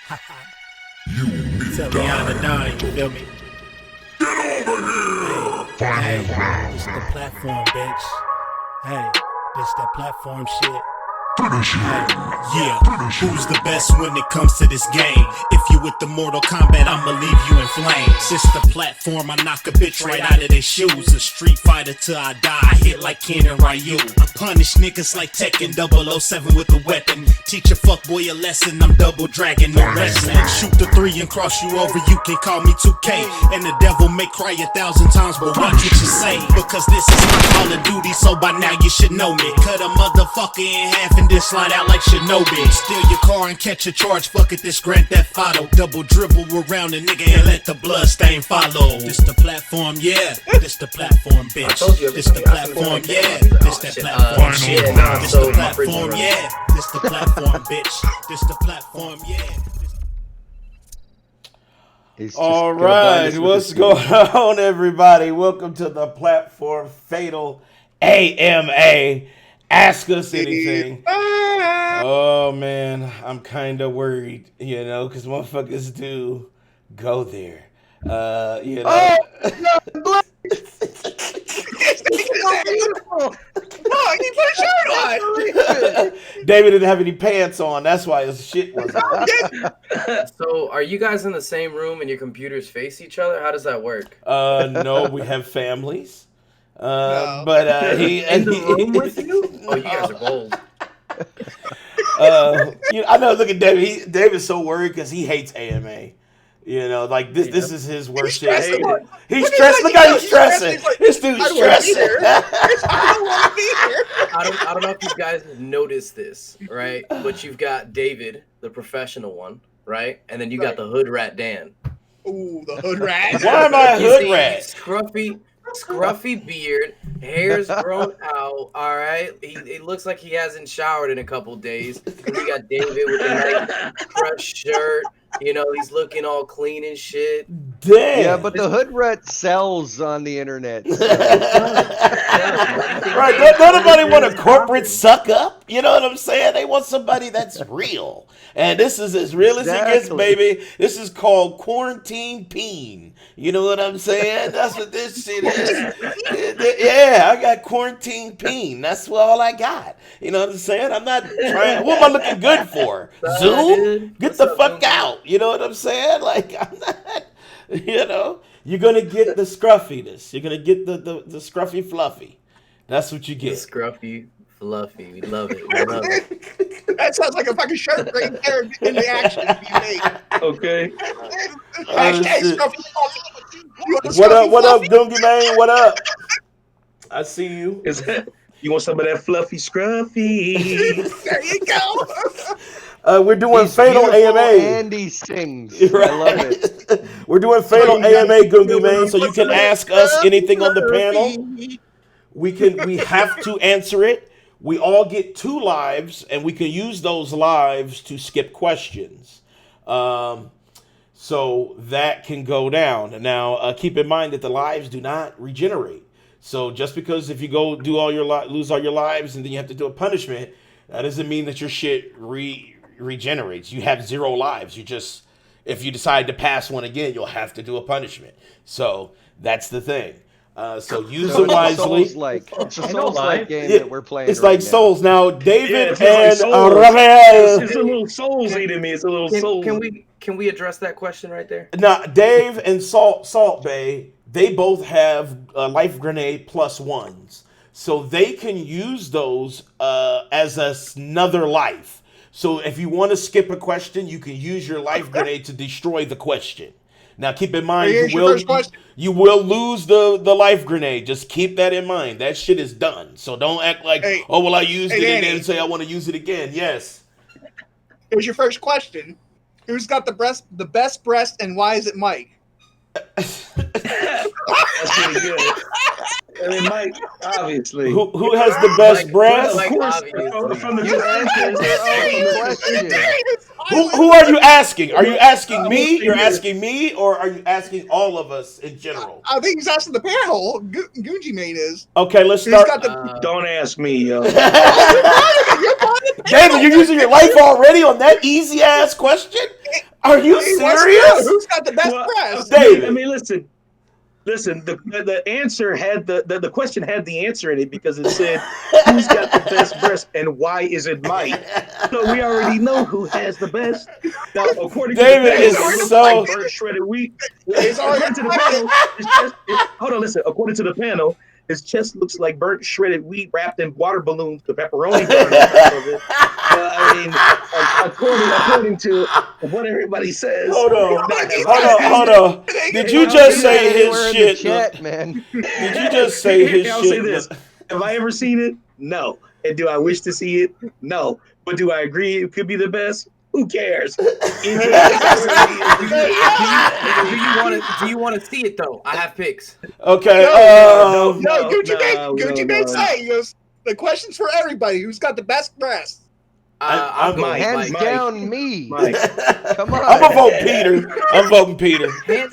Tell Rihanna Don, you feel me? Hey, this the platform, bitch. Hey, this that platform shit. Yeah, who's the best when it comes to this game? If you with the Mortal Kombat, I'ma leave you in flames. It's the platform, I knock a bitch right out of their shoes. A street fighter till I die, I hit like Ken and Ryu. I punish niggas like Tekken 007 with a weapon. Teach a fuckboy a lesson, I'm double dragon, no wrestling. Shoot the 3 and cross you over, you can call me 2K. And the devil may cry 1,000 times, but watch what you say. Because this is my Call of Duty, so by now you should know me. Cut a motherfucker in half and then slide out like Shinobi. Steal your car and catch a charge, fuck it, this Grand Theft Auto. Double dribble around a nigga and let the blood stain follow. This the platform, yeah. This the platform, bitch. This the platform, yeah. This that platform shit. This the platform, yeah. This the platform, bitch. This the platform, yeah. All right, what's going on, everybody? Welcome to the Platform Fatal AMA. Ask us anything. Oh man, I'm kind of worried, because motherfuckers do go there. You know. No, he put a shirt on. David didn't have any pants on. That's why his shit was on. So, are you guys in the same room and your computers face each other? How does that work? No, we have families. No. But he in the room with you? Oh, you guys are bold. I know. Look at David. David's so worried because he hates AMA. Like this. This is his worst shit. He's stressed. Look how he's stressing. This dude's stressing. I don't want to be here. I don't know if you guys have noticed this, right? But you've got David, the professional one, right? And then you got the hood rat Dan. Ooh, the hood rat. Why am I a hood rat? Scruffy beard, hair's grown out. All right, he looks like he hasn't showered in a couple days. And we got David with a nice fresh shirt. He's looking all clean and shit. Damn. Yeah, but the hood rat sells on the internet. So. Right? Don't nobody want a corporate suck up. You know what I'm saying? They want somebody that's real. And this is as real as it gets, baby. This is called quarantine peen. You know what I'm saying? That's what this shit is. Yeah, I got quarantine peen. That's all I got. You know what I'm saying? I'm not trying. What am I looking good for? Zoom? Get the fuck out. You know what I'm saying? Like, I'm not, you're going to get the scruffiness. You're going to get the scruffy fluffy. That's what you get. The scruffy fluffy. We love it. We love it. That sounds like a fucking shirt right there in the action you made. Okay. Hashtag scruffy fluffy. What up, Gungy Man? What up? I see you. You want some of that fluffy scruffy? There you go. We're doing He's Fatal beautiful AMA. and he sings. Right. I love it. We're doing Fatal AMA, Gungy Man, so you can ask us anything on the panel. We have to answer it. We all get 2 lives, and we can use those lives to skip questions. So that can go down. Now, keep in mind that the lives do not regenerate. So just because if you go do all your lose all your lives and then you have to do a punishment, that doesn't mean that your shit regenerates. You have 0 lives. You just, if you decide to pass one again, you'll have to do a punishment. So that's the thing. So use them wisely. It's a Souls-like game that we're playing. It's like Souls. Now, David and Ravel. It's a little Souls eating me. It's a little Souls. Can we address that question right there? Now, Dave and Salt Bay, they both have life grenade +1s. So they can use those as another life. So if you want to skip a question, you can use your life grenade to destroy the question. Now, keep in mind, you will lose the life grenade. Just keep that in mind. That shit is done. So don't act like, I used it and then say I want to use it again. Yes. It was your first question. Who's got the best breast, and why is it Mike? That's pretty good. I mean, Mike, obviously. Who has the best breast? Of course, from the Who are you asking? Are you asking me? You're asking me, or are you asking all of us in general? I think he's asking the panel. Gunji Mane is. Okay, let's start. Don't ask me, yo. David, you're using your life already on that easy ass question? Are you He wants to know serious? who's got the best Well, breasts? David. I mean, listen. The answer had the question had the answer in it because it said who's got the best breast and why is it Mike? So we already know who has the best. Now, according David to the is panel, it looks so- like burnt shredded wheat. According to the panel, hold on, listen. According to the panel, his chest looks like burnt shredded wheat wrapped in water balloons, the pepperoni burned on top of it. I mean, according to what everybody says. Hold on. Did you Don't just do that say anywhere his in the shit? chat, man. Did you just say his I'll shit? say this. Have I ever seen it? No. And do I wish to see it? No. But do I agree it could be the best? Who cares? Do you want to see it though? I have picks. Okay. No, Gucci Mane say, he goes, the question's for everybody. Who's got the best breasts? I'm going Mike. Hands Mike. down me. Mike. Come on. I'm gonna vote Peter. I'm voting Peter. Hands,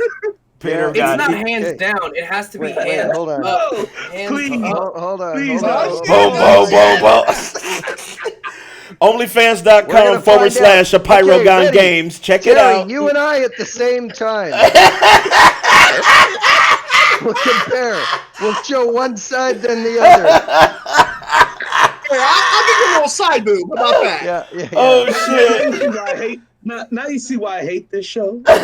Peter It's got it's not it. hands Hey. down. It has to be Wait, hands hold on. up. Hands Please. up. Hold on. Please, Hold no. on. Boom. We're gonna OnlyFans.com find / a out. Pyrogon Okay, ready. Games. Check it Terry, out. you and I at the same time. We'll compare. We'll show one side then the other. Here, I'll give you a little side boob. How about that? Yeah. Oh Now shit. you see why I hate. Now you see why I hate this show. He's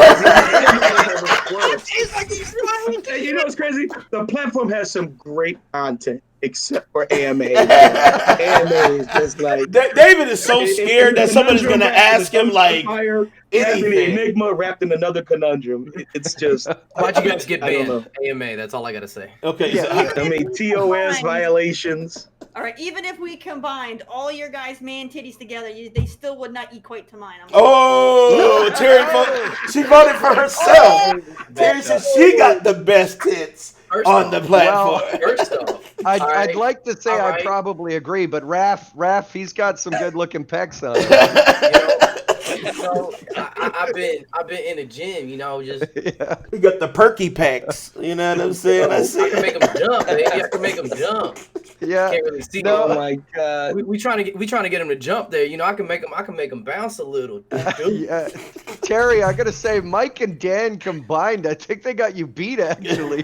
like, he's right. And you know what's crazy? The platform has some great content, except for AMA. AMA is just like David is so scared that somebody's gonna ask him like anything. anything. Enigma wrapped in another conundrum. It's just. Why'd you guys get I don't banned? know. AMA. That's all I gotta say. Okay. Yeah. I mean, TOS violations. All right, even if we combined all your guys' man titties together, they still would not equate to mine. Oh, Terry, she voted for herself. Terry said she got the best tits First on off- the platform. First off, I'd Alright. like to say I Alright. probably agree, but Raph, he's got some good looking pecs on. I've been in the gym, just Yeah. We got the perky packs. You know what I'm saying? I I see. can make them jump, baby. I can make them jump. Yeah. Can't really see. No. Oh my god. We trying to get them to jump there. I can make them bounce a little. Dude. Yeah. Terry, I gotta say, Mike and Dan combined, I think they got you beat actually.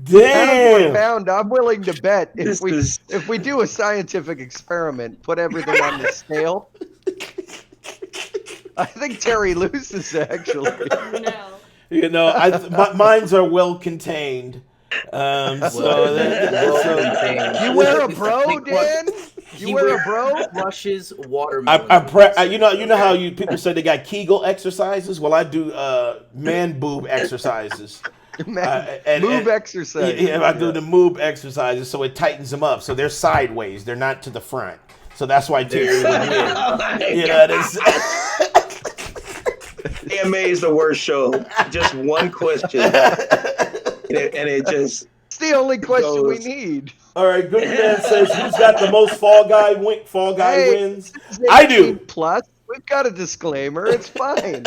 Damn. Pound, I'm willing to bet This is- if we do a scientific experiment, put everything on the scale. I think Terry loses actually. No. You know, mines are well contained. You wear a bro, Dan? You wear a bro? Crushes watermelon. you know how people say they got Kegel exercises? Well, I do man boob exercises. Man, and- move and- exercise. Yeah, I do the move exercises, so it tightens them up. So they're sideways; they're not to the front. So that's why Terry would win. You know, AMA is the worst show. Just one question, and it just. It's the only question we Goes. need. All right, good man says who's got the most Fall Guy Hey, wins? This is I do. 18 Plus, we've got a disclaimer. It's fine.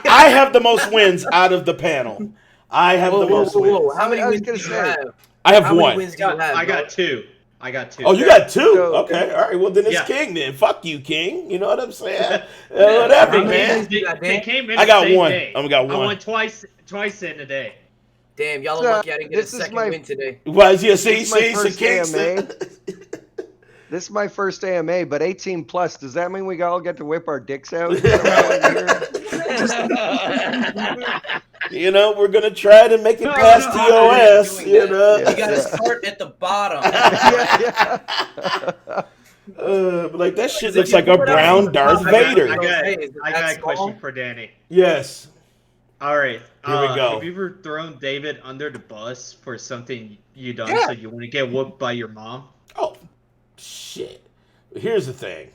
I have the most wins out of the panel. I have the most wins. How many I was wins do gonna you say. have? I have How many one. wins do you have? I got bro? two. Oh, you got two? So- Okay, all right. Well, then it's Yeah. King then. Fuck you, King. You know what I'm saying? Whatever, How many man. wins do you got, They Dan? came in I the got same one. day. I got I one. won twice in a day. Damn, y'all So, are lucky I didn't get a this is second my- win today. Well, yeah, see, This is my so first King AMA. said- This is my first AMA, but 18 plus. Does that mean we all get to whip our dicks out? You know, we're gonna try to make it No, past no, TOS. doing You that. know, You gotta start at the bottom. Yeah. but like that shit If looks you like a put it brown out- Darth I got- Vader. I got, Hey, is it I that got a small? question for Danny. Yes. All right. Here we go. Have you ever thrown David under the bus for something you done Yeah. so you want to get whooped by your mom? Oh, shit. Here's the thing.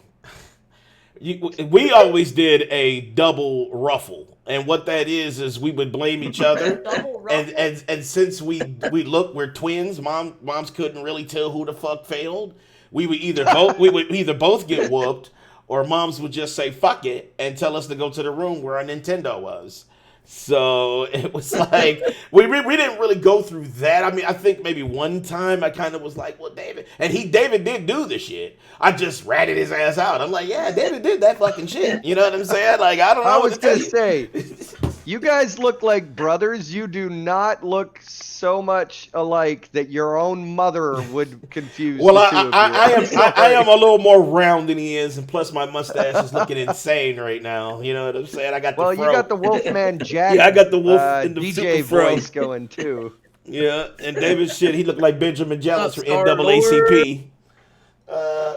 We always did a double ruffle, and what that is we would blame each other. Double ruffle. And since we're twins, moms couldn't really tell who the fuck failed. We would either both get whooped, or moms would just say fuck it and tell us to go to the room where our Nintendo was. So it was like we didn't really go through that. I mean, I think maybe one time I kind of was like, "Well, David," and David did do the shit. I just ratted his ass out. I'm like, "Yeah, David did that fucking shit." You know what I'm saying? Like, I don't know. I what was to tell gonna say, you guys look like brothers. You do not look so much alike that your own mother would confuse. Well, the two of you. I am a little more round than he is, and plus my mustache is looking insane right now. You know what I'm saying? I got the Well, fro. you got the Wolfman Jack. Yeah, I got the wolf in the DJ super fro. voice going too. Yeah, and David shit, he looked like Benjamin Jealous from Star-Lord? NAACP.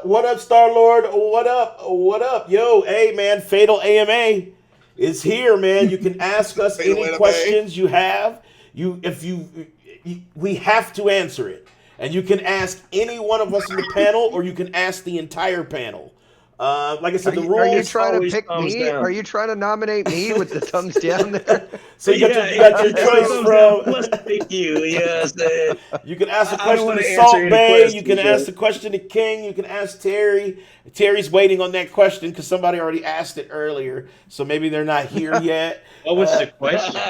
What up, Star Lord? What up? What up? Yo, hey man, Fatal AMA is here, man. You can ask us Fatal any AMA. questions you have. We have to answer it, and you can ask any one of us in the panel, or you can ask the entire panel. Like I said, the rules. Are you trying to always pick thumbs me? down. Are you trying to nominate me with the thumbs down there? So you got your choice from. Let's pick you. Yes. You can ask a I don't question wanna to answer Salt any Bay. questions, You can Joe. ask the question to King. You can ask Terry. Terry's waiting on that question because somebody already asked it earlier. So maybe they're not here yet. What was the question?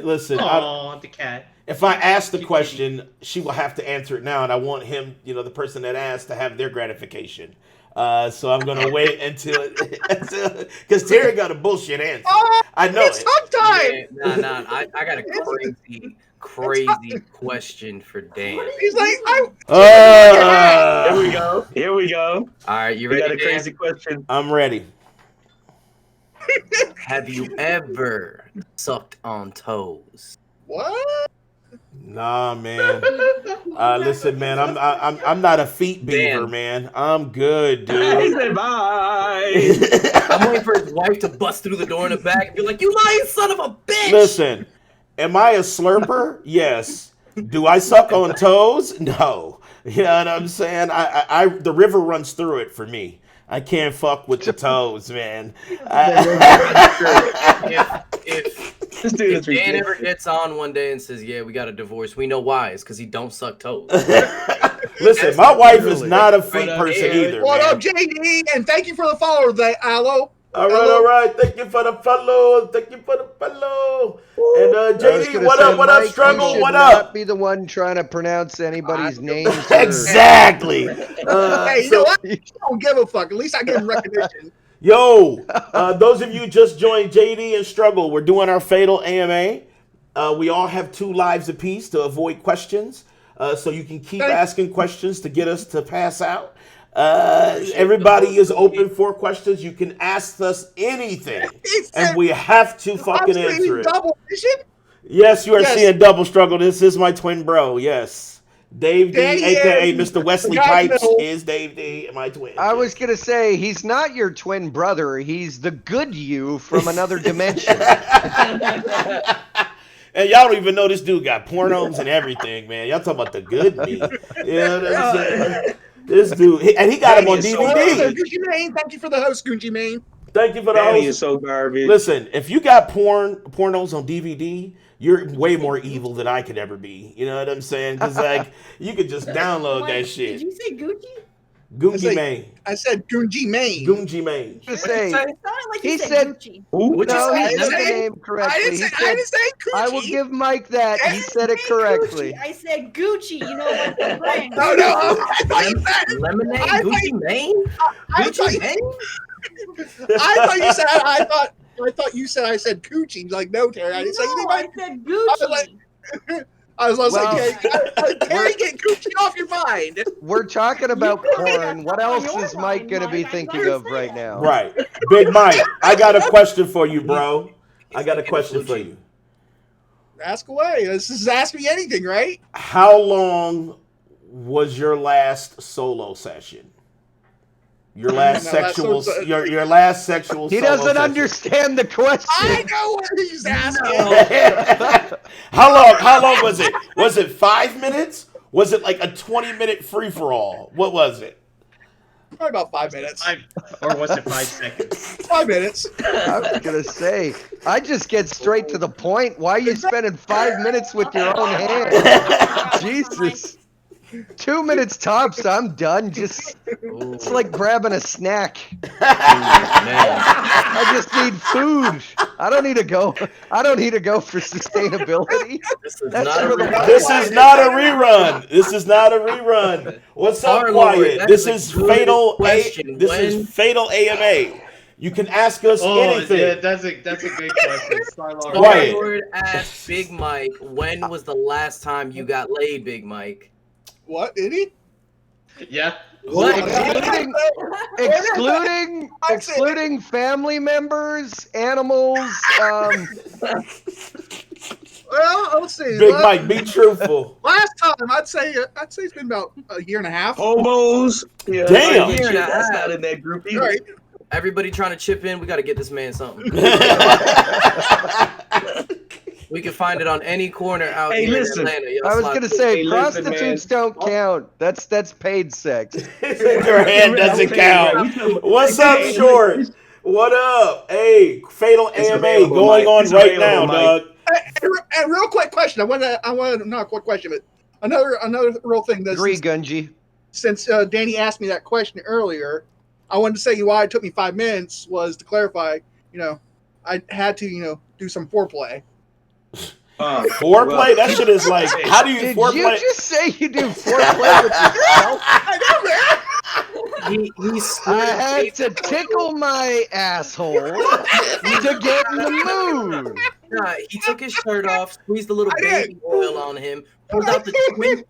Listen, Oh, the cat. if I ask the question, she will have to answer it now, and I want him, the person that asked, to have their gratification. So I'm gonna wait until because Terry got a bullshit answer. Oh, I know it's it. hug time. Nah. I got a crazy question for Dan. He's like, Here we go. Here we go. All right, you We ready? got a Dan? crazy question. I'm ready. Have you ever sucked on toes? what? Nah, man. Listen, man. I'm not a feet beaver, Dan. man. I'm good, He dude. said bye. I'm waiting for his wife to bust through the door in the back and be like, "You lying son of a bitch!" Listen, am I a slurper? Yes. Do I suck on toes? No. You know what I'm saying? I the river runs through it for me. I can't fuck with the toes, man. If This dude is Dan ridiculous. ever gets on one day and says, "Yeah, we got a divorce," we know why. It's because he don't suck toes. Listen, my wife is not a feet person either, What man. up, JD? And thank you for the follow, Aloe. All right. Thank you for the follow. Thank you for the follow. And I was JD, gonna what say, up? What up, Mike, you Struggle? should What not up? be the one trying to pronounce anybody's names. Exactly. Hey, you know what? I don't give a fuck. At least I give him recognition. Yo, those of you just joined JD and Struggle, we're doing our Fatal AMA. We all have 2 lives apiece to avoid questions. So you can keep asking questions to get us to pass out. Everybody is open for questions. You can ask us anything, and we have to fucking I'm answer seeing it. double vision. Yes, you are Yes. seeing double struggle. This is my twin bro. Yes, Dave D, Dave, aka Mr. Wesley God Pipes, knows. is Dave D, my twin. I was gonna say he's not your twin brother. He's the good you from another dimension. And y'all don't even know this dude got pornos and everything, man. Y'all talking about the good me. You know what I'm saying? This dude, and he got him on Danny is so DVD. garbage. Gucci Mane. Thank you for the host, Gucci Mane. Thank you for the Danny host. is so garbage. Listen, if you got pornos on DVD, you're way more evil than I could ever be. You know what I'm saying? Because like you could just download that Did shit. you say Gucci? Goonji like- Mane. I said Gucci Mane. Goonji Mane. To say, It sounded like He you said- said Gucci. Who? no, I he didn't said the say- name I correctly. didn't He say, I said, didn't say Gucci. I will give Mike that. He said it correctly. I said Gucci. You know what the brand. No, I thought you said. Lemonade, I Gucci Mane, I thought Gucci you, Mane. I thought you said. I thought you said. I said Gucci. Like no, Terry. I didn't say anything No, I about. said was Gucci. like- I was Well- like, Terry, get Gucci off your mind. We're talking about You probably got porn. What something on else your is Mike mind, going to be Mike. I thinking never of said right that. now? Right. Big Mike, I got a question for you, bro. I got a question for you. Ask away. This is ask me anything, right? How long was your last solo session? Your last My last sexual, solo- your last sexual. He solo doesn't session. understand the question. I know what he's asking. How long was it? Was it 5 minutes? Was it like a 20-minute free for all? What was it? Probably about 5 minutes. Or was it 5 seconds? 5 minutes. I was going to say, I just get straight to the point. Why are you spending 5 minutes with your own hand? Jesus. 2 minutes tops, I'm done. Just it's like grabbing a snack. Man. I just need food. I don't need to go. I don't need to go for sustainability. This is That's not a for the- rerun. This is not a rerun. This is not a rerun. What's up, Star-Lord, Quiet? that This is is a good fatal. question. This When- is fatal AMA. You can ask us Oh, anything. yeah, that's a good question. Star-Lord. Quiet. Star-Lord asked Big Mike, when was the last time you got laid, Big Mike? What did he? Yeah. What? Excluding family members, animals. Well, let's see. Big Mike, be truthful. Last time, I'd say it's been about a year and a half. Hobos. Yeah, Damn. shit, that's not in that group either. Right. Everybody trying to chip in, we got to get this man something. We can find it on any corner out Hey, here listen. in Atlanta. Y'all I was slide gonna through. say Hey, listen, prostitutes don't count. That's paid sex. Your hand doesn't count. What's up, Hey, Short? What up? Hey, fatal It's AMA available, going Mike. on It's right available, now, Mike. dog. And real quick question. I want to not a quick question, but another real thing. This Agree, is- Gunji. since Danny asked me that question earlier, I wanted to say why it took me 5 minutes was to clarify. I had to do some foreplay. Foreplay? That shit is like, how do you Did foreplay? you just say you do foreplay with yourself? I know, man. He's I had to tickle my asshole to get in the mood. Nah, he took his shirt off, squeezed a little I did. baby oil on him, pulled out the twin,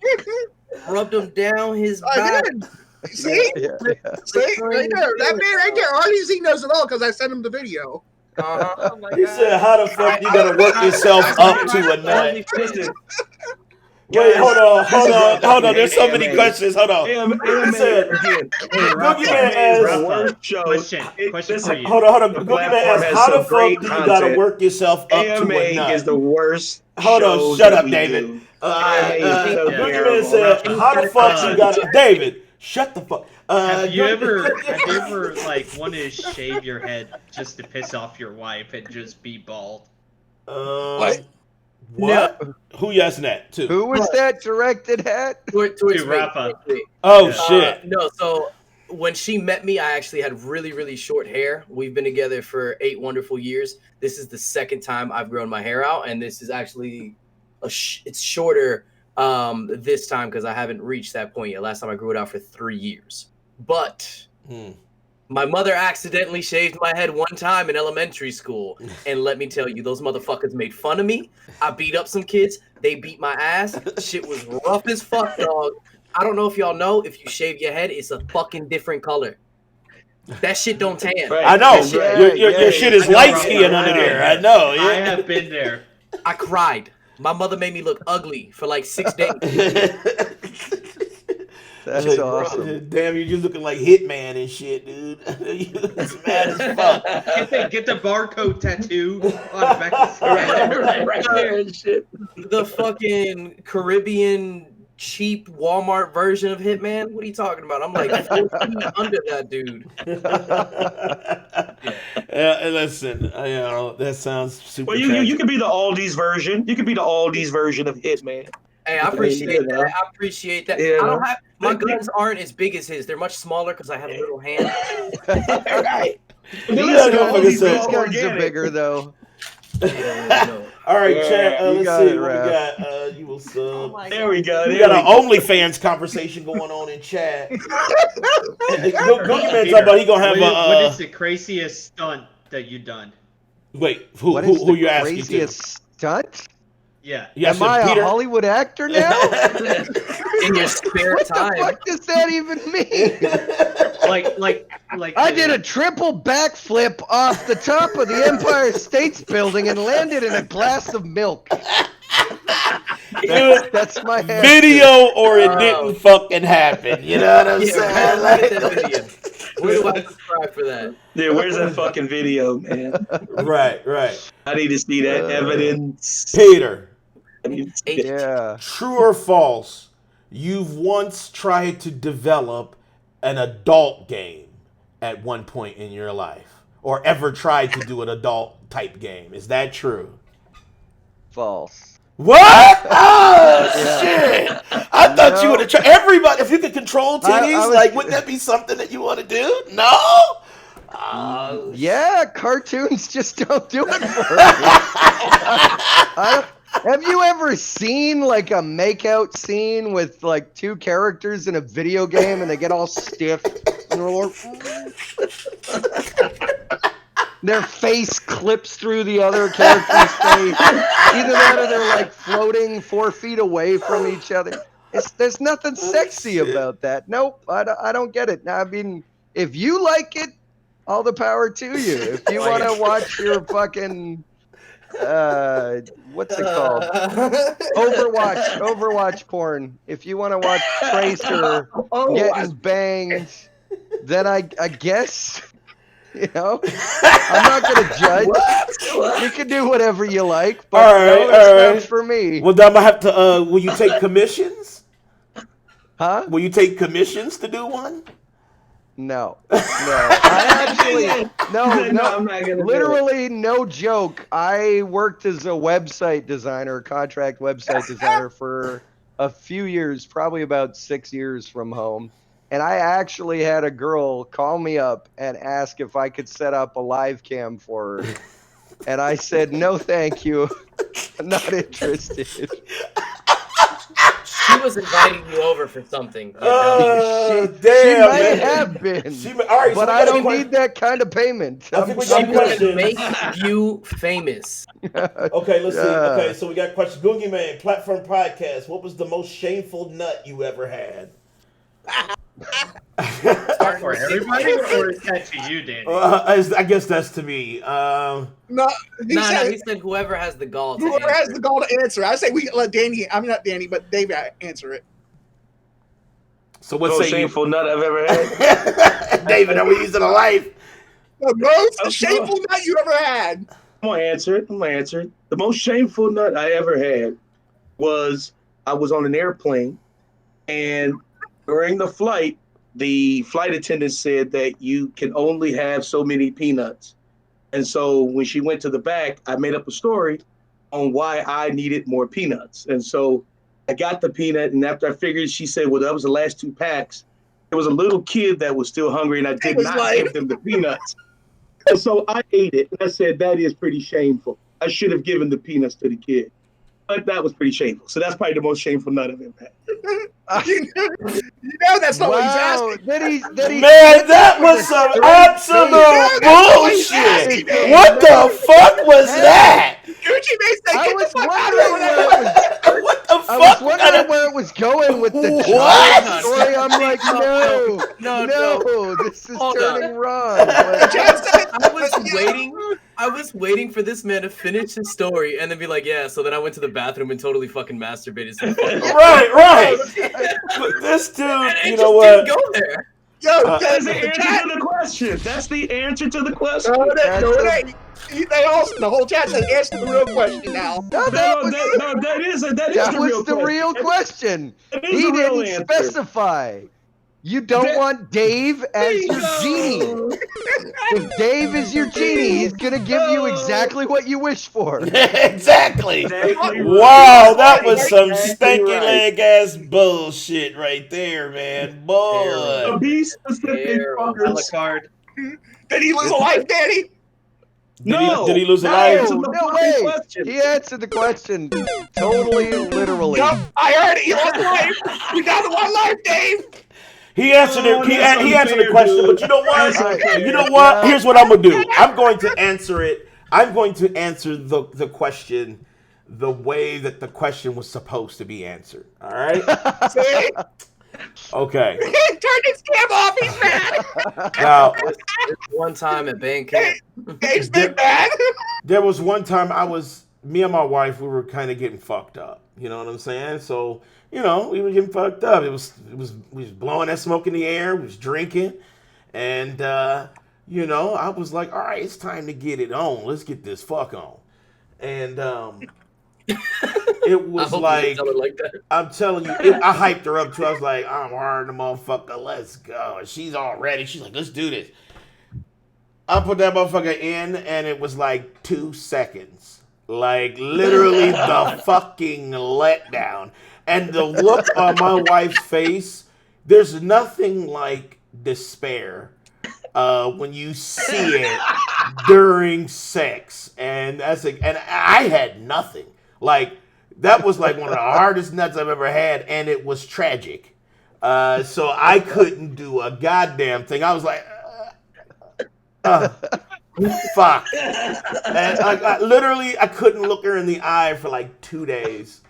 rubbed him down his I back. did. See? Yeah, yeah. See? Right there. That man right there. RDZ knows it all because I sent him the video. Uh-huh. He said, how the fuck you gonna work yourself up to a nut? Listen, Wait, hold on. There's so many AMA. questions. Hold on. AMA said- again. Boogeyman AMA is asked- the worst show. Question for Listen, you. Hold on. The Boogeyman platform asked, has how some the fuck great do you gotta content. work yourself up to AMA a nut? is the worst. Hold on, shows shut that up, we David. do. AMA is so Boogeyman terrible. said, how the fuck you gotta... David, shut the fuck... Have you ever like wanted to shave your head just to piss off your wife and just be bald? What? What? Who you asking that to? Who was that directed at? Towards To me, Rafa. towards me. Oh, shit. No, so when she met me, I actually had really, really short hair. We've been together for 8 wonderful years. This is the second time I've grown my hair out, and this is actually it's shorter this time because I haven't reached that point yet. Last time I grew it out for 3 years. But my mother accidentally shaved my head one time in elementary school, and let me tell you, those motherfuckers made fun of me. I beat up some kids. They beat my ass. Shit was rough as fuck, dog. I don't know if y'all know, if you shave your head, it's a fucking different color. That shit don't tan. Right. I know. Yeah, Your shit is I know, light right? skin under there. I know. I Yeah. have been there. I cried. My mother made me look ugly for like 6 days. That's Like, awesome. Damn, you're just looking like Hitman and shit, dude. It's mad as fuck. Get the barcode tattoo on the back of his head. right there and shit. The fucking Caribbean cheap Walmart version of Hitman? What are you talking about? I'm like 4 feet under that dude. Listen, that sounds super. Well, you tragic. can be the Aldi's version. You can be the Aldi's version of Hitman. Hey, I appreciate that. I appreciate that. Yeah. I don't have my guns aren't as big as his. They're much smaller because I have a little hand. Right. These These say- guns are bigger though. All right, chat. You Let's got see it, what we Raph. got. You will sub. Oh my There we go. We There got we an go. OnlyFans conversation going on in chat. Boogeyman talking about he gonna have What is a. the craziest stunt that you done? Wait, who What is who the you asking to? craziest stunt? Yeah. You Am asking I Peter? a Hollywood actor now? In your spare What the time. fuck does that even mean? Like I did a triple backflip off the top of the Empire States Building and landed in a glass of milk. Dude, That's my answer. video or it didn't fucking happen. You know what I'm Yeah, saying? where do I get that video? Where do I subscribe for that? Yeah, where's that fucking video, man? Right. I need to see that evidence. Peter, I need to see that. Yeah. true or false? You've once tried to develop an adult game at one point in your life, or ever tried to do an adult type game. Is that true? False. What? Oh Yeah. shit! I thought you No. would have tried. Everybody, if you could control titties, I was- like, wouldn't that be something that you want to do? No. Yeah, cartoons just don't do it for me. Have you ever seen like a makeout scene with like two characters in a video game and they get all stiff and their face clips through the other character's face? Either that or they're like floating 4 feet away from each other. There's nothing sexy about that. Nope, I don't get it. I mean, if you like it, all the power to you. If you want to watch your fucking what's it called? Overwatch porn. If you want to watch Tracer getting banged, then I guess, you know, I'm not gonna judge. You can do whatever you like, but All right, no, it's not for me. Well, I'm gonna have to. Will you take commissions? Huh? Will you take commissions to do one? No. I actually no. I'm not gonna Literally, no joke. I worked as a website designer, contract website designer for a few years, probably about 6 years from home. And I actually had a girl call me up and ask if I could set up a live cam for her. And I said, no, thank you. I'm not interested. She was inviting you over for something. Damn, she might man. have been. All right, but I don't need that kind of payment. I think we She got wanted to questions. make you famous. Okay, let's see. Okay, so we got questions. Googie Man, Platform Podcast. What was the most shameful nut you ever had? For everybody, or is that to you, Danny? I guess that's to me. No, he No, said he said whoever has the gall to whoever has answer. the goal to answer. I say we let Danny. I mean not Danny, but Dave answer it. So what Most say shameful nut I've ever had. you? David, are we using a life? The most Okay. shameful nut you ever had. I'm gonna answer it. The most shameful nut I ever had was I was on an airplane, and during the flight attendant said that you can only have so many peanuts. And so when she went to the back, I made up a story on why I needed more peanuts. And so I got the peanut, and after I figured, she said, well, that was the last 2 packs. There was a little kid that was still hungry, and I did was not like- give them the peanuts. And so I ate it, and I said, that is pretty shameful. I should have given the peanuts to the kid. But that was pretty shameful. So that's probably the most shameful nut I've ever had. You know that's not what he's asking. Man, that was some absolute bullshit. What the fuck was that? Gucci Mane said, I "Get the was fuck out wondering of where here." it was. What the I was fuck? wondering where it was going with the What? child story. I'm like, no, this is Hold turning on. wrong. Like, I was waiting for this man to finish his story and then be like, yeah, so then I went to the bathroom and totally fucking masturbated. So Right. But this dude, and you it know just what? didn't go there. Yo, That's the the answer chat. to the question. That's the answer to the question. No, it ain't. They all, the whole chat said, answer the real question now. no, That is the real question. That is He the real didn't answer. specify. You don't want Dave as your genie. If Dave is your genie, he's gonna give you exactly what you wish for. Exactly. Exactly Wow, that was some Exactly stanky right. leg ass bullshit right there, man. Boy. To be specific, Terrible. A la carte. Did he lose a life, Danny? Did he lose a that life? answered the No fucking way. question. He answered the question totally literally. Yup, I heard it. He lost a life. You got the one life, Dave. He answered it. He that's answered the unfair, question, dude. but you know what? That's unfair. You know what? Here's what I'm gonna do. I'm going to answer it. I'm going to answer the question the way that the question was supposed to be answered. All right? See? Okay. Turn his cam off. He's mad. Now, This one time at band camp. Dave's been mad. there was one time me and my wife, we were kind of getting fucked up. You know what I'm saying? So, you know, we were getting fucked up. We was blowing that smoke in the air. We was drinking. And, you know, I was like, all right, it's time to get it on. Let's get this fuck on. And it I was hope you like, didn't tell her like that. I'm telling you, I hyped her up too. I was like, I'm hard, the motherfucker. Let's go. And she's all ready. She's like, let's do this. I put that motherfucker in, and it was like 2 seconds. Like, literally the fucking letdown. And the look on my wife's face, there's nothing like despair when you see it during sex, and I had nothing. Like that was like one of the hardest nuts I've ever had, and it was tragic. So I couldn't do a goddamn thing. I was like, fuck. And I couldn't look her in the eye for like 2 days.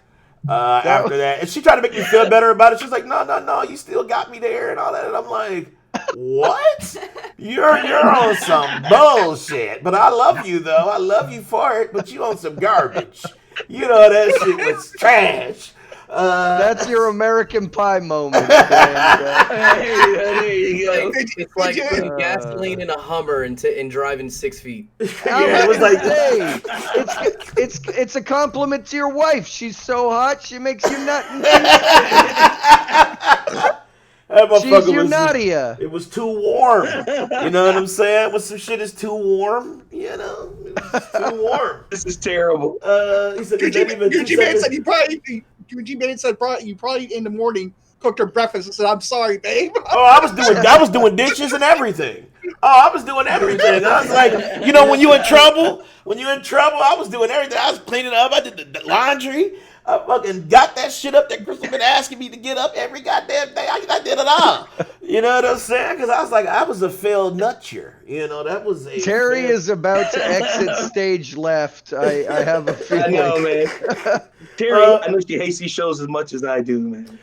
After that, and she tried to make me feel better about it. She's like, no, you still got me there and all that. And I'm like, what? You're on some bullshit. But I love you though. I love you for it. But you on some garbage. You know that shit was trash. That's your American Pie moment. There you go. It's like putting gasoline in a Hummer and driving 6 feet. Yeah, it was like, hey, it's a compliment to your wife. She's so hot, she makes you nut. She's your Nadia. It was too warm. You know what I'm saying? When some shit is too warm, you know, it's too warm. This is terrible. He said, G-Man said you probably in the morning cooked her breakfast and said, "I'm sorry, babe." Oh, I was doing dishes and everything. I was doing everything. I was like, you know, when you in trouble, I was doing everything. I was cleaning up. I did the laundry. I fucking got that shit up that Crystal been asking me to get up every goddamn day. I did it all. You know what I'm saying? Because I was like, I was a failed nutcher. You know, that was a Terry is about to exit stage left. I have a feeling. I know, man. Terry, I know she hates these shows as much as I do, man.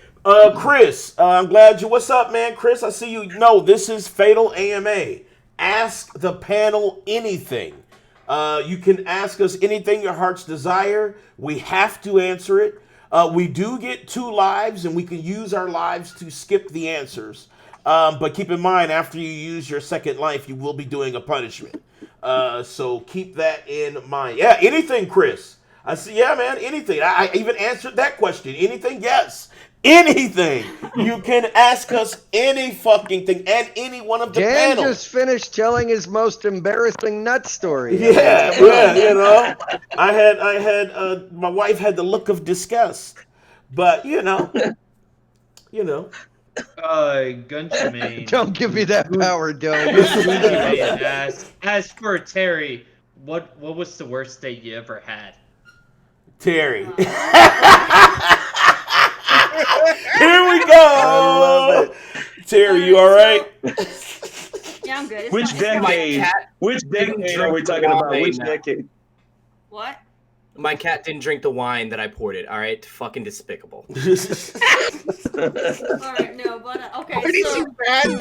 Chris, I'm glad you. What's up, man? Chris, I see you. No, this is Fatal AMA. Ask the panel anything. You can ask us anything your heart's desire. We have to answer it. We do get 2 lives, and we can use our lives to skip the answers. But keep in mind, after you use your second life, you will be doing a punishment. So keep that in mind. Yeah, anything, Chris. I see. Yeah, man, anything. I even answered that question. Anything? Yes. Anything. You can ask us any fucking thing and any one of the Dan panel. just finished telling his most embarrassing nut story. Yeah, you know. I had my wife had the look of disgust. But you know. Gunchman. Don't give me that power, Doe. As for Terry, what was the worst date you ever had? Terry. Here we go. Terry, you all right? Yeah, I'm good. It's Which not- it's not- decade? Which decade are we talking about? Which decade? What? My cat didn't drink the wine that I poured it. All right, fucking despicable. All right, no, but okay. Pretty So, bad.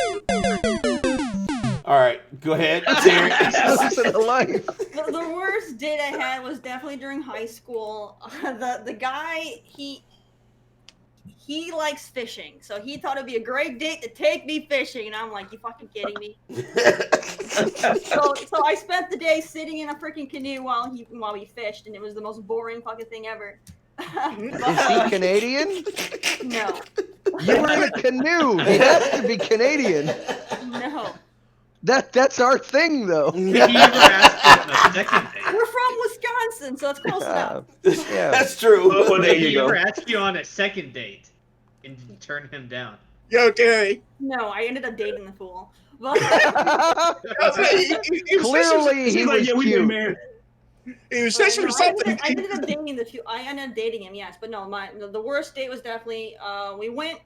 All right, go ahead, Terry. Listen to life. the worst date I had was definitely during high school. The guy he likes fishing, so he thought it'd be a great date to take me fishing, and I'm like, you fucking kidding me? So I spent the day sitting in a freaking canoe while we fished, and it was the most boring fucking thing ever. Is he Canadian? No, You were in a canoe. He has to be Canadian. no. That's our thing, though. Did he ever ask you on a second date? We're from Wisconsin, so it's close enough. Yeah. That's true. Well, there Did you he go. ever ask you on a second date and turn him down? Yo, Terry. No, I ended up dating the fool. But Clearly, he She's like, was yeah, we been cute. married. He was fishing or I something. ended up dating I ended up dating him, yes, but no, the worst date was definitely we went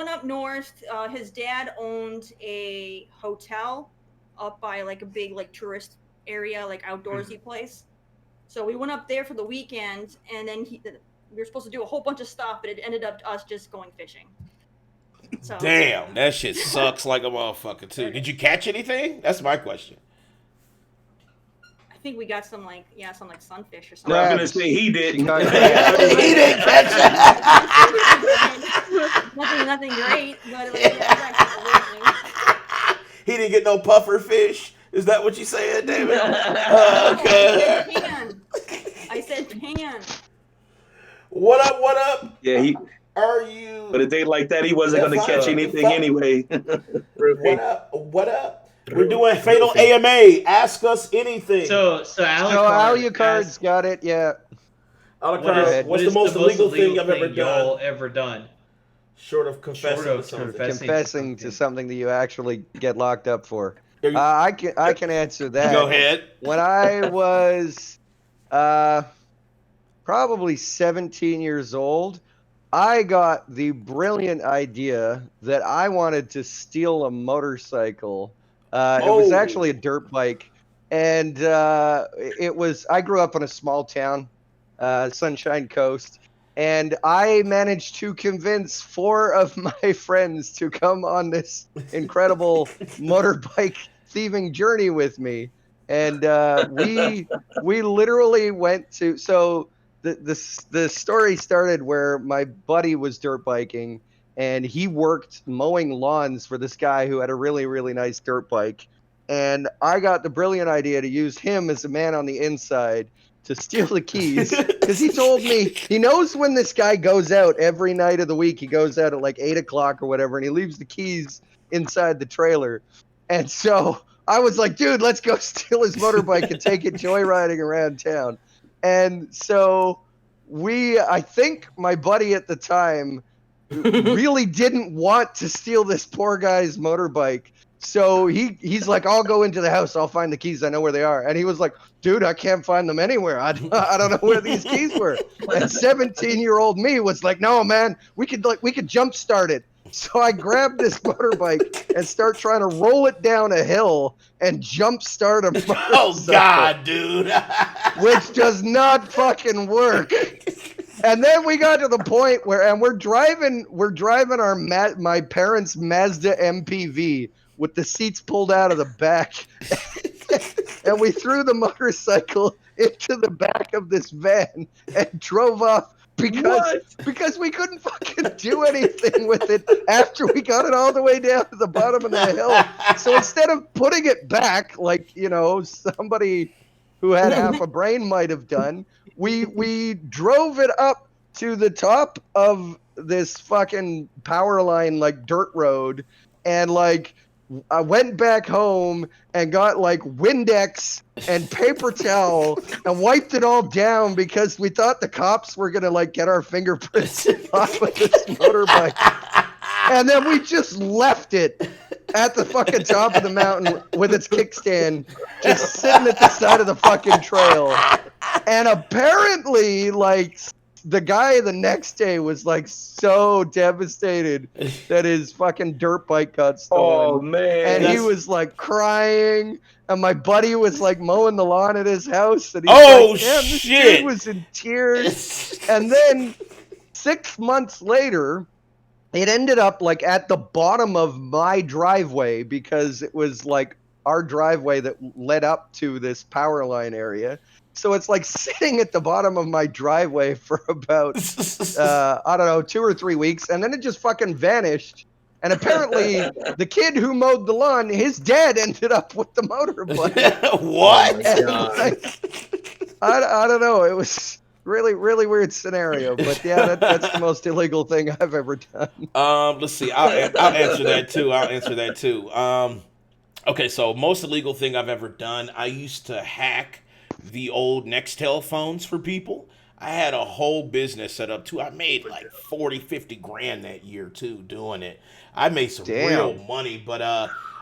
up north. His dad owned a hotel up by like a big like tourist area, like outdoorsy place. So we went up there for the weekend, and then we were supposed to do a whole bunch of stuff, but it ended up us just going fishing. So Damn, that shit sucks like a motherfucker too. Did you catch anything? That's my question. I think we got some sunfish or No, something. I was gonna say he did. He didn't catch nothing great, but like, yeah, He didn't get no puffer fish. Is that what you saying, David? Okay. I said pan. What up? What up? Yeah, Are you? but a day like that, he wasn't gonna catch anything anyway. What up? What up? We're doing Fatal AMA. Ask us anything. So Alucard's got it, yeah. Alucard, what's the most illegal thing I've ever done? y'all ever done? Short of confessing Short of to something. Confessing to something that you actually get locked up for. Are you- I can answer that. Go ahead. When I was probably 17 years old, I got the brilliant idea that I wanted to steal a motorcycle. It was actually a dirt bike, and I grew up in a small town, Sunshine Coast, and I managed to convince 4 of my friends to come on this incredible motorbike thieving journey with me. And we literally went to, so the story started where my buddy was dirt biking, and he worked mowing lawns for this guy who had a really, really nice dirt bike. And I got the brilliant idea to use him as a man on the inside to steal the keys, because he told me he knows when this guy goes out every night of the week. He goes out at like 8 o'clock or whatever, and he leaves the keys inside the trailer. And so I was like, dude, let's go steal his motorbike and take it joyriding around town. And so I think my buddy at the time really didn't want to steal this poor guy's motorbike. So he's like, I'll go into the house. I'll find the keys. I know where they are. And he was like, dude, I can't find them anywhere. I don't know where these keys were. And 17-year-old me was like, no, man, we could jump start it. So I grabbed this motorbike and start trying to roll it down a hill and jump start a motorcycle. Oh God, dude. Which does not fucking work. And then we got to the point where, and we're driving my parents' Mazda MPV with the seats pulled out of the back. And we threw the motorcycle into the back of this van and drove off because we couldn't fucking do anything with it after we got it all the way down to the bottom of the hill. So instead of putting it back like, somebody who had half a brain might have done, we drove it up to the top of this fucking power line, like dirt road, and like I went back home and got like Windex and paper towel and wiped it all down because we thought the cops were gonna like get our fingerprints off of this motorbike. And then we just left it at the fucking top of the mountain with its kickstand just sitting at the side of the fucking trail. And apparently, like, the guy the next day was like so devastated that his fucking dirt bike got stolen. Oh man! And he was like crying, and my buddy was like mowing the lawn at his house, and this shit! dude was in tears. And then 6 months later, it ended up like at the bottom of my driveway because it was like our driveway that led up to this power line area. So it's like sitting at the bottom of my driveway for about, 2 or 3 weeks. And then it just fucking vanished. And apparently the kid who mowed the lawn, his dad ended up with the motorbike. What? I don't know. It was really, really weird scenario. But yeah, that's the most illegal thing I've ever done. Let's see. I'll answer that too. Okay, so most illegal thing I've ever done, I used to hack the old Nextel phones for people. I had a whole business set up too. I made like 40, 50 grand that year too doing it. I made some real money, but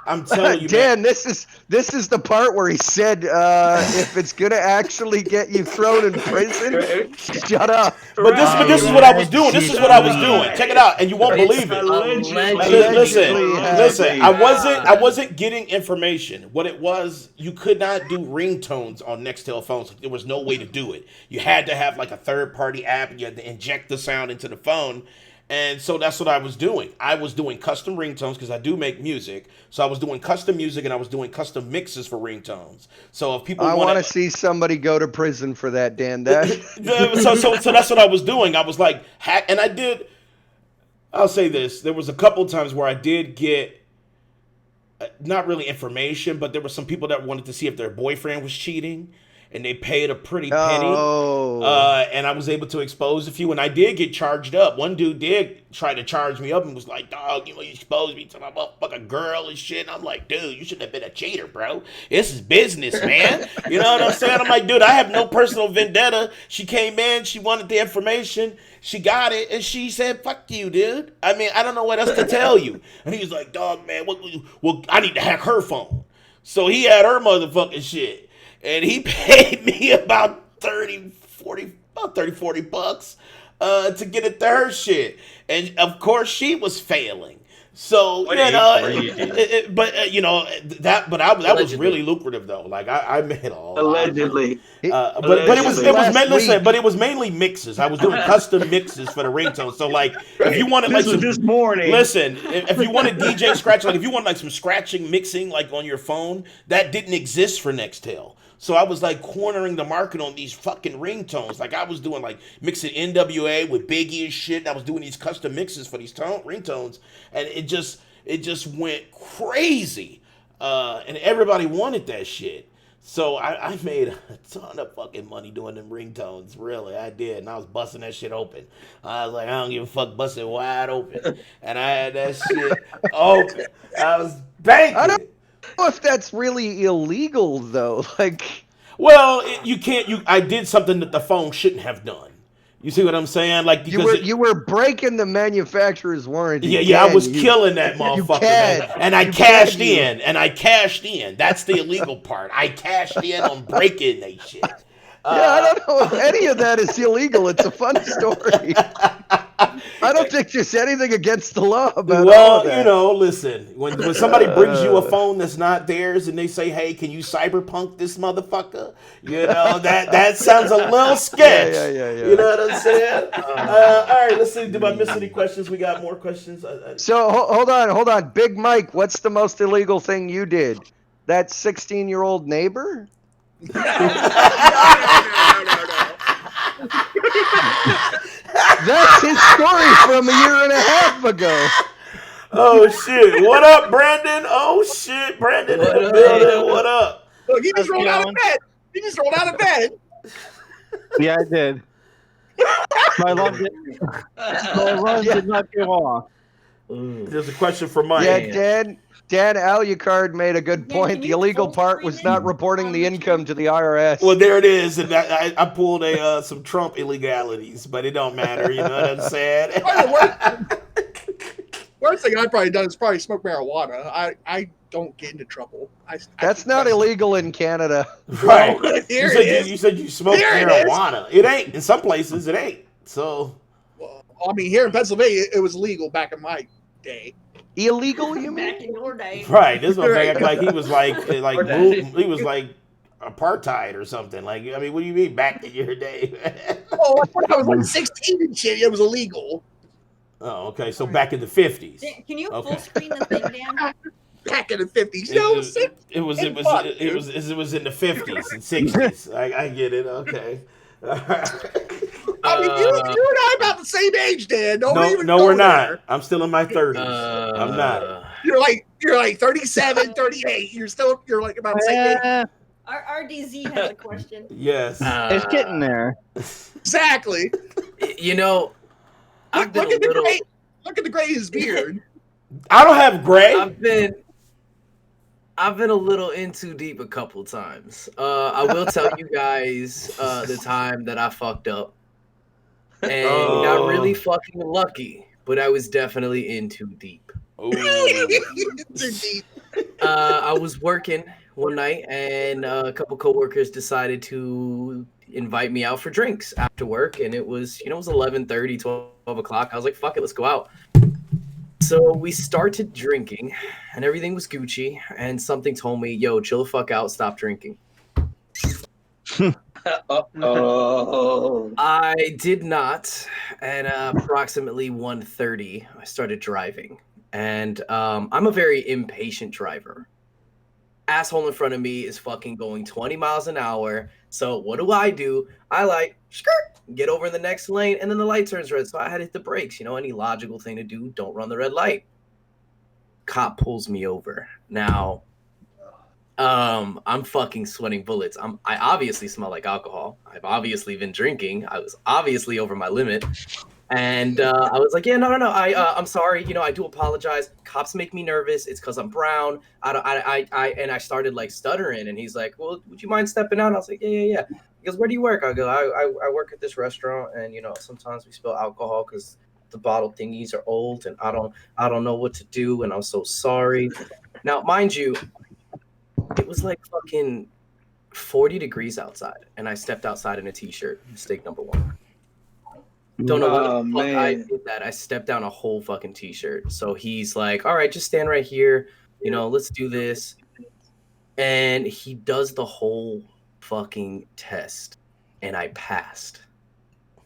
I'm telling you, Dan, man, this is the part where he said, if it's gonna actually get you thrown in prison, shut up. But this is what I was doing. This is what I was doing. Check it out, and you won't believe it. Listen. I wasn't getting information. What it was, you could not do ringtones on Nextel phones. There was no way to do it. You had to have like a third-party app, and you had to inject the sound into the phone. And so that's what I was doing. I was doing custom ringtones because I do make music. So I was doing custom music and I was doing custom mixes for ringtones. So if people want to see somebody go to prison for that, Dan. So that's what I was doing. I was like, and I did. I'll say this: there was a couple times where I did get not really information, but there were some people that wanted to see if their boyfriend was cheating. and they paid a pretty penny. Oh. And I was able to expose a few, and I did get charged up. One dude did try to charge me up and was like, dog, you exposed me to my motherfucking girl and shit. And I'm like, dude, you shouldn't have been a cheater, bro. This is business, man. You know what I'm saying? I'm like, dude, I have no personal vendetta. She came in, she wanted the information, she got it, and she said, fuck you, dude. I mean, I don't know what else to tell you. And he was like, dog, man, well, I need to hack her phone. So he had her motherfucking shit. And he paid me about 30, 40 bucks to get it to her shit. And of course she was failing. So, What you age know, were you, dude? that was really lucrative though. Like I made a lot. Allegedly. But it was Last week. but it was mainly mixes. I was doing custom mixes for the ringtone. So like if you wanted like This was this morning. listen, if you wanted DJ scratch, like if you want like some scratching mixing like on your phone, that didn't exist for Nextel. So I was like cornering the market on these fucking ringtones. Like I was doing like mixing NWA with Biggie and shit. And I was doing these custom mixes for these ringtones, and it just went crazy. And everybody wanted that shit. So I made a ton of fucking money doing them ringtones. Really, I did. And I was busting that shit open. I was like, I don't give a fuck, busting it wide open. And I had that shit open. I was banking. I don't know if that's really illegal though. Like, Well, you can't. I did something that the phone shouldn't have done. You see what I'm saying? Like because you were breaking the manufacturer's warranty. yeah, I was killing that motherfucker, man. And I cashed in, That's the illegal part. I cashed in on breaking that shit. I don't know if any of that is illegal. It's a fun story. I don't think there's anything against the law about all of that. Listen, when somebody brings you a phone that's not theirs and they say, hey, can you cyberpunk this motherfucker? That sounds a little sketch. Yeah. You know what I'm saying? All right, let's see. Did I miss any questions? We got more questions. So hold on. Big Mike, what's the most illegal thing you did? That 16-year-old neighbor? No. That's his story from a year and a half ago. Oh shit! What up, Brandon? Oh shit, Brandon in the building. What up? Look, he just rolled out of bed. Yeah, I did. My alarm did not go off. There's a question for Mike. Yeah, Dan Alucard made a good Dan, point. can The you illegal full part screen was it not reporting on the the income to the IRS. Well, there it is, and I pulled some Trump illegalities, but it don't matter. You know what I'm saying? Worst thing I've probably done is probably smoke marijuana. I don't get into trouble. That's not illegal in Canada. Right. Here it is. You said you smoked Here it marijuana. It ain't. In some places, it ain't. So. Well, I mean, here in Pennsylvania, it was legal back in my day. Illegal, you mean? Back in your day. Right. This motherfucker act like he was he was like apartheid or something. Like, I mean, what do you mean back in your day? Oh, when I was like 16 and shit, it was illegal. Oh, okay. So back in the 50s. Dan, can you Okay. full screen the thing, Dan? Back in the 50s. It was in the 50s and 60s. I get it. Okay. I mean, you and I are about the same age, Dan. Don't even No, go we're there. not. I'm still in my 30s. I'm not. You're like 37, 38. You're like about the same age. RDZ has a question. Yes. It's getting there. Exactly. I've been Look a little. at the gray in his beard. I don't have gray. I've been a little in too deep a couple times. I will tell you guys the time that I fucked up and got really fucking lucky, but I was definitely in too deep. Too deep. I was working one night and a couple coworkers decided to invite me out for drinks after work, and it was 11:30, 12 o'clock. I was like, fuck it, let's go out. So we started drinking and everything was Gucci, and something told me, yo, chill the fuck out, stop drinking. I did not, and approximately 1:30 I started driving, and I'm a very impatient driver. Asshole in front of me is fucking going 20 miles an hour. So what do? I get over in the next lane, and then the light turns red. So I had to hit the brakes. Any logical thing to do, don't run the red light. Cop pulls me over. Now, I'm fucking sweating bullets. I obviously smell like alcohol. I've obviously been drinking. I was obviously over my limit. And I was like, yeah, no. I'm sorry. You know, I do apologize. Cops make me nervous. It's because I'm brown. And I started like stuttering. And he's like, well, would you mind stepping out? And I was like, yeah. He goes, where do you work? I go, I work at this restaurant, and you know, sometimes we spill alcohol because the bottle thingies are old, and I don't know what to do, and I'm so sorry. Now, mind you, it was like fucking 40 degrees outside, and I stepped outside in a t-shirt. Mistake number one. Don't know what the fuck I did that. I stepped down a whole fucking t-shirt. So he's like, all right, just stand right here. You know, let's do this. And he does the whole fucking test. And I passed.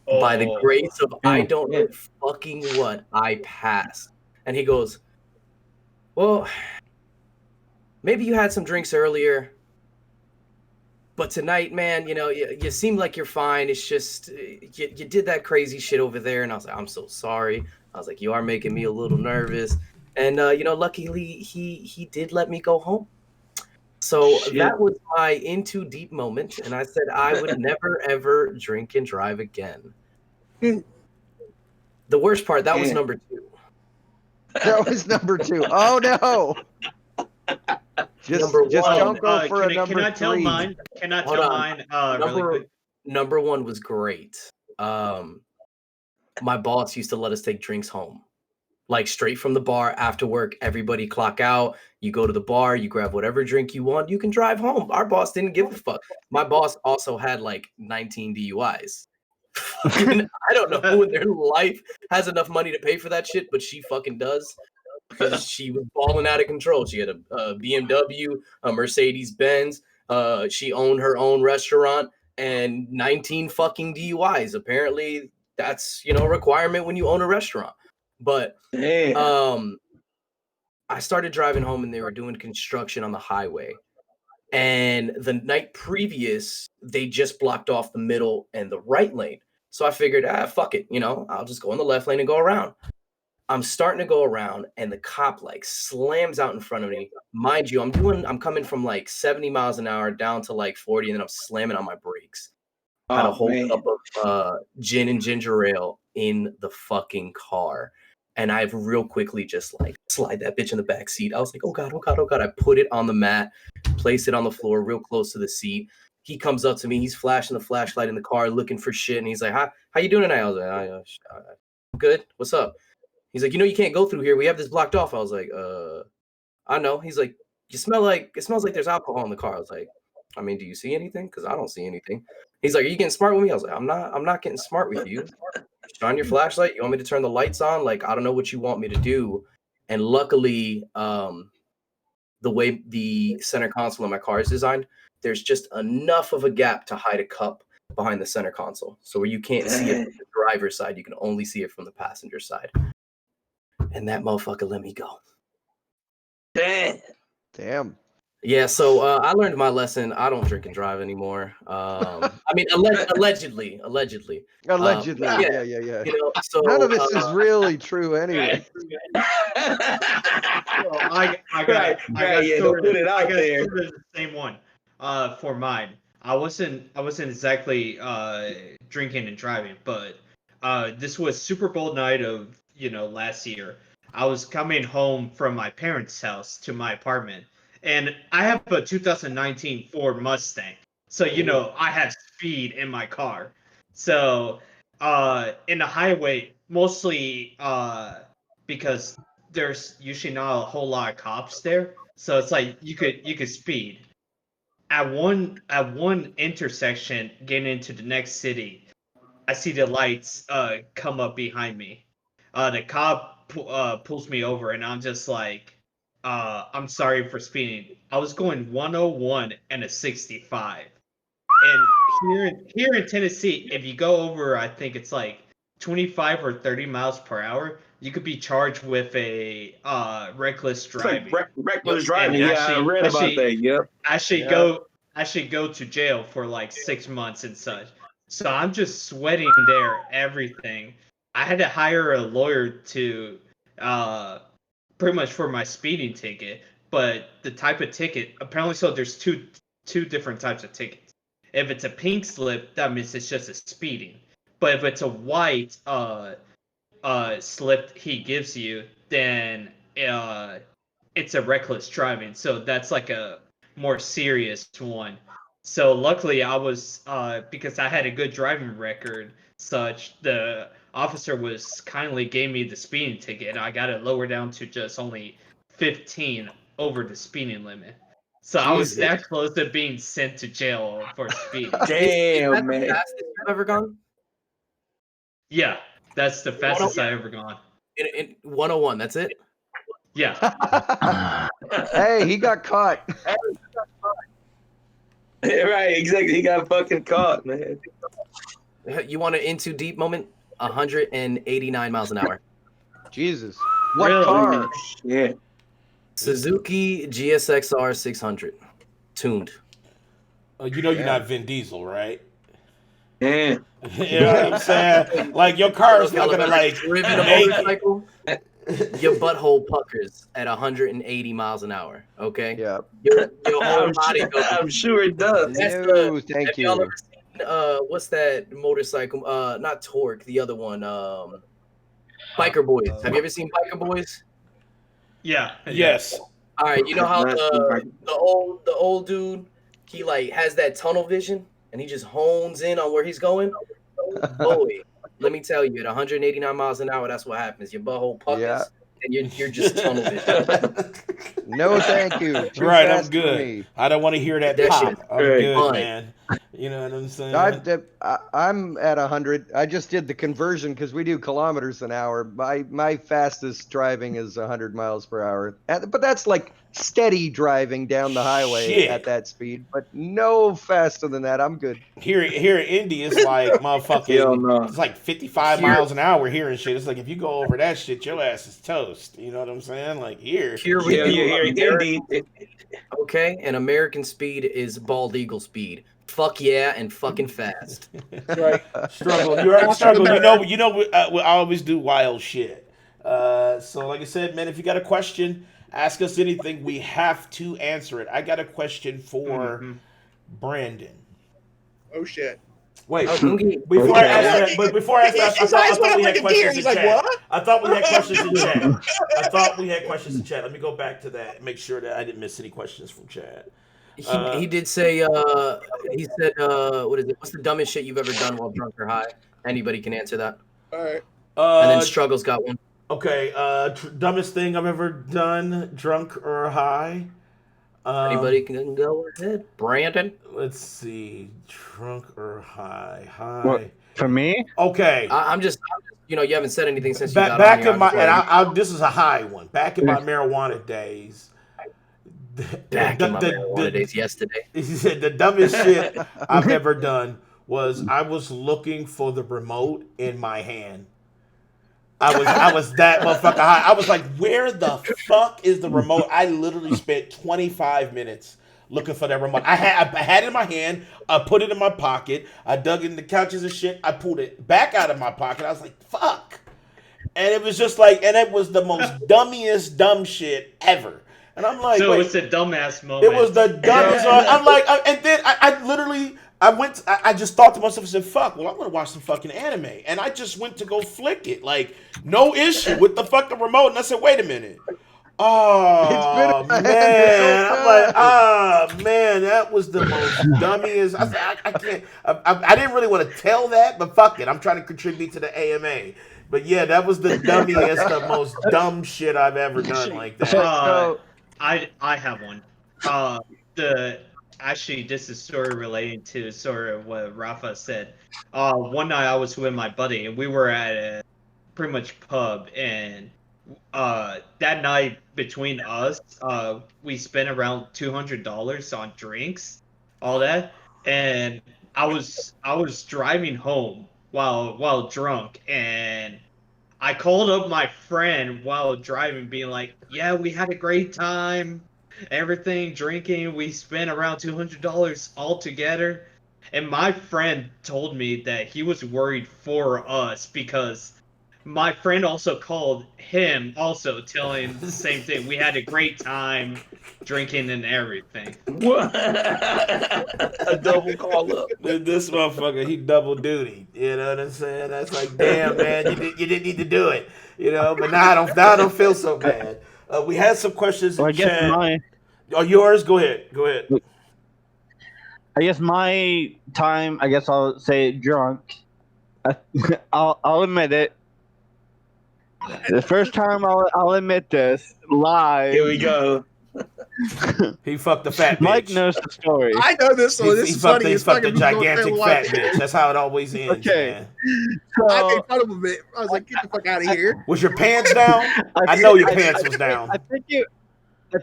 By the grace of I don't know fucking what, I passed. And he goes, well, maybe you had some drinks earlier. But tonight, man, you know, you seem like you're fine. It's just you did that crazy shit over there, and I was like, I'm so sorry. I was like, you are making me a little nervous, and you know, luckily he did let me go home. So that was my into deep moment, and I said I would never ever drink and drive again. The worst part, that was number 2. That was number 2. Oh no. Just don't go for a number 3. Can I tell mine? Really quick? Number 1 was great. My boss used to let us take drinks home. Like straight from the bar after work, everybody clock out. You go to the bar, you grab whatever drink you want, you can drive home. Our boss didn't give a fuck. My boss also had like 19 DUIs. I don't know who in their life has enough money to pay for that shit, but she fucking does. Because she was balling out of control. She had a BMW, a Mercedes-Benz. She owned her own restaurant and 19 fucking DUIs. Apparently, that's, you know, a requirement when you own a restaurant. But I started driving home and they were doing construction on the highway. And the night previous, they just blocked off the middle and the right lane. So I figured, fuck it. You know, I'll just go in the left lane and go around. I'm starting to go around and the cop like slams out in front of me. Mind you, I'm coming from like 70 miles an hour down to like 40, and then I'm slamming on my brakes. I had a whole cup of gin and ginger ale in the fucking car. And I've real quickly just like slide that bitch in the back seat. I was like, oh God. I put it on the mat, place it on the floor real close to the seat. He comes up to me. He's flashing the flashlight in the car looking for shit. And he's like, how you doing tonight? I was like, good. What's up? He's like, you know, you can't go through here. We have this blocked off. I was like, I know. He's like, it smells like there's alcohol in the car. I was like, I mean, do you see anything? Because I don't see anything. He's like, are you getting smart with me? I was like, I'm not getting smart with you. Shine your flashlight. You want me to turn the lights on? Like, I don't know what you want me to do. And luckily, the way the center console in my car is designed, there's just enough of a gap to hide a cup behind the center console. So where you can't see it from the driver's side, you can only see it from the passenger side. And that motherfucker let me go. Damn. Yeah, so I learned my lesson. I don't drink and drive anymore. I mean, allegedly. Yeah. You know, so none of this is really true anyway. I got the same one. For mine, I wasn't exactly drinking and driving, but this was Super Bowl night of last year. I was coming home from my parents' house to my apartment, and I have a 2019 Ford Mustang, so I have speed in my car. So in the highway, mostly because there's usually not a whole lot of cops there, so it's like you could speed. At one intersection, getting into the next city, I see the lights come up behind me. The cop pulls me over, and I'm just like, I'm sorry for speeding. I was going 101 and a 65. And here in Tennessee, if you go over, I think it's like 25 or 30 miles per hour, you could be charged with a reckless driving. It's like reckless driving. I read about that. Yep. Actually go to jail for like 6 months and such. So I'm just sweating there, everything. I had to hire a lawyer to pretty much for my speeding ticket. but the type of ticket apparently, so there's two different types of tickets. If it's a pink slip, that means it's just a speeding. But if it's a white slip he gives you, then it's a reckless driving. So that's like a more serious one. So luckily I was because I had a good driving record, such the officer was kindly gave me the speeding ticket, and I got it lowered down to just only 15 over the speeding limit. So I was that close to being sent to jail for speeding. Damn, man. The fastest you've ever gone? Yeah, that's the fastest I ever gone. In 101, that's it? Yeah. Hey, he got caught. Right, exactly. He got fucking caught, man. You want an into deep moment? 189 miles an hour. Jesus. What Really? car? Yeah. Suzuki GSXR 600. Tuned. You know you're not Vin Diesel, right? Yeah. You know what I'm saying? Like your car is not gonna like driven a make it. motorcycle. Your butthole puckers at 180 miles an hour. Okay. Yeah. Your whole body goes. I'm sure it does. No, thank Have y'all you. ever seen what's that motorcycle? Not Torque, the other one. Biker Boys. Have you ever seen Biker Boys? Yeah. Yes. All right. You know how the old dude, he like has that tunnel vision and he just hones in on where he's going. Boy, let me tell you, at 189 miles an hour, that's what happens. Your butthole puckers, and you're just tunnel vision. No, thank you. Too Right, I'm fast for good. me. I don't want to hear that That pop. shit's I'm very good, fun. man. You know what I'm saying? I'm at 100. I just did the conversion because we do kilometers an hour. My fastest driving is 100 miles per hour. But that's like steady driving down the highway Shit. at that speed. But no faster than that. I'm good. Here in Indy, it's like motherfucking. Hell no. It's like 55 miles an hour here and shit. It's like if you go over that shit, your ass is toast. You know what I'm saying? Like here. Here we Yeah, do yeah, American- indeed. Okay, and American speed is bald eagle speed. Fuck yeah, and fucking fast. Right. Struggle. You're right. Struggle. You know. We always do wild shit. So, like I said, man, if you got a question, ask us anything. We have to answer it. I got a question for Brandon. Oh shit. Wait. Oh, Before I ask that, but before I ask that, His eyes went up we like had a deer. questions He's in like, chat. what? I thought we had questions in chat. Let me go back to that and make sure that I didn't miss any questions from chat. He did say, he said, what is it? What's the dumbest shit you've ever done while drunk or high? Anybody can answer that. All right. And then Struggles got one. Okay. Dumbest thing I've ever done, drunk or high. Anybody can go ahead. Brandon? Let's see. Drunk or high? What, for me? Okay. I'm just, you know, you haven't said anything since you got Back on here. in my, and this is a high one. Back in my marijuana days. Back in my marijuana days yesterday. The dumbest shit I've ever done was I was looking for the remote in my hand. I was that motherfucker high. I was like, where the fuck is the remote? I literally spent 25 minutes looking for that remote. I had it in my hand. I put it in my pocket. I dug in the couches and shit. I pulled it back out of my pocket. I was like, fuck. And it was just like, and it was the most dummiest dumb shit ever. And I'm like, so wait, it's a dumbass moment. it was the dumbest. I'm like, and then I literally, I just thought to myself, I said, fuck, well, I'm going to watch some fucking anime. And I just went to go flick it. Like, no issue with the fucking remote. And I said, wait a minute. Oh, man. I'm like, man, that was the most dummiest. I said, I can't, I didn't really want to tell that, but fuck it. I'm trying to contribute to the AMA. But yeah, that was the dummiest, the most dumb shit I've ever done like that. I have one. Actually, this is sort of relating to sort of what Rafa said. One night I was with my buddy and we were at a pretty much pub, and that night between us, we spent around $200 on drinks, all that, and I was driving home while drunk, and I called up my friend while driving, being like, yeah, we had a great time, everything, drinking, we spent around $200 all together. And my friend told me that he was worried for us because my friend also called him, also telling the same thing. We had a great time drinking and everything. What? A double call up. This motherfucker, he double duty. You know what I'm saying? That's like, damn, man, you didn't need to do it. You know, but now I don't feel so bad. We had some questions in Well, I guess chat. Oh, yours? Go ahead. I guess my time. I guess I'll say drunk. I'll admit it. The first time I'll admit this live. Here we go. He fucked the fat bitch. Mike knows the story. I know this, so this He is fucked funny. the gigantic fat bitch. That's how it always ends, Okay. man. I So, made fun of him a bit. I was like, get the fuck out of here. Was your pants down? I know your pants was down. I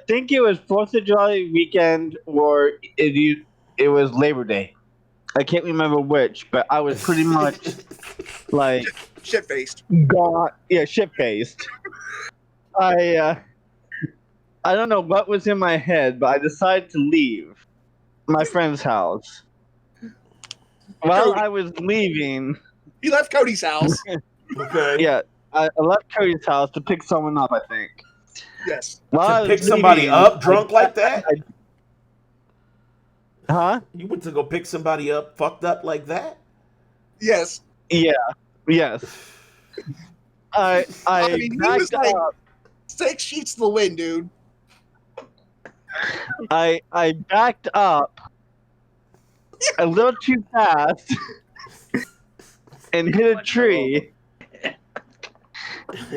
think it was 4th of July weekend or it was Labor Day. I can't remember which, but I was pretty much like Shit faced. gone. Yeah, shit faced. I don't know what was in my head, but I decided to leave my friend's house. While I was leaving, He left Cody's house. Okay. yeah, I left Cody's house to pick someone up, I think. Yes. While I To was pick somebody leaving, up drunk like that? Huh? You went to go pick somebody up fucked up like that? Yes. Yeah. Yes. I mean, he was backed like up. 6 sheets to the wind, dude. I backed up a little too fast and hit a tree.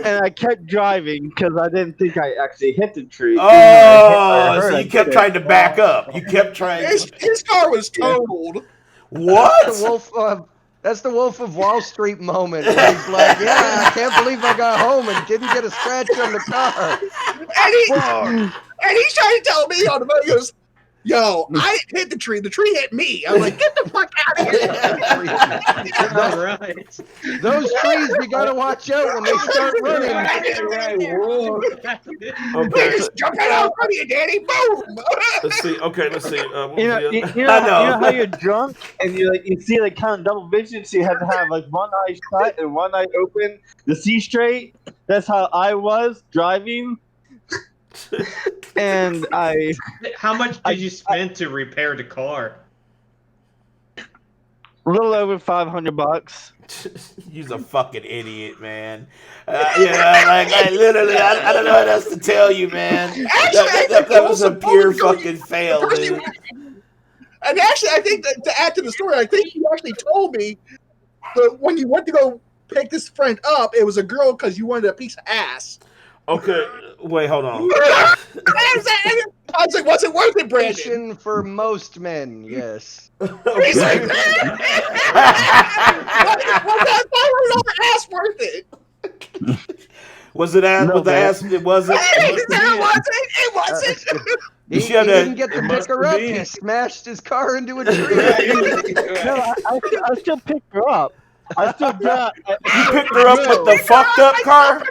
And I kept driving because I didn't think I actually hit the tree. Oh, so you kept trying to back up. You kept trying. His car was totaled. What? That's the Wolf of Wall Street moment. Where he's like, yeah, I can't believe I got home and didn't get a scratch on the car. And he's trying to tell me on the phone, he goes, yo, I didn't hit the tree. The tree hit me. I'm like, get the fuck out of here. All right. Those trees, you gotta watch out when they start running. Okay. Just jump out in front of you, Danny. Boom. Let's see. Okay, let's see. You know, you know how you're drunk and you see like kind of double vision, so you have to have like one eye shut and one eye open to see straight. That's how I was driving. And How much did you spend to repair the car? a little over $500. You're a fucking idiot, man. I literally, I don't know what else to tell you, man. That was a pure fucking fail, dude. And actually, I think that to add to the story, I think you actually told me that when you went to go pick this friend up, it was a girl because you wanted a piece of ass. Okay, wait, hold on. I was like, was it worth it, Brandon? For most men, yes. He's like, was that ass worth it? Was it ass? No, Was the man. ass? It wasn't. It wasn't. He didn't get to pick her up. He smashed his car into a tree. No, I still picked her up. I still got. You picked her up with the fucked up car?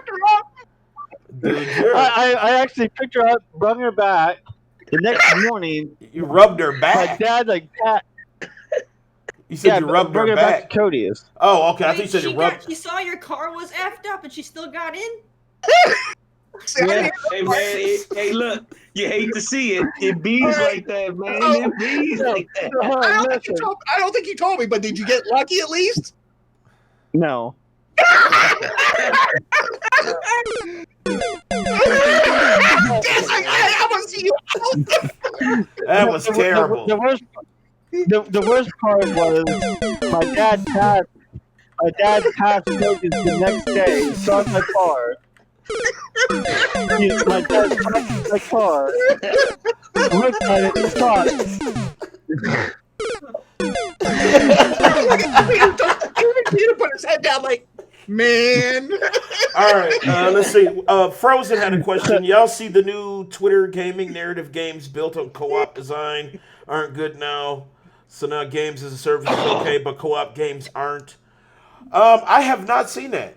Dude, I actually picked her up, brought her back. The next morning, you rubbed her my back. dad You said you rubbed brought her back back. to Cody's. Oh, okay. I think you said you rubbed. She saw your car was effed up and she still got in? Yeah. Hey man, hey look, you hate to see it. It bees like that, man. It bees like that. I don't think you told me, but did you get lucky at least? No. I want to see you out. That was terrible. The worst part was my dad passed Cody's the next day. He saw my car. My dad passed my car. Looked at it and saw it. Peter put his head down like, man. All right, let's see. Frozen had a question. Y'all see the new Twitter gaming narrative games built on co-op design aren't good now. So now games as a service is okay, but co-op games aren't. I have not seen that.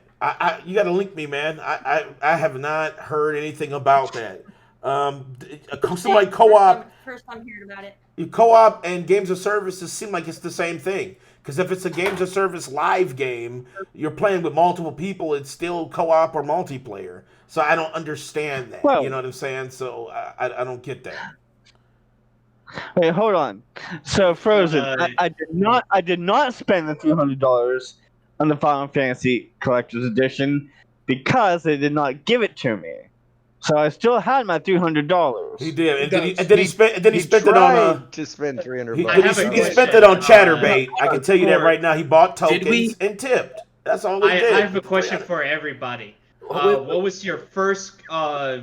You got to link me, man. I have not heard anything about that. Somebody co-op. First time hearing about it. Co-op and games of services seem like it's the same thing. Because if it's a games of service live game, you're playing with multiple people. It's still co-op or multiplayer. So I don't understand that. Well, you know what I'm saying? So I don't get that. Wait, hold on. So Frozen, I did not spend the $300 on the Final Fantasy Collector's Edition because they did not give it to me. So I still had my $300. He did, and then he spent it on. To spend $300. He spent it on ChatterBait. I can tell you that right now. He bought tokens and tipped. That's all he did. I have a question for everybody. What was your first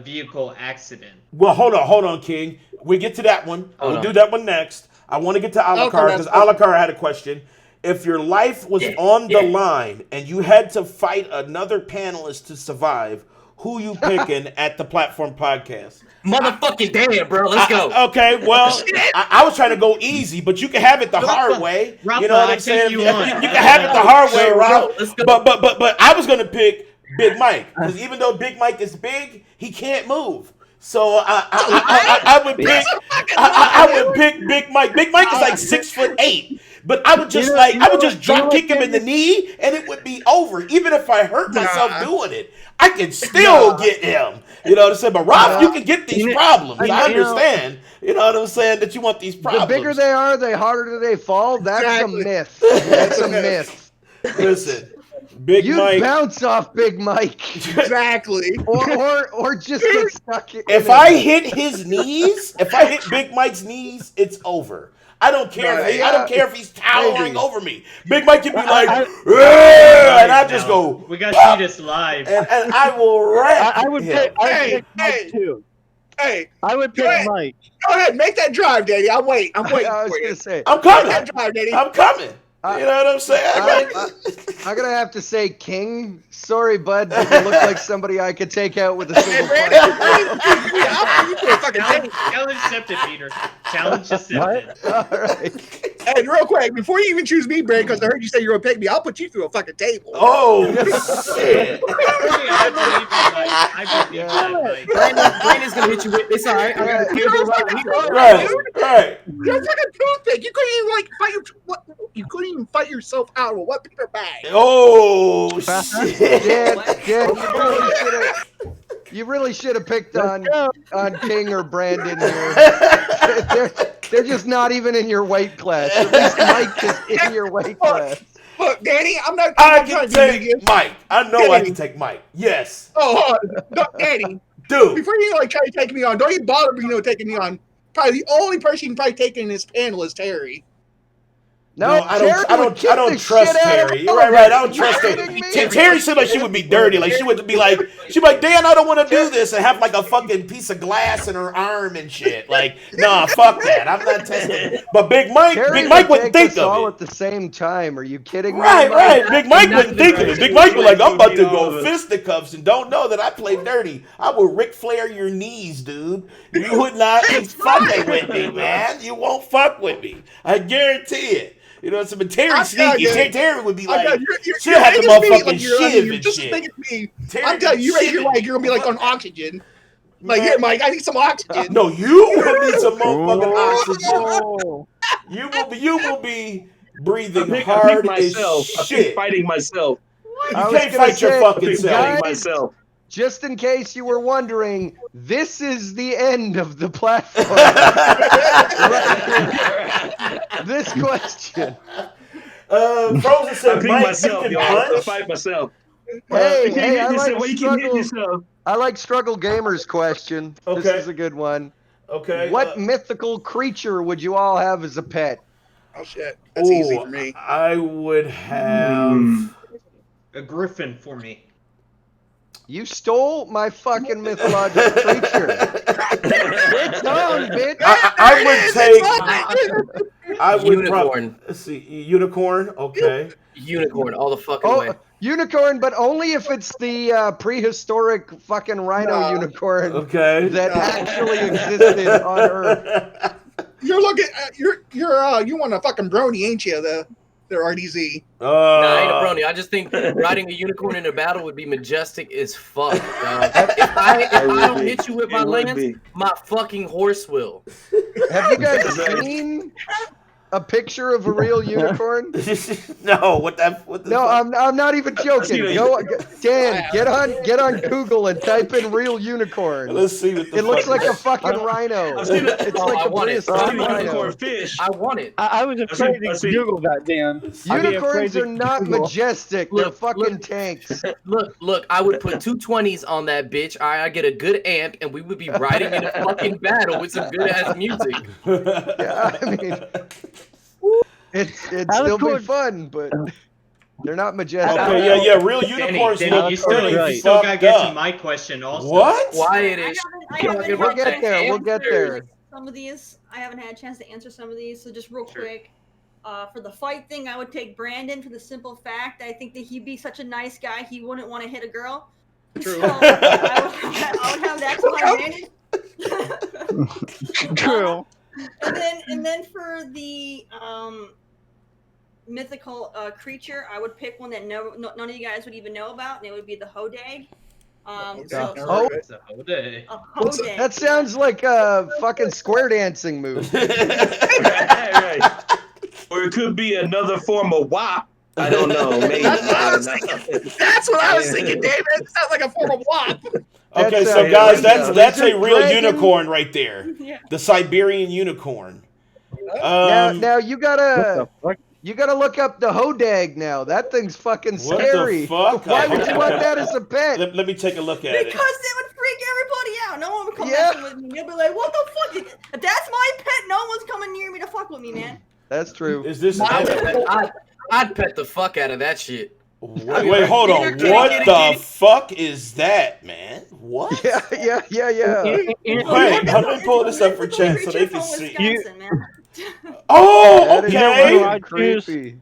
vehicle accident? Well, hold on, King. We get to that one. We'll do that one next. I want to get to Alucard because Alucard had a question. If your life was on the line and you had to fight another panelist to survive, who you picking at the Platform Podcast? Motherfucking damn, bro. Let's go. Okay, well, I was trying to go easy, but you can have it the hard way. Rafa, you know what I'm saying? You can have it the hard way, Ralph. But I was gonna pick Big Mike because even though Big Mike is big, he can't move. So I would pick Big Mike. Big Mike is like 6'8". But I would just drop kick him in the knee and it would be over. Even if I hurt myself doing it, I can still get him. You know what I'm saying? But Ralph, you can get these problems. I understand. You know what I'm saying? That you want these problems. The bigger they are, the harder they fall. That's a myth. That's a myth. Listen. Big Mike. You bounce off Big Mike. Exactly. or just get stuck in If I hit his knees, if I hit Big Mike's knees, it's over. I don't care. I don't care if he's towering over me. Big Mike can be like, and I just go. We got to see this live. And I will wreck. I would pick Mike too. Hey, I would pick Mike. Go ahead, make that drive, Daddy. I'm waiting. I was gonna say, I'm coming. Make that drive, Daddy. I'm coming. You know what I'm saying? I'm gonna have to say King. Sorry, bud, but you look like somebody I could take out with a single punch. Challenge accepted, Peter. Challenge accepted. All right. And real quick, before you even choose me, Brad, because I heard you say you're gonna pick me, I'll put you through a fucking table. Oh shit! I believe that. Brandon's gonna hit you with this. All right. I got a table right here. Right. You're like a toothpick. You couldn't even fight you couldn't even fight yourself out of a wet paper bag. Oh shit! You really should have picked on King or Brandon here. They're just not even in your weight class. At least Mike is in your weight class. Look, Danny, I can take Mike. I know I can take Mike. Yes. Oh, no, Danny. Dude. Before you try to take me on, don't even bother taking me on. Probably the only person you can probably take in this panel is Terry. No, I don't trust Terry. You're right. I don't trust Terry. Terry seemed like she would be dirty. Like she'd be like, Dan, I don't want to do this, and have like a fucking piece of glass in her arm and shit. Like, nah, fuck that. I'm not testing. But Big Mike wouldn't think of it. All at the same time. Are you kidding me? Right. Big Mike wouldn't think of it. Big Mike would like, I'm about to go fisticuffs and don't know that I play dirty. I will Ric Flair your knees, dude. You would not be fucking with me, man. You won't fuck with me. I guarantee it. You know, some Terry sneaky. Terry would be like, she'll have the motherfucking shiv and shit. I'm telling you, you're gonna be like on oxygen. Like, here, Mike, I need some oxygen. No, you will need some motherfucking oxygen. You will be breathing hard as shit. Fighting myself. You can't fight your fucking self. Myself. Just in case you were wondering, this is the end of the platform. This question. Frozen said, Mike, myself, you can punch? I fight myself. Hey, I like Struggle Gamer's question. Okay. This is a good one. Okay. What mythical creature would you all have as a pet? Oh, shit. That's easy for me. I would have a griffin for me. You stole my fucking mythological creature. It's on, bitch. I would unicorn. Let's see, unicorn. Okay. Unicorn, all the fucking way. Unicorn, but only if it's the prehistoric fucking rhino unicorn. Okay. That actually existed on Earth. You're looking. You want a fucking brony, ain't you? Their RDZ. Nah, I ain't a brony. I just think riding a unicorn in a battle would be majestic as fuck. If I don't hit you with my lance, my fucking horse will. Have you guys seen a picture of a real unicorn? No, what the No, fuck? I'm not even joking. Go, Dan, get on Google and type in real unicorn. Let's see what the It looks fuck like a fucking rhino. I've seen it. It's Oh, like I a want it. prehistoric Unicorn rhino. fish. I want it. I was afraid I've to seen- Google that, Dan. I'd be Unicorns afraid are to not Google. majestic. They're fucking tanks. Look, I would put 220s on that bitch. I get a good amp, and we would be riding in a fucking battle with some good ass music. Yeah, I mean, it'd still be fun, but they're not majestic. Okay, yeah, real unicorns Danny, look you pretty still gotta fucked get to up. my question also. What? Why it is? We'll get there. We'll get there. Some of these, I haven't had a chance to answer some of these, so just real quick. For the fight thing, I would take Brandon for the simple fact I think that he'd be such a nice guy, he wouldn't want to hit a girl. True. So I would have that to my advantage. True. And then for the mythical creature, I would pick one that none of you guys would even know about, and it would be the Hodag. Oh, It's a whole day. A Hodag. that sounds like a fucking square dancing move. Right. Or it could be another form of WAP. I don't know. Maybe. That's what I was thinking. That's what I was thinking, David. It sounds like a form of WAP. Okay, That's, so uh, guys, yeah. that's a real Dragon. unicorn right there. Yeah. The Siberian unicorn. Now you What gotta the fuck? look up the Hodag now. That thing's fucking What the scary. fuck? Why would you want that as a pet? Let me take a look at Because it. it would freak everybody out. No one would come Yeah. messing with me. They'll be like, "What the fuck? That's my pet. No one's coming near me to fuck with me, man." That's true. Is this? I'd pet the fuck out of that shit. Wait, hold on. Get it, What get it, the get it. fuck is that, man? What? Yeah. Wait, let me pull this up for chat so they can see. Wisconsin, man. Oh, That is okay. You know, fucking creepy.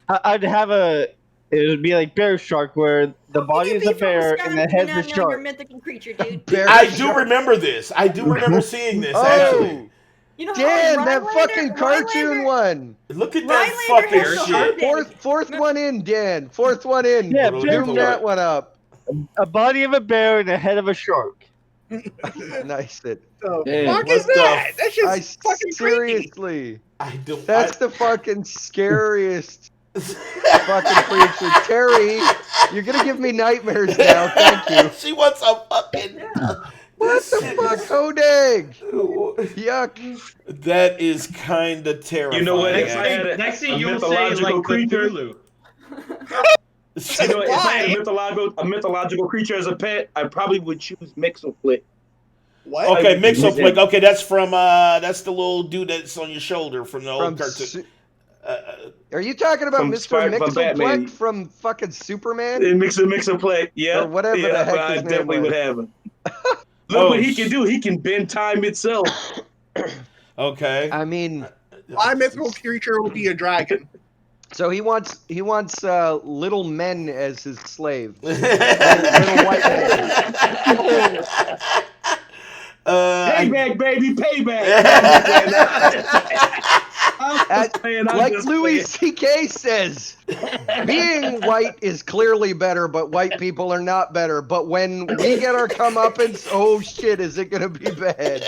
I'd have a. It would be like Bear Shark, where the body is a bear and the head's a You're a shark. mythical creature, dude. Bear I do shark. remember this. I do remember seeing this actually. Oh, You know how Dan, that Rhinelander- fucking cartoon Rhinelander- one. Look at that Rhinelander fucking has the shit. Hodag. Fourth one in, Dan. Fourth one in. Yeah, Zoom that one up. A body of a bear and the head of a shark. Nice it. The Damn, fuck what is the that? That's I just fucking creepy. seriously. I don't. That's the fucking scariest fucking creature. Terry, you're gonna give me nightmares now. Thank you. She wants a fucking. What the fuck, Hodag? Yuck. That is kind of terrifying. You know what? If I actually. had Next a thing you'll say mythological like creature, Cthulhu. you know, if I had Why? a mythological creature as a pet, I probably would choose Mixelflick. What? Okay, Mixelflick. Okay, that's from that's the little dude that's on your shoulder from the old From cartoon. Su- Are you talking about From Mr. from Batman. Mixelflick from fucking Superman? Mixelflick, yeah. Or whatever the yeah, heck I his name definitely was. would have him. Look what he can do. He can bend time itself. Okay. I mean, My mythical creature will be a dragon. so he wants little men as his slave. little white men. Payback, baby, payback. Like Louis C.K. says, being white is clearly better, but white people are not better. But when we get our comeuppance, oh shit, is it gonna be bad?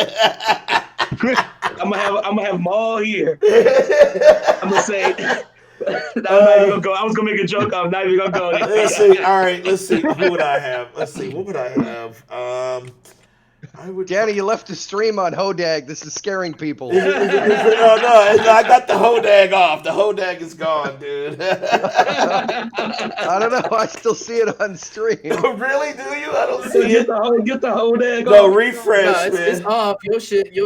I'm gonna have them all here. I'm gonna say. I'm not even gonna go. I was gonna make a joke. I'm not even gonna go. Let's see. All right. Let's see. Who would I have? Let's see. What would I have? I would. Danny, you left the stream on Hodag. This is scaring people. No, I got the Hodag off. The Hodag is gone, dude. I don't know. I still see it on stream. Really? Do you? I don't see it. Get the whole dag No, off. refresh, Nah, it's man. off. Your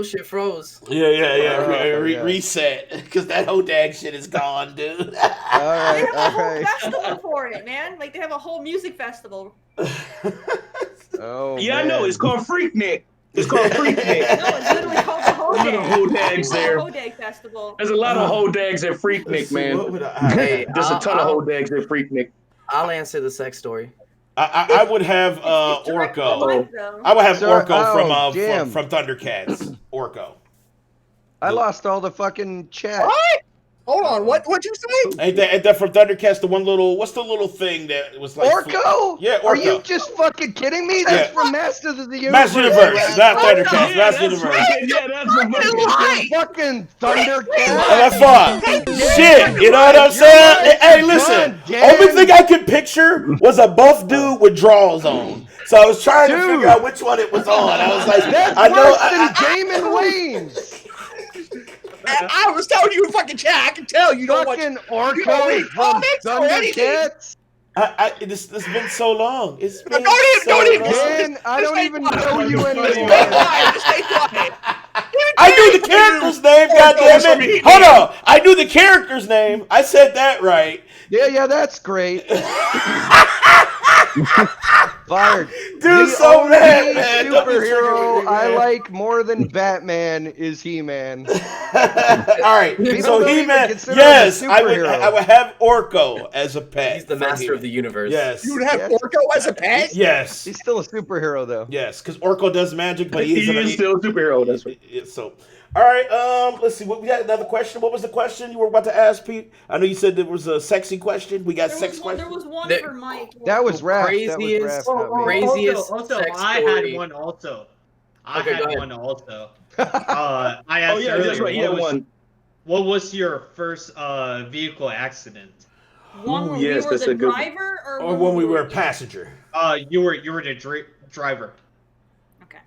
shit froze. Yeah. Yeah. Reset, because that Hodag shit is gone, dude. All They right, have a all whole right. festival for it, man. Like they have a whole music festival. Oh, Yeah, I man. know. It's called Freaknik. It's called Freaknik. No, it's literally called the Look at the Hodag. Hodags there. Hodag Festival. There's a lot of Hodags at Let's Freaknik, see, man. what would I have? Hey, There's a ton of I'll- Hodags at Freaknik. I'll answer the sex story. I would have It's direct to Orko. life, though. I would have Sir, Orko Jim. from Thundercats. Orko. I lost all the fucking chat. What? Hold on, what'd you say? Ain't that from Thundercats? The one little, what's the little thing that was like Orko? Yeah, Orko. Are you just fucking kidding me? That's from Masters of the Universe. Master Universe, not Thundercats. Master Universe. Right. Yeah, that's from Fucking Thundercats. That's fun. Shit, you know what I'm saying? Hey, listen. Only thing I could picture was a buff dude with drawers on. So I was trying to figure out which one it was on. I was like, That's I know. worse than Damon Wayans. I was telling you in fucking chat. I can tell you don't Fucking watch. Orko from Thundercats. It's been so long. It's been Don't even. Dan, I don't even know you anymore. Stay quiet. I knew the character's name, goddammit. Hold on. I knew the character's name. I said that right. Yeah, that's great. Fired. Dude, The so only mad, man. Don't be superhero triggering me, I man. like more than Batman is He-Man. All right. So don't even He-Man. consider him a Yes, I superhero. would have Orko as a pet. He's the from master of the He-Man. universe. Yes. You would have Yes. Orko as a pet? Yes. He's still a superhero, though. Yes, because Orko does magic, but He he's is still a superhero. That's right. So, all right. Let's see. We had another question. What was the question you were about to ask, Pete? I know you said there was a sexy question. We got There sex was questions. one There- for Mike. That was Raph. Craziest- That was Raph, not me. Craziest Also, sex I story. had one also. Okay, go ahead. I asked Oh yeah, earlier, that's right. Yeah, one. what was your first vehicle accident? One Ooh, when yes, we were that's the a good one. driver, Or when we were a passenger. You were the driver. Okay.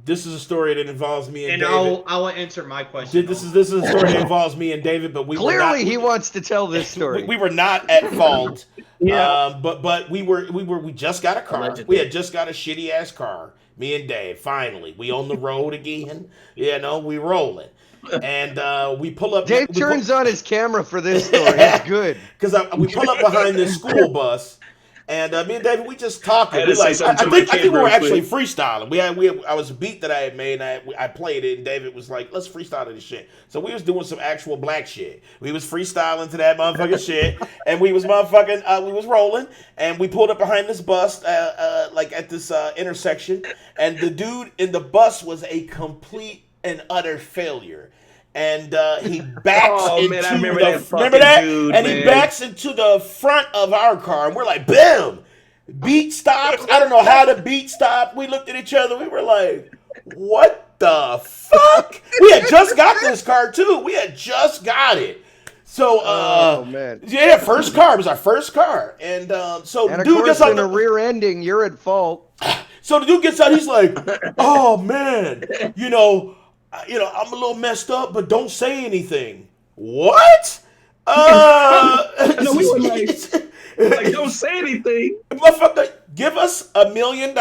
This is a story that involves me and And David. I'll answer my question. This is a story that involves me and David, but we were not, Clearly, he wants to tell this story. we were not at fault. Yeah. But we just got a car. Allegedly. We had just got a shitty ass car. Me and Dave. Finally, we on the road again. You know, we rolling, and we pull up. Dave we turns on his camera for this story. It's good. because we pull up behind this school bus. And me and David, we just talking. I had We to say like, something to I my think we camera were real actually quick. freestyling. I was a beat that I had made, and I played it, and David was like, "Let's freestyle this shit." So we was doing some actual black shit. We was freestyling to that motherfucking shit, and we was we was rolling, and we pulled up behind this bus, like at this intersection, and the dude in the bus was a complete and utter failure. And he backs Oh, into man, I remember the that remember fucking that, dude, and he man. backs into the front of our car, and we're like, "Bam!" Beat stops. I don't know how the beat stopped. We looked at each other. We were like, "What the fuck?" We had just got this car too. We had just got it. So, Oh, man. yeah, first car. It was our first car, and so And of dude course, gets out in a the rear ending, you're at fault. so the dude gets out. He's like, "Oh man, you know, I'm a little messed up, but don't say anything." What? No, we were like, don't say anything. Motherfucker, give us $1 million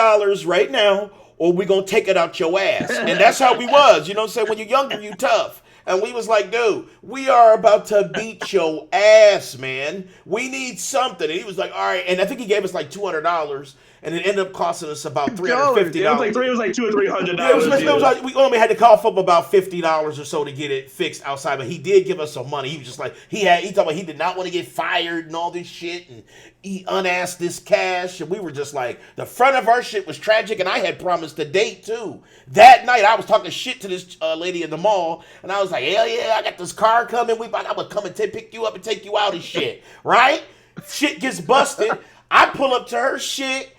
right now, or we gonna take it out your ass. And that's how we was. You know what I'm saying? When you're younger, you tough. And we was like, dude, we are about to beat your ass, man. We need something. And he was like, all right. And I think he gave us like $200, and it ended up costing us about $350. It was like $200 or $300. Yeah, it was like, we only had to cough up about $50 or so to get it fixed outside, but he did give us some money. He was just like, he talked about he did not want to get fired and all this shit, and he unasked this cash, and we were just like, the front of our shit was tragic, and I had promised a date too. That night, I was talking shit to this lady in the mall, and I was like, hell yeah, I got this car coming. I would come and pick you up and take you out and shit, right? Shit gets busted. I pull up to her shit.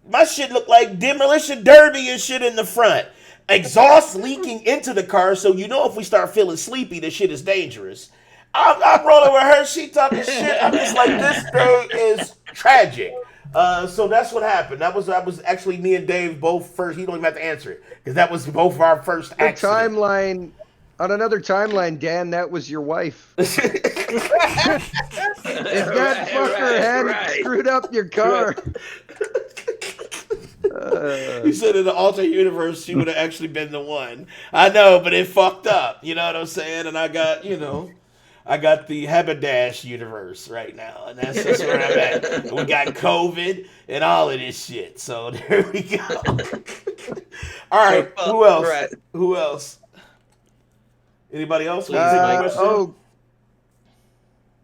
My shit looked like demolition derby and shit in the front. Exhaust leaking into the car, so you know if we start feeling sleepy, the shit is dangerous. I'm rolling with her. She talking shit. I'm just like, this day is tragic. So that's what happened. That was actually me and Dave both first. He don't even have to answer it because that was both of our first The accident. timeline, on another timeline, Dan, that was your wife. If that fucker hadn't screwed up your car. He said in the alternate universe, she would have actually been the one. I know, but it fucked up. You know what I'm saying? And I got the Haberdash universe right now, and that's where I'm at. We got COVID and all of this shit. So there we go. All right, who else? Right. Who else? Anybody else?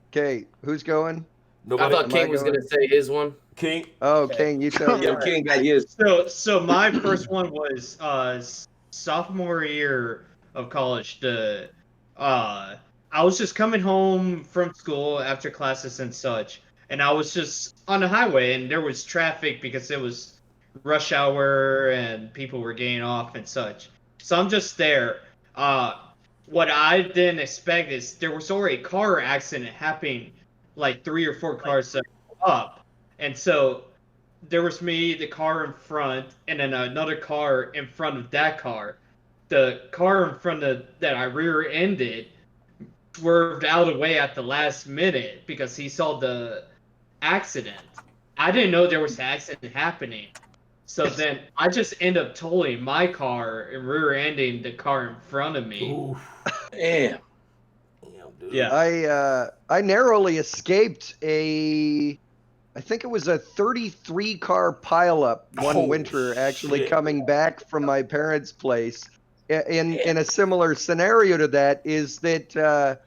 Okay, who's going? I thought King was gonna say his one. King. Oh, King, you tell me. King got his. So my first one was sophomore year of college. I was just coming home from school after classes and such, and I was just on the highway, and there was traffic because it was rush hour and people were getting off and such. So I'm just there. What I didn't expect is there was already a car accident happening, like 3 or 4 cars up, and so there was me, the car in front, and then another car in front of that car. The car in front of that I rear-ended swerved out of the way at the last minute because he saw the accident. I didn't know there was an accident happening. So then I just end up totaling my car and rear-ending the car in front of me. Oof. Damn. Yeah. I narrowly escaped I think it was a 33 car pileup one winter, actually coming back from my parents' place. In a similar scenario to that is that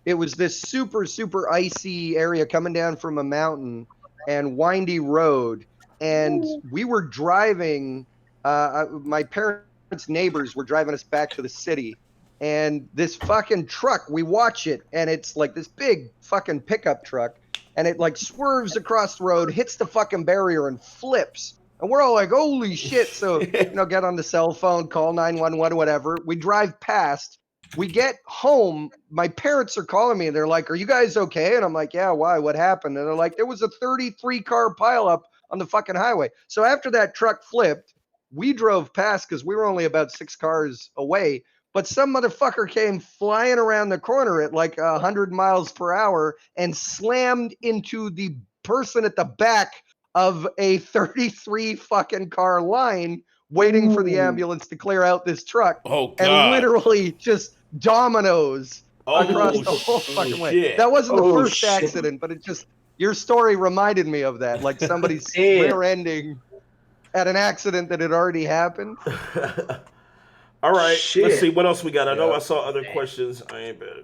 it was this super, super icy area coming down from a mountain and windy road. And we were driving, my parents' neighbors were driving us back to the city. And this fucking truck, we watch it, and it's like this big fucking pickup truck. And it like swerves across the road, hits the fucking barrier, and flips. And we're all like, holy shit. So, get on the cell phone, call 911, whatever. We drive past. We get home. My parents are calling me, and they're like, are you guys okay? And I'm like, yeah, why? What happened? And they're like, there was a 33-car pileup on the fucking highway. So after that truck flipped, we drove past because we were only about 6 cars away. But some motherfucker came flying around the corner at like 100 miles per hour and slammed into the person at the back of a 33 fucking car line waiting for the ambulance to clear out this truck. Oh, God. And literally just dominoes across the whole fucking way. That wasn't the first accident, but it just, your story reminded me of that. Like somebody's rear-ending at an accident that had already happened. All right, let's see what else we got. I know I saw other questions. I ain't bad.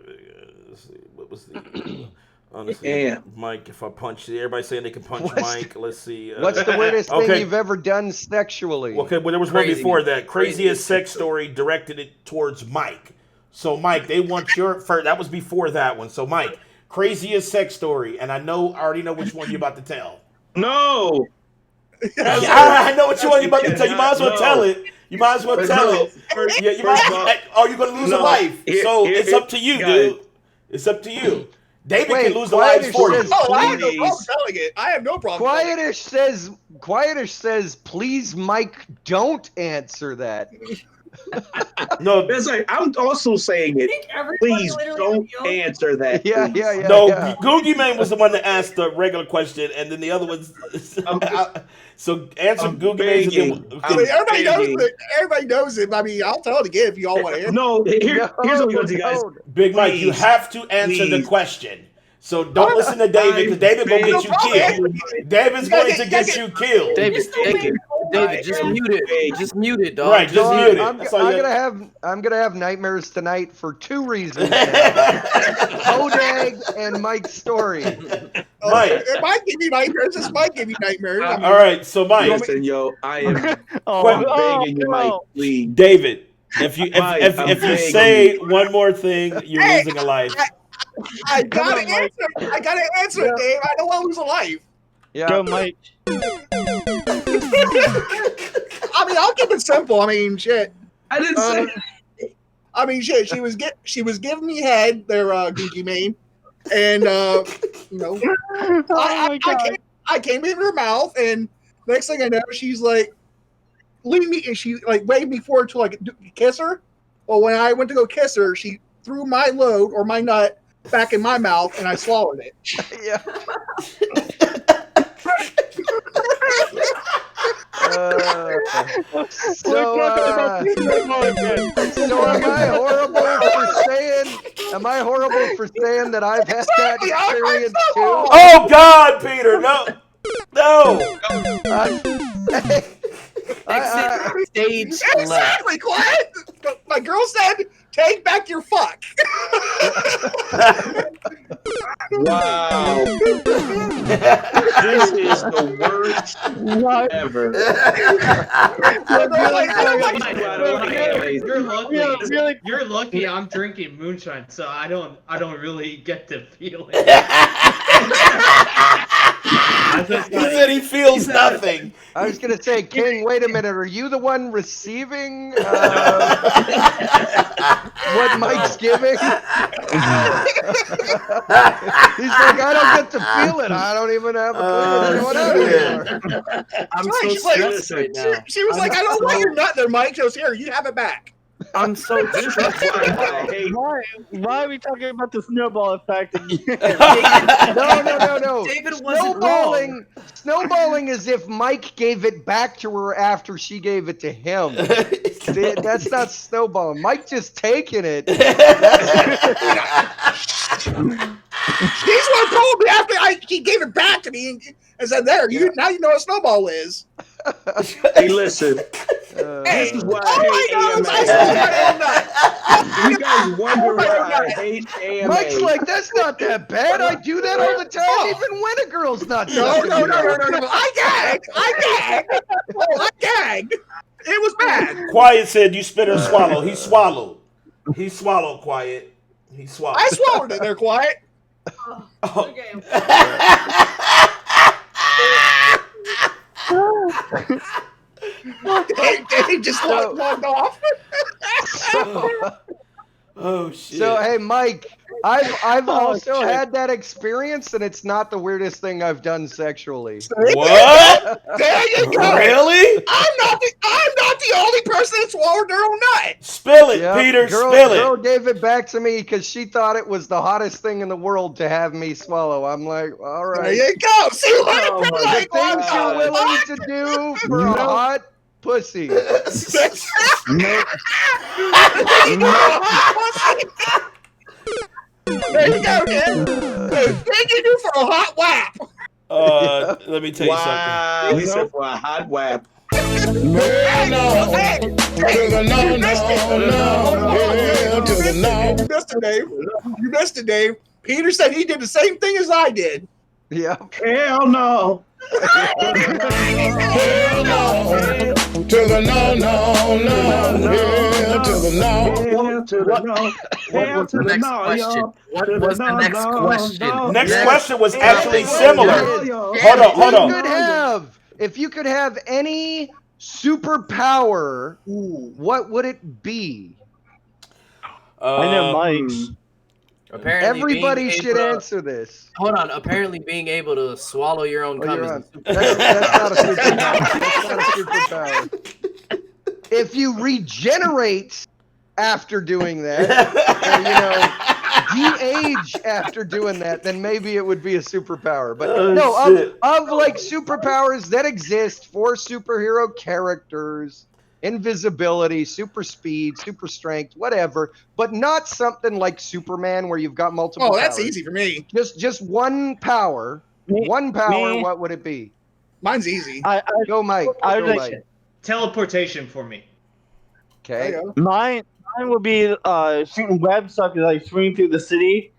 Let's see, what was the honestly, Mike? If I punch, everybody saying they can punch Mike. Let's see. What's the weirdest thing you've ever done sexually? Okay, well there was one before that. Craziest sex story directed it towards Mike. So Mike, they want your first. That was before that one. So Mike, craziest sex story, and I already know which one you're about to tell. No. I know what you're about to tell. You might as well tell it. You might as well tell it. Yeah, you might. Oh, you're gonna lose a life. So it's up to you, dude. It's up to you. David can lose the lives for you. Oh, I have no problem telling it. I have no problem. Quietish says, please, Mike, don't answer that. No, that's like I'm also saying it. Please don't answer that. Yeah. No, Googie Man was the one that asked the regular question, and then the other ones. So answer Googie Man. Everybody knows it. I mean, I'll tell it again if you all want to answer. No, here's what we're going to do, guys. Big Mike, you have to answer the question. So don't listen to David, because David going to get you killed. David's going to get you killed. David, just mute it. Just mute it, dog. Right, just mute it. I'm gonna have nightmares tonight for 2 reasons. Hodag and Mike's story. Mike, it might give you nightmares. This might give you nightmares. All right, so Mike. Listen, yo, I am begging you, Mike, please. David, if you say one more thing, you're losing a life. I gotta answer. I gotta answer it, Dave. I don't want to lose a life. Yeah. Go, Mike. I mean, I'll keep it simple. I mean, shit. I didn't say. I mean, shit. She was giving me head there, Googie Mane, and I came in her mouth, and next thing I know, she's like, leave me, and she like waved me forward to like kiss her. Well, when I went to go kiss her, she threw my load or my nut back in my mouth, and I swallowed it. Yeah. So am I horrible for saying that I've had that experience too? Oh God, Peter, no. Stage exactly, quiet. My girl said, "Take back your fuck." Wow. This is the worst ever. You're lucky I'm drinking moonshine, so I don't really get the feeling. He said he feels nothing. I was gonna say, King, wait a minute. Are you the one receiving what Mike's giving? He's like, I don't get to feel it. I don't even have a clue what's going on anymore. I'm so stressed right now. She was like, I don't want your nut there, Mike. She goes, here, you have it back. I'm so stressed. Why are we talking about the snowball effect again? No. David wasn't wrong. Snowballing is if Mike gave it back to her after she gave it to him. That's not snowballing. Mike just taking it. He's what told me after he gave it back to me and said, there, now you know what a snowball is. Hey, listen. This is why I hate AMA. You guys wonder why I hate AMA. Mike's like, that's not that bad. I do that all the time, even when a girl's not. No. I gagged. It was bad. Quiet said you spit or swallow. He swallowed. He swallowed, Quiet. He swallowed. I swallowed it there, Quiet. Okay. They just logged off. Oh shit. So hey, Mike, I've also had that experience, and it's not the weirdest thing I've done sexually. What? There you go. Really? I'm not the only person that swallowed their own nut. Spill it, Peter. Spill it. Girl gave it back to me because she thought it was the hottest thing in the world to have me swallow. I'm like, all right. There you go. See what The things you're willing to do for a hot pussy. There you go, man. Thank you for a hot whap. Let me tell you something. He said for a hot whap. No. You missed it, Dave. Peter said he did the same thing as I did. Yeah. Hell no. Hell no. To the no. Hell to the no. Hell to the no. Hell to the no. What was the next question? Next question was actually similar. Hold on. If you could have any superpower, what would it be? I know Mike's. Apparently everybody should answer this. Hold on. Apparently, being able to swallow your own cum is that's not a superpower. That's not a superpower. If you regenerate after doing that, or, de-age after doing that, then maybe it would be a superpower. But of like superpowers that exist for superhero characters, invisibility, super speed, super strength, whatever, but not something like Superman where you've got multiple that's powers. easy for me. Just one power. What would it be? Mine's easy. Go, Mike. Teleportation for me. Okay. Mine would be shooting webs so I could like swing through the city.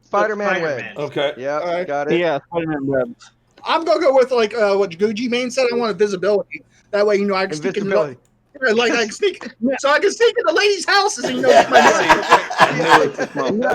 Spider-Man web. Okay. Yeah, got it. Yeah, Spider-Man webs. I'm gonna go with like what Gucci Mane said. I want invisibility. That way, I can sneak in. Like I can sneak, so I can sneak into ladies' houses and get my money.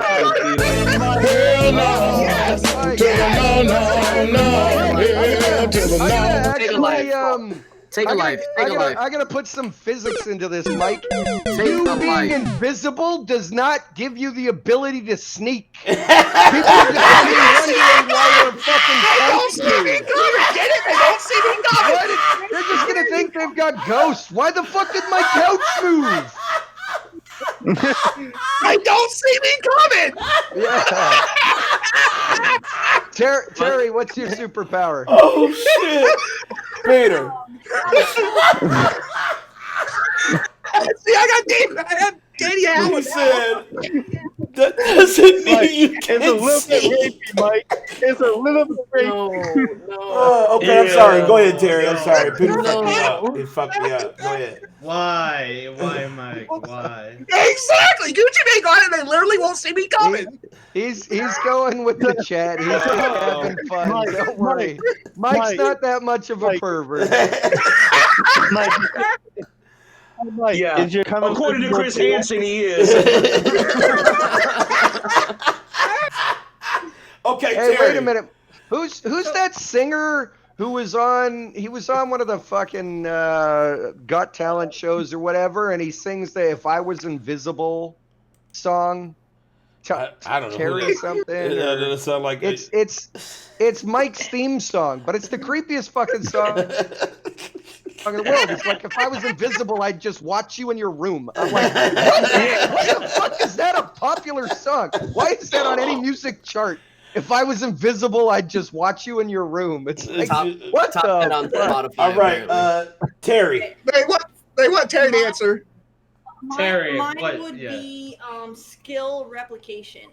Take a life. I gotta put some physics into this, Mike. You being invisible does not give you the ability to sneak. People just wondering why you're fucking don't see me coming. Get it? They don't see me coming. They're just gonna think they've got ghosts. Why the fuck did my couch move? They don't see me coming. Yeah. Terry, what's your superpower? Oh shit, Peter. See, I got Danny Allen. He said that doesn't mean you can It's a little bit rapey, Mike. It's a little bit rapey. No. Okay, I'm sorry. Go ahead, Terry. I'm sorry. Peter fucked me up. He fucked me up. Go ahead. Why, Mike? Why? Exactly. Gucci Mane got it. They literally won't see me coming. He's going with the chat. He's just having fun. Mike, Don't worry. Mike's Mike, not that much of a Mike. pervert. Mike, Mike, Yeah. is your comment According to Chris okay? Hansen, he is. Okay, Hey, Terry. wait a minute. Who's that singer who was on? He was on one of the fucking Got Talent shows or whatever, and he sings the "If I Was Invisible" song. I don't know. Terry something. It or- doesn't sound like It's Mike's theme song, but it's the creepiest fucking song in the world. It's like, if I was invisible, I'd just watch you in your room. I'm like, what the fuck is that a popular song? Why is that on any music chart? If I was invisible, I'd just watch you in your room. It's like, what Top 10 on the fuck? Spotify. All right, apparently. Terry. They want Terry to answer. Terry, Mine what- would yeah. be skill replication.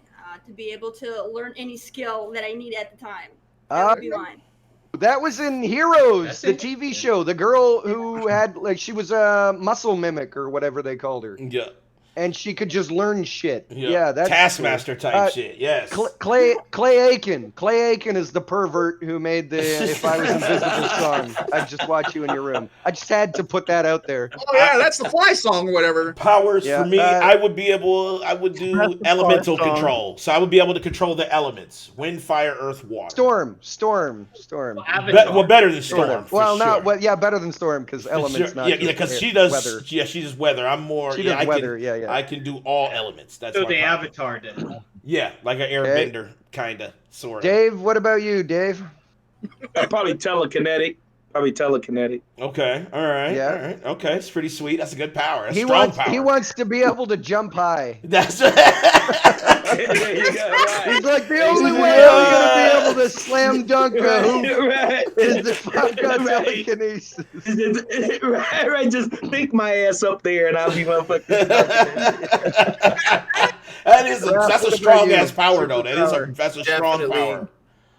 To be able to learn any skill that I need at the time. That would be mine. That was in Heroes, That's the interesting. TV show. The girl who had, like, she was a muscle mimic or whatever they called her. Yeah. And she could just learn shit. Yeah, Yeah, that's Taskmaster cool. type shit. Yes. Clay Aiken. Clay Aiken is the pervert who made the "If I Was Invisible" song. I'd just watch you in your room. I just had to put that out there. Oh yeah, that's the Fly song or whatever. Powers Yeah, for me, I would do That's the elemental song. control. So I would be able to control the elements: wind, fire, earth, water. Storm. Well, better than storm. for Well, sure. better than Storm because For elements sure. not. Yeah, just because she weather. does. Yeah, she does weather. I'm more. She yeah, does I weather. Can, yeah. I can do all elements. That's So my the power. Avatar then. Yeah, like an airbender, kinda, sort of. Dave, what about you, Dave? Probably telekinetic. Okay, all right, Yeah. all right. Okay, it's pretty sweet. That's a good power. That's He strong wants power. he wants to be able to jump high. That's There you go, right. He's like, the only way I'm gonna be able to slam dunk a hoop Right. is if I've got Right. telekinesis. right. Just think my ass up there and I'll be motherfucking. That's a strong ass power though. That's a strong Definitely power.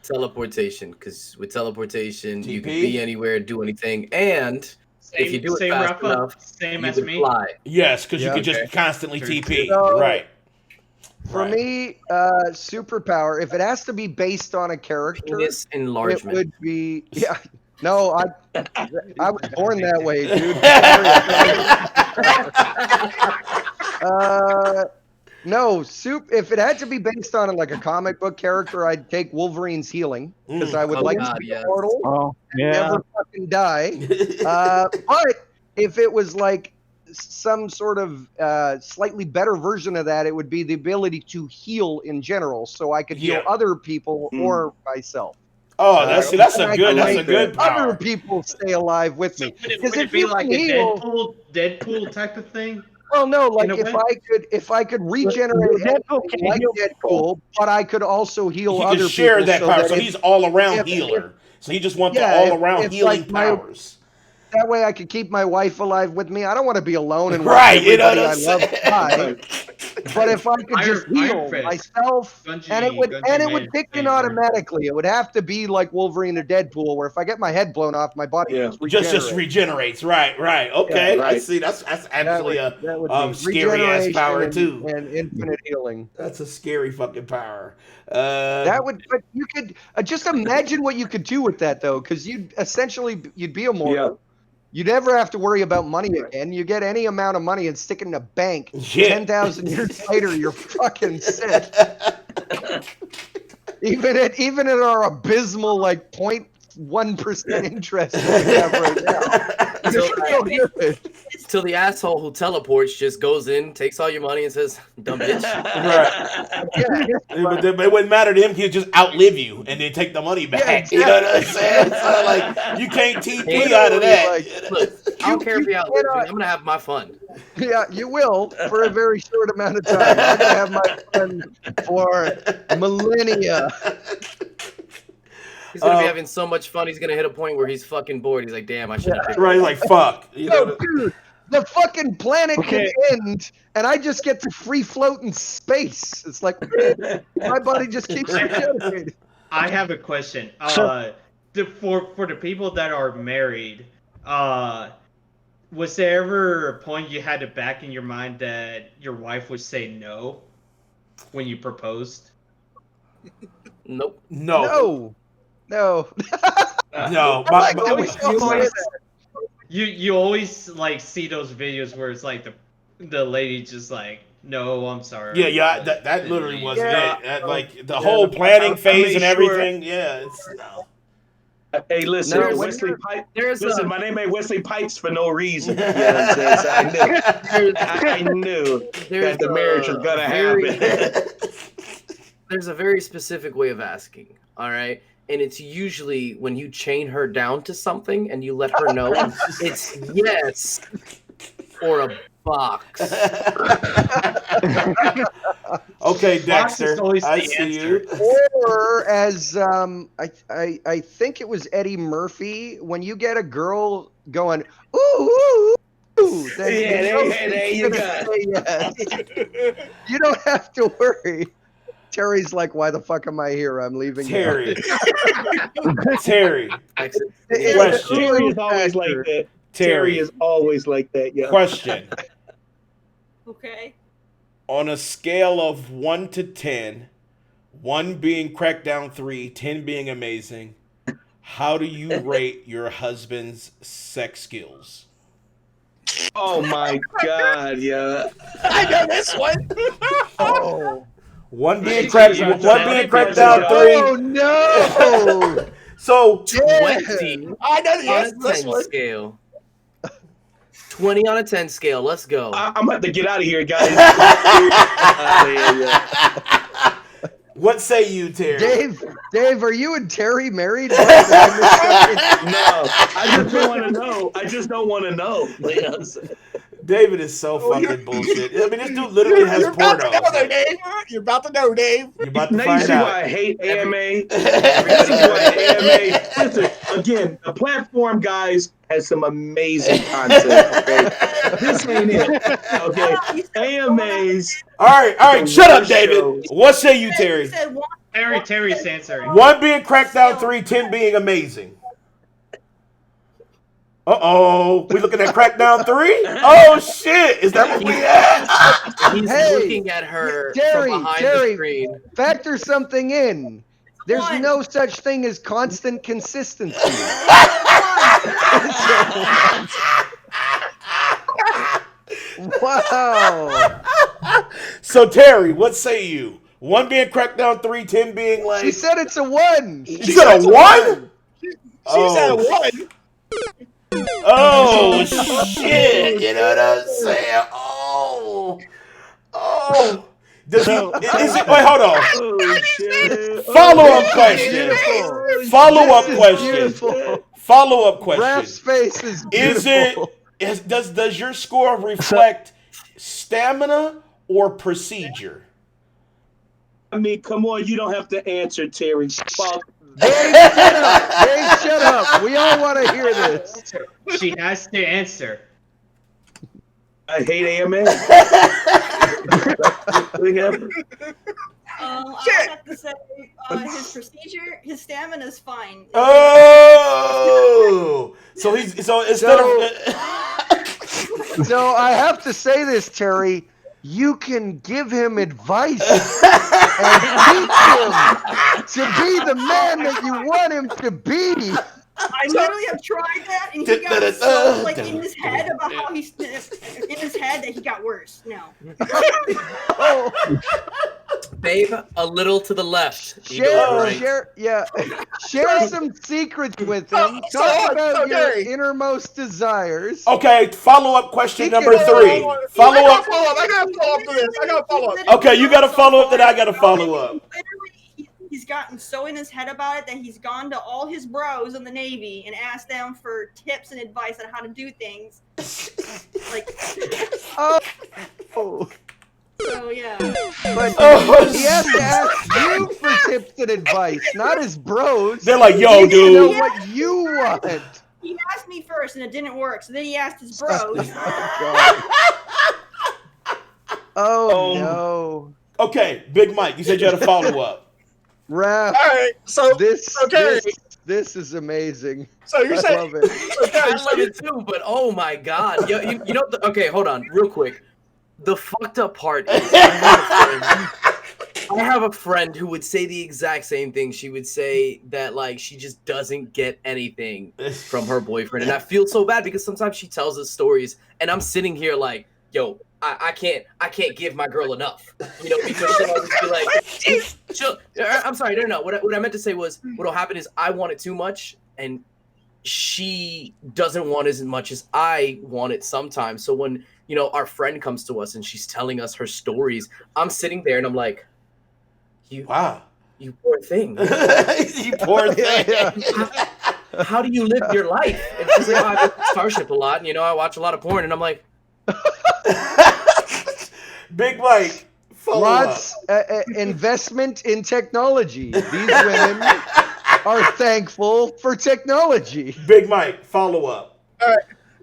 teleportation, because with teleportation you can TP? be anywhere, do anything, and if you do it fast Rafa, enough, same you as can me. fly. Yes, because Yeah, you could just okay. constantly Sure. TP. So- Right. For Right. me, superpower, if it has to be based on a character, Penis it enlargement. would be No, I was born that way, dude. No, if it had to be based on like a comic book character, I'd take Wolverine's healing because I would Oh like God, to be yes. immortal, Oh, yeah. never fucking die. But if it was like some sort of slightly better version of that, it would be the ability to heal in general, so I could heal Yeah. other people or myself. Oh, that's and I a can good make power. Other people stay alive with me. Would Because it if be you like can a heal, Deadpool type of thing? well, no, like in a way? if I could regenerate Deadpool anything can like heal Deadpool, but I could also heal He other can share people that so power. that So if- he's all around if- healer. So he just wants Yeah, the all if- around if, healing like, my- powers. that way I could keep my wife alive with me. I don't want to be alone and Right, watch you know everybody what I'm I love saying? die. But if I could just Iron heal Fist. myself, Gunji- and it would Gunji kick in Man automatically. It would have to be like Wolverine or Deadpool, where if I get my head blown off, my body Yeah. Just regenerates. Right. Okay. Yeah, I right. see. That's That actually would be scary ass regeneration power and- too. and infinite healing. That's a scary fucking power. That would, but you could just imagine what you could do with that though, because you'd be immortal. You never have to worry about money again. You get any amount of money and stick it in a bank. Yeah. 10,000 years later, you're fucking set. Even at our abysmal like 0.1% interest that we have right now. So, You're so good. Till the asshole who teleports just goes in, takes all your money, and says, "Dumb bitch." Right. Yeah, But it wouldn't matter to him. He'd just outlive you and then take the money back. exactly. You know what I'm saying? So like you can't TP out of that. Look, I don't care if you outlive me. cannot- I'm gonna have my fun. Yeah, you will for a very short amount of time. I'm gonna have my fun for millennia. He's gonna be having so much fun. He's gonna hit a point where he's fucking bored. He's like, "Damn, I should have picked." Right, like fuck. You No, know? dude, the fucking planet Okay. can end, and I just get to free float in space. It's like my body just keeps regenerating. I have a question. So- For the people that are married, was there ever a point you had to back in your mind that your wife would say no when you proposed? Nope. No. No. No. You always like see those videos where it's like the lady just like, no, I'm sorry. Yeah. That literally wasn't Yeah. it. Like the whole planning phase and everything. Yeah. It's no. Hey, listen, No, Wesley Pipes. There's Listen, a- my name ain't Wesley Pipes for no reason. You know what I'm saying? So I knew that the marriage was gonna happen. There's a very specific way of asking, all right? And it's usually when you chain her down to something and you let her know it's yes or a box. Okay, Fox is Dexter. always I the see answer. you. Or as I think it was Eddie Murphy, when you get a girl going, ooh, then There you go. say yes. You don't have to worry. Terry's like, why the fuck am I here? I'm leaving. Terry. Terry. Exit. Question. Terry is always like that. Terry is always like that. Yeah. Question. Okay. On a scale of 1 to 10, 1 being Crackdown 3, 10 being amazing, how do you rate your husband's sex skills? Oh my God, yeah. I know this one. Oh. 1 being Crackdown Crackdown 3. Oh no! So 20 I know the on answer a to this 10 one. scale. 20 on a 10 scale. Let's go. I'm about to get out of here, guys. what say you, Terry? Dave, are you and Terry married? No, No, I just don't want to know. I just don't want to know. You know what I'm saying? David is so fucking bullshit. I mean, this dude literally has You're about to porno. know, though, Dave. You're about to know, Dave. You're about to Now you find see out. why I hate AMA. This is why AMA. Listen, again, the platform, guys, has some amazing content. Okay, this ain't it. Okay, AMAs. All right, shut up, David. Shows. What say you, Terry? You said one. Terry's answering. 1 being Crackdown 3, 10 being amazing. Uh-oh. We looking at Crackdown 3? Oh, shit. Is that what we at? He's Hey, looking at her Terry, from behind Terry. the screen. Factor something in. There's One. no such thing as constant consistency. Wow. So, Terry, what say you? 1 being Crackdown 3, 10 being like... She said it's a 1. She said a 1? She's at a one. Oh, shit. You know what I'm saying? Oh. Does he, is it, wait, hold on. Oh, shit. Follow-up question. Beautiful. Follow-up This is question. beautiful. Follow-up Raph's question. face is Is beautiful. it does your score reflect stamina or procedure? I mean, come on, you don't have to answer, Terry. Fuck. Dave, shut up. Dave, shut up. We all want to hear this. She has to answer. I hate AMA. I have to say, his procedure, his stamina is fine. Oh, so instead of So I have to say this, Terry. You can give him advice and teach him to be the man that you want him to be. I literally have tried that, and he got so like in his head about how he's in his head that he got worse. No. Oh, Babe, a little to the left. You go right. share some secrets with him. Talk about your innermost desires. Okay, follow-up question He number can- 3. I gotta Follow up. follow up to this. I gotta follow up. Okay, you gotta follow up, then I gotta follow up. Literally, he's gotten so in his head about it that he's gone to all his bros in the Navy and asked them for tips and advice on how to do things. Like, Oh, so yeah. but Oh, he has to ask you for tips and advice, not his bros. They're like, yo, He needs to know dude. what you want. He asked me first and it didn't work, so then he asked his bros. Oh no. Okay, Big Mike, you said you had a follow-up. Raph, All right, so this is amazing. so you're I saying love it. I love it too, but oh my god. You know, okay, hold on, real quick. The fucked up part is I have a friend who would say the exact same thing. She would say that like she just doesn't get anything from her boyfriend, and I feel so bad because sometimes she tells us stories, and I'm sitting here like, yo, I can't give my girl enough, because she'll always be like, I'm sorry, no. What I meant to say was, what'll happen is I want it too much, and she doesn't want as much as I want it sometimes. So when our friend comes to us and she's telling us her stories, I'm sitting there and I'm like, you poor thing. You poor thing. How do you live your life? And she's like, I watch Starship a lot, and I watch a lot of porn, and I'm like, Big Mike, lots investment in technology. These women are thankful for technology. Big Mike, follow up. All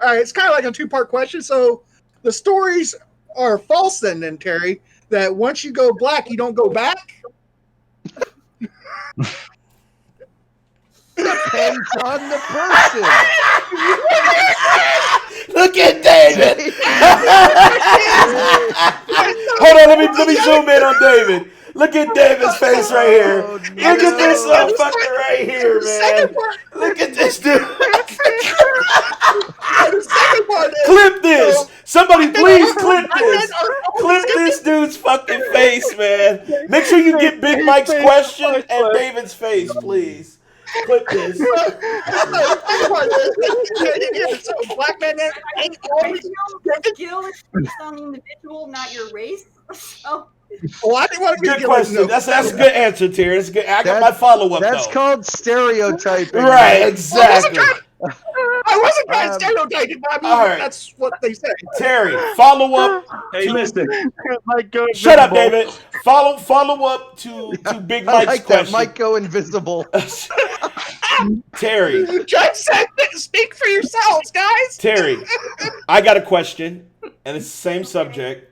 right. It's kind of like a two-part question. So the stories are false then, Terry, that once you go black, you don't go back? Depends on the person. Look at David. Hold on, let me zoom in on David. Look at David's face right here. Oh, Look at this motherfucker right here, man. Look at this dude. Clip this. Somebody please clip this. Clip this dude's fucking face, man. Make sure you get Big Mike's question and David's face, please. Clip this. So black men ain't always Skill is based on the individual, not your race. So. Well, I didn't want to Good question. That's a good answer, Terry. That's good. I got my follow-up, That's though. called stereotyping. Right, exactly. I wasn't trying to stereotype, but I mean, right. That's what they say. Terry, follow up. Hey, listen. Shut up, David. Follow up to Big I Mike's like question. that. Mike go invisible. Terry. Judge said, speak for yourselves, guys. Terry, I got a question, and it's the same subject.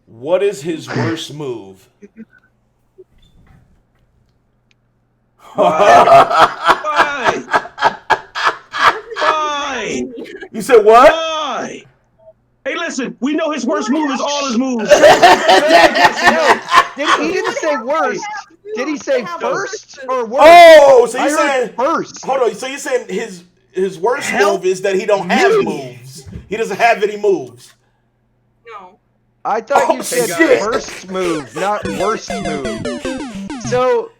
What is his worst move? Why? Why? You said what? Why? Hey, listen. We know his worst move is all his moves. He didn't say worst. Did he say first or worst? Oh, so I you heard saying first? Hold on. So you saying his worst move is that he don't have moves. He doesn't have any moves. No. I thought you Oh, said shit. first move, not worst move. So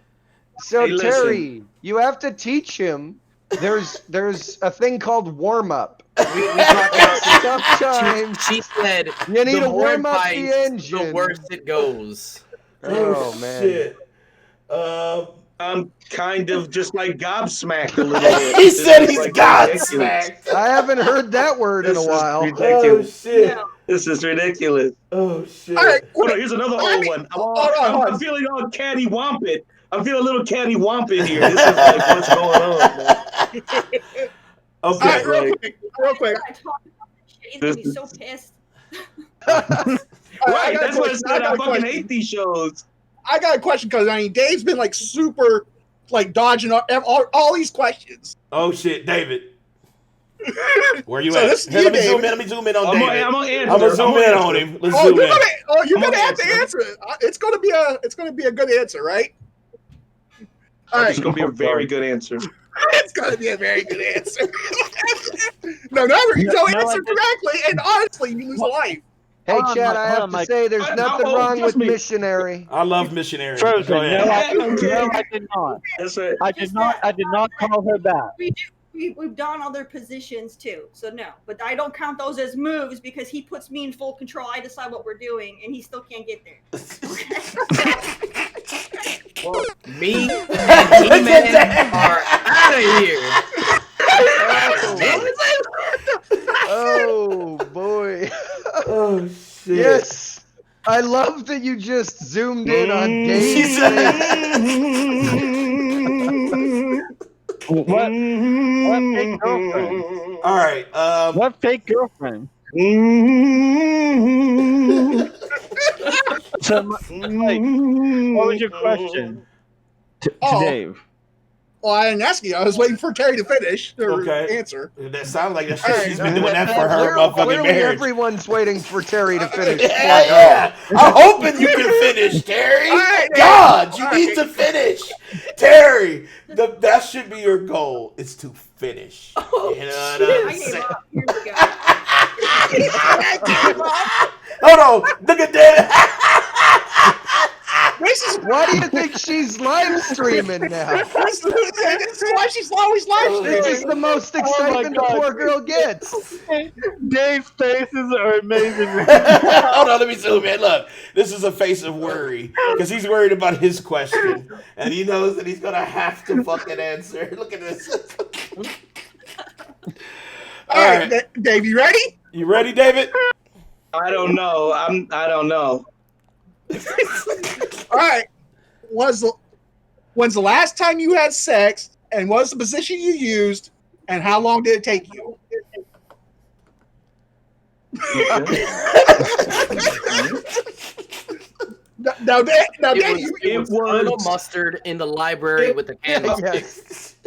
Hey, listen. Terry, you have to teach him. There's a thing called warm up. we talked about Sometimes she said, you need the to more warm up the advice, engine. the worse it goes. Oh man. Shit. I'm kind of just like gobsmacked a little bit. He said This is he's like ridiculous. Godsmacked. I haven't heard that word in This a is while. Oh ridiculous. shit. No. This is ridiculous. Oh shit. All right, Hold on, here's another old one. I'm feeling all cattywampus. I'm feeling a little cattywampus here. This is like what's going on, man. All Okay. right, real quick. I talk about this shit. He's gonna be so pissed. Right, that's what I said. I fucking hate these shows. I got a question because Dave's been like super, like dodging all these questions. Oh shit, David. Where you So at? this is Hey, you, let me David. zoom in on I'm David. gonna answer. I'm gonna zoom in answer. on him. Let's Oh, zoom you're in. gonna have to answer. answer it. It's gonna be a good answer, right? All right, It's gonna be a very good answer. it's gonna be a very good answer. No, you don't answer correctly, and honestly, you lose a life. Hey Hold on, Chad, I hold have on, to Mike. say there's nothing wrong trust with me. missionary. I love missionary. Frozen. Go No, ahead. I Okay. did not. That's right. I did not call her back. We've done other positions too, so no. But I don't count those as moves because he puts me in full control. I decide what we're doing, and he still can't get there. Well, me and He-Man are out of here. Oh boy. Oh shit. Yes. I love that you just zoomed in on She Dave's said- What fake girlfriend? All right. What fake girlfriend? So, Mike, what was your question to Oh. Dave? Well, I didn't ask you. I was waiting for Terry to finish or Okay. answer. That sounds like that All shit right. she's been doing that for her motherfucking Clearly, marriage. everyone's waiting for Terry to finish. Yeah. I'm hoping you can finish, Terry. All right, God, you all need right. to finish. Terry, that should be your goal, is to finish. Oh, You know what shit, I'm I gave saying? up. Here we go. Hold on. Look at that. This is Why do you think she's live streaming now? this is why she's always live This is streaming. the most excitement the God. poor girl gets. Dave's faces are amazing. Hold on, let me zoom in. Look, this is a face of worry because he's worried about his question and he knows that he's gonna have to fucking answer. Look at this. All right, Dave, you ready? You ready, David? I don't know. I don't know. All right. When's the last time you had sex, and what was the position you used, and how long did it take you? Now, Dave, It was. Colonel Mustard in the library with the candlestick.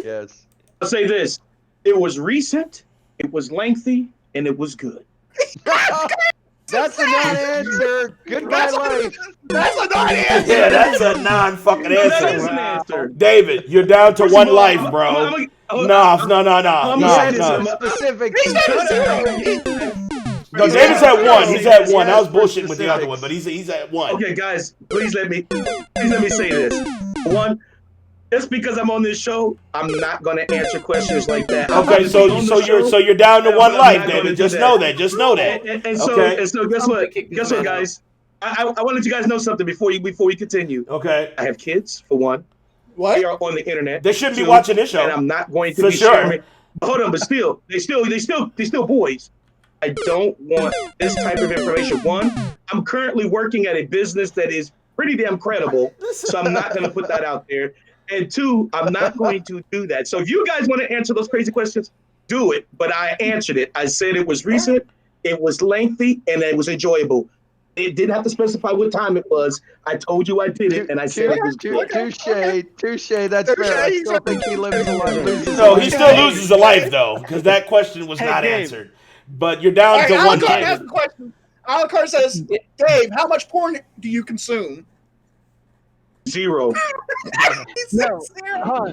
Yes. I'll say this: it was recent, it was lengthy, and it was good. That's a non-answer. Goodbye, life. that's a non-answer. Yeah, that's a non-fucking That answer. is an answer. David, you're down to First of one all, life, I'm- bro. I'm- I'm- No. I'm gonna say this, No, Specific. No, David's at one. He's at one. I was Yes, for bullshitting with the other one, but he's at one. Okay, guys, please let me say this. One, just because I'm on this show, I'm not gonna answer questions like that. Okay, so you're down to one life, David. Just know that. Just know that. And so guess what? Guess what, guys? I want to let you guys know something before we continue. Okay. I have kids, for one. What? They are on the internet. They shouldn't be Two, watching this show. And I'm not going to For be sure. sharing. Hold on, but still, they still boys. I don't want this type of information. One, I'm currently working at a business that is pretty damn credible, so I'm not going to put that out there. And two, I'm not going to do that. So if you guys want to answer those crazy questions, do it. But I answered it. I said it was recent, it was lengthy, and it was enjoyable. It didn't have to specify what time it was. I told you I did it, and I said it was good. Touche. That's fair. I still think he lives a life. loses a No, he life. still loses a life though, because that question was Hey, not Dave. answered. But you're down All to right, one, Alucard has David. a question. Alucard says, Dave, how much porn do you consume? Zero. He said No. zero. Hold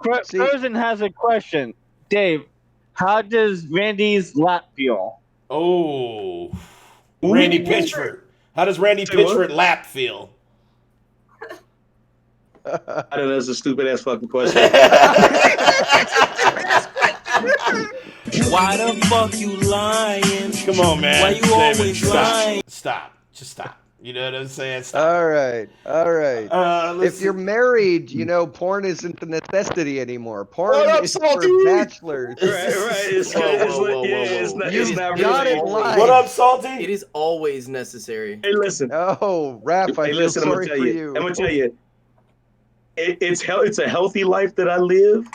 on. See- Frozen has a question. Dave, how does Randy's lap feel? Oh, Randy Pitchford. How does Randy Say what? Pitchford lap feel? I don't know. That's a stupid ass fucking question. Why the fuck you lying? Come on, man. Why you David, always stop. lying? Stop. Just stop. You know what I'm saying? Stop. All right. Let's If you're married, you know, porn isn't the necessity anymore. Porn What up, is Salty? for bachelors. Right. It's Whoa, it's whoa, like- whoa, yeah, whoa, it's whoa. not- You it's not got really. it live. What up, Salty? It is always necessary. Hey, listen. Oh, Raph, I Hey, feel listen. I'm sorry gonna for tell you. you. I'm gonna tell you. It's a healthy life that I live.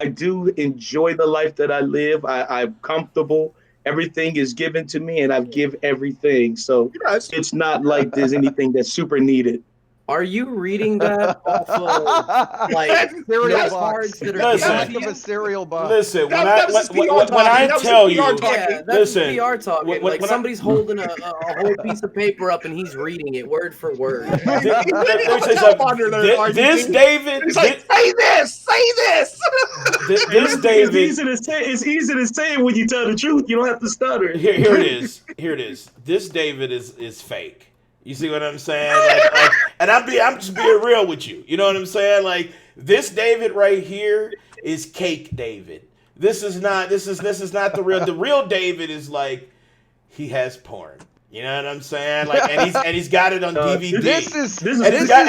I do enjoy the life that I live. I'm comfortable. Everything is given to me, and I give everything. So Yes. it's not like there's anything that's super needed. Are you reading that off of like Cereal note box. cards that are Listen. Back given of to a you? cereal box. Listen, That was PR when talking. I That was tell PR you, talking. Yeah, that's Listen, PR talking. when- Like when I- somebody's holding a whole piece of paper up and he's reading it word for word. let me He's say on the something. teleprompter there, This RGB. David, He's like, say this. this It's David. easy to say. It's easy to say when you tell the truth. You don't have to stutter. Here it is. Here it is. This David is fake. You see what I'm saying? Like, and I'm just being real with you. You know what I'm saying? Like, this David right here is cake David. This is not the real. The real David is like, he has porn. You know what I'm saying? Like, and he's got it on DVD. This is and he's got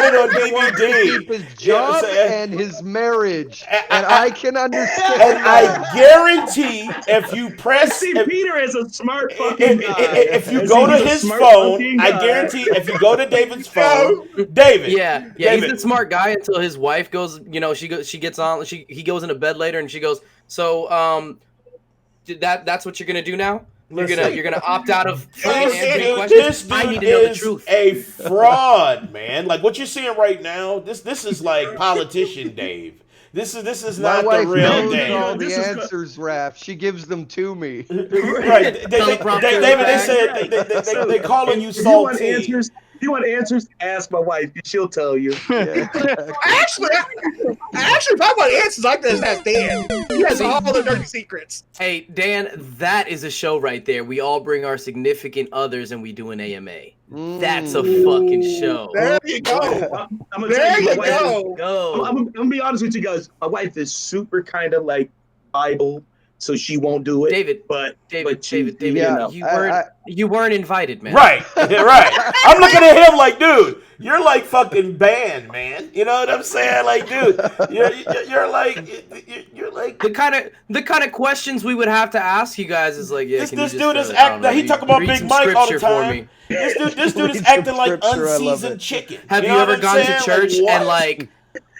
it on DVD. keep his job so, and his marriage, and I can understand. And I guarantee if you press See, if, Peter is a smart fucking guy. if you And go see, to he's a his smart phone, fucking I guy. guarantee if you go to David's phone, David. Yeah, David. he's a smart guy until his wife goes. You know, he goes into bed later and she goes. So, that's what you're gonna do now? Listen. You're gonna opt out of fucking This answering dude, questions? this I dude need to know the is truth. a fraud, man. Like what you're seeing right now, this is like politician Dave. This is My not the wife real knows Dave. all This the is answers, Raph. She gives them to me. Right, Teleprompter David. They back. said they calling you If you want salty. answers, ask my wife. She'll tell you. Yeah. Actually, if I want answers, I can just ask Dan. He has all the dirty secrets. Hey, Dan, that is a show right there. We all bring our significant others and we do an AMA. That's a fucking show. There you go. I'm gonna There tell you, you my wife go. Go. I'm gonna be honest with you guys. My wife is super kind of like Bible, so she won't do it. David, but David, Yeah, you weren't invited, man. Right, right. I'm looking at him like, dude, you're like fucking banned, man. You know what I'm saying? Like, dude, you're like The kind of questions we would have to ask you guys is like, yeah, this dude is acting. He talk about Big Mike all the time. This dude is acting like unseasoned chicken. Have you know ever what I'm gone to saying? church Like, and what? like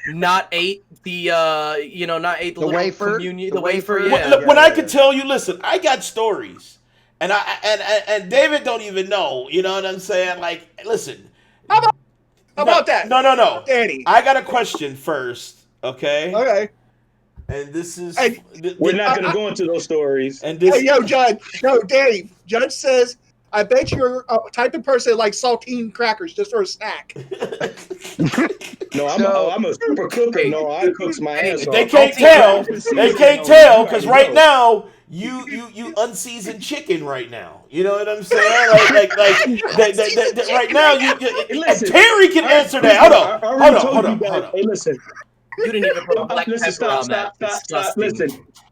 not ate the not ate the little wafer? communion, The wafer? Yeah. When I could tell you, listen, I got stories, and and David don't even know. You know what I'm saying? Like, listen. How about that? No. Danny. I got a question first, okay? Okay. And this is we're not gonna go into those stories. And this, Hey, yo, Judge. No, Dave. Judge says, I bet you're a type of person that likes saltine crackers just for a snack. No, I'm a super cooker. No, I cooks my ass off. they can't tell. They can't tell because right now you unseasoned chicken right now. You know what I'm saying? Like right now Listen, Terry can answer that. Hold on. Hey, listen. You didn't even put black Listen, pepper on that.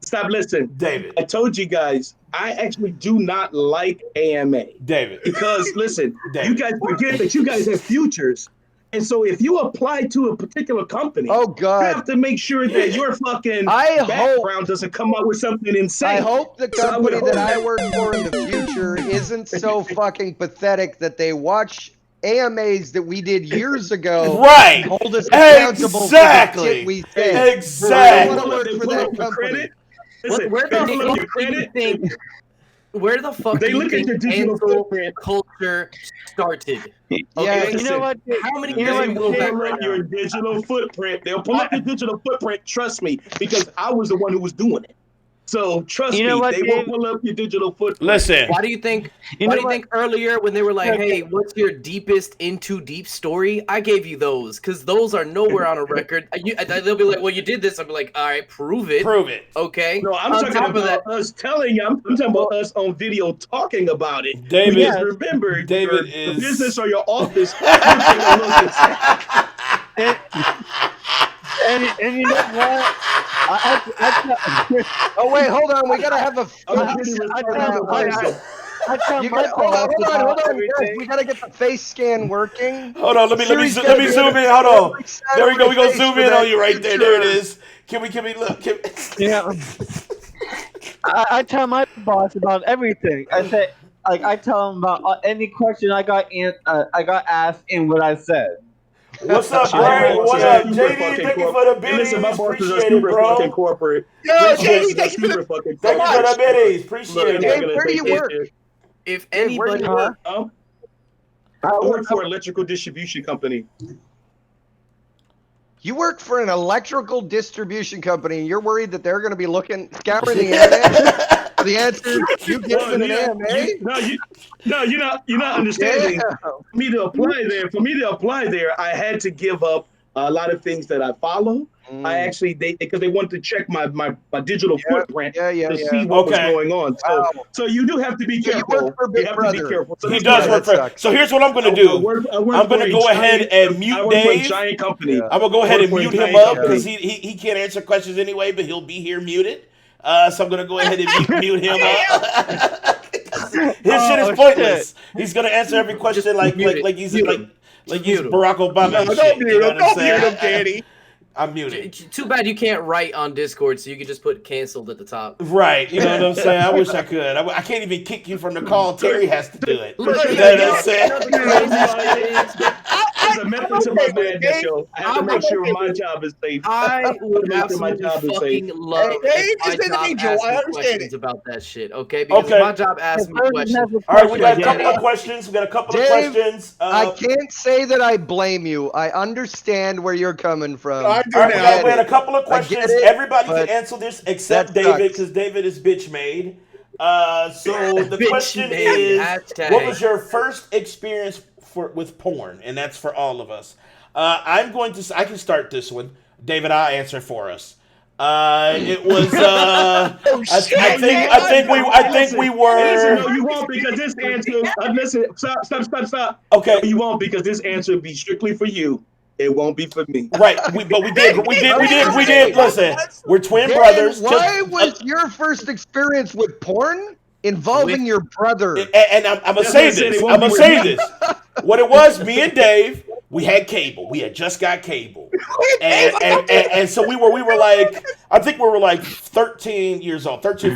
Stop. Listen, David. I told you guys, I actually do not like AMA. David. Because listen, David. you guys forget that you guys have futures. And so if you apply to a particular company, you have to make sure that your fucking background doesn't come out with something insane. I hope the company that I work for in the future isn't so fucking pathetic that they watch AMAs that we did years ago. Right. Hold us accountable for the shit we say. Exactly. I want to work for that company. Listen, Where the fuck they do you look at think your digital cancel footprint culture started? Yeah, you know what? How many They years will back pull right up now? your digital footprint. They'll pull up your digital footprint. Trust me, because I was the one who was doing it. So trust You know me, what, they will Dave? pull up your digital footprint. Listen. Why do you think? Why do you think earlier when they were like, "Hey, what's your deepest into deep story?" I gave you those because those are nowhere on a record. They'll be like, "Well, you did this." I'll be like, "All right, prove it." Prove it. Okay. No, I'm On talking top of about that, us telling you. I'm talking about us on video talking about it. David. Because remember, David your is business or your office. you take a look at- And you know what? Oh wait, hold on. We gotta have a. I'm a pretty responsible person. You gotta, hold on. Guys, we gotta get the face scan working. Hold on, let me Siri's zoom gotta in. be Hold on. every side There we of go. my We gonna face zoom for in that on you right there. There it picture. is. Can we look? Yeah. I tell my boss about everything. I say, like, I tell him about any question I got asked and what I said. What's up, My Brian? boss What is a up, super JD? fucking Thank you corp- for the Hey, biddies. listen, my boss is a Appreciate it, super fucking bro. corporate. Yo, My boss JD, is a thank you for super the fucking Thank you for the biddies. Appreciate Look, it. Dave, where do you work? if Dave, where do anybody, you work? I work for an electrical distribution company. You work for an electrical distribution company, and you're worried that they're going to be scouring the internet for the answer you give them an AMA? You're not understanding. Damn. For me to apply there, I had to give up a lot of things that I follow. I actually because they wanted to check my digital footprint to see what was going on. So you do have to be careful. You have to be careful. So He does work for. So here's what I'm gonna do. I'm gonna go ahead and mute Dave. Giant company. I'm gonna go ahead and mute him up because he can't answer questions anyway, but he'll be here muted. So I'm gonna go ahead and mute him up. His shit is pointless. He's gonna answer every question like he's Barack Obama. No, don't mute him. Don't mute him, Danny. I'm muted. Too bad you can't write on Discord, so you could just put canceled at the top. Right, you know what I'm saying? I wish I could. I can't even kick you from the call. Terry has to do it. You know Look, what I'm saying? As a method to my madness, yo, I have to make sure my job is safe. I would Make sure my absolutely job is fucking safe. love Dave if my is an job angel. asked I me understand questions it. about that shit, okay? Because Okay. if my job asks me questions, All right, we got a couple Danny, of questions. We got a couple of Dave, questions. I can't say that I blame you. I understand where you're coming from. I do All right, now. we had a couple of I get questions. it, Everybody can but answer this except that David sucks. because David is bitch made. So the Bitch question made, is, hashtag. what was your first experience with porn? And that's for all of us. I can start this one. David, I'll answer for us. It was. I think we Listen, no, were. you won't because this answer. Listen, stop. Okay. No, you won't because this answer will be strictly for you. It won't be for me. Right, but we did. Listen, we're twin Dave, brothers. why was your first experience with porn involving your brother? And I'm gonna say this. I'm gonna say this. What it was, me and Dave, we had cable. We had just got cable, and so we were like, I think we were like 13,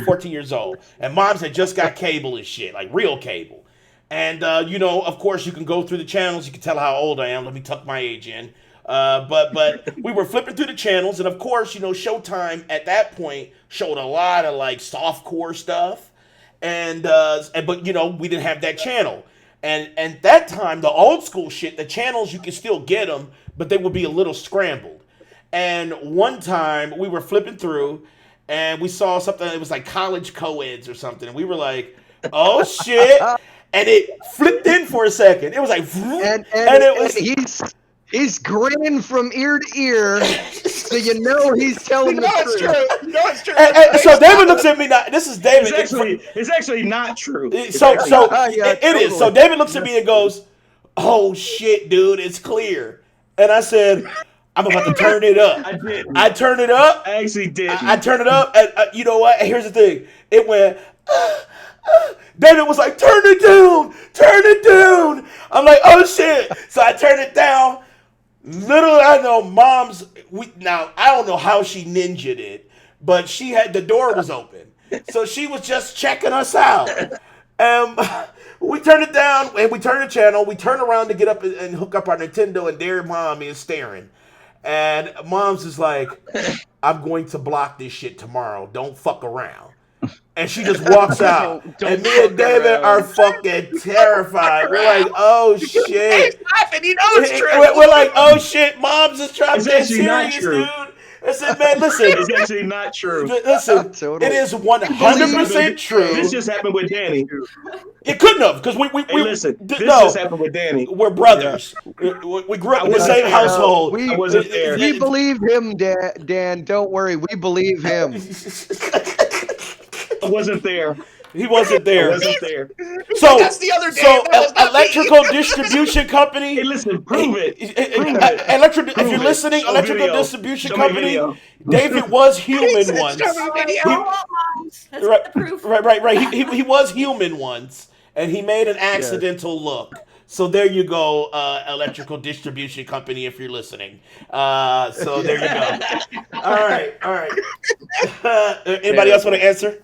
14 years old, and moms had just got cable and shit, like real cable. And of course, you can go through the channels. You can tell how old I am. Let me tuck my age in. But we were flipping through the channels, and of course, Showtime at that point showed a lot of like softcore stuff, but we didn't have that channel. And that time, the old school shit, the channels you could still get them, but they would be a little scrambled. And one time we were flipping through, and we saw something. It was like college co-eds or something, and we were like, "Oh shit!" And it flipped in for a second. It was like, and it was. He's grinning from ear to ear, so he's telling the truth. True. No, it's true. And so David looks at me. Now, this is David. It's actually not true. It is. So David looks at me and goes, "Oh shit, dude, it's clear." And I said, "I'm about to turn it up." I turned it up. I actually did. I turned it up, and you know what? And here's the thing. It went. David was like, turn it down. I'm like, oh shit. So I turned it down. Little I know, mom's. Now I don't know how she ninja'd it, but the door was open, so she was just checking us out. We turned it down and we turned the channel. We turn around to get up and hook up our Nintendo, and there mom is staring, and mom's is like, I'm going to block this shit tomorrow. Don't fuck around. And she just walks out. And me and David are fucking terrified. We're like, oh shit. He's laughing. He knows it's true. We're like, oh shit, mom's just trying to get serious, dude. I said, man, listen. It's actually not true. Listen, it is 100% true. This just happened with Danny. It couldn't have, because we listen, this just happened with Danny. We're brothers. Yeah. We grew up in the same household. I wasn't there. We believe him, Dan. Don't worry. We believe him. I wasn't there. He wasn't there. I wasn't there. So that's the other day. So electrical distribution company. Hey, listen, prove it. If you're listening, electrical distribution company. David was human once. Right. He was human once, and he made an accidental look. So there you go, electrical distribution company, if you're listening. So there you go. All right. Anybody else want to answer?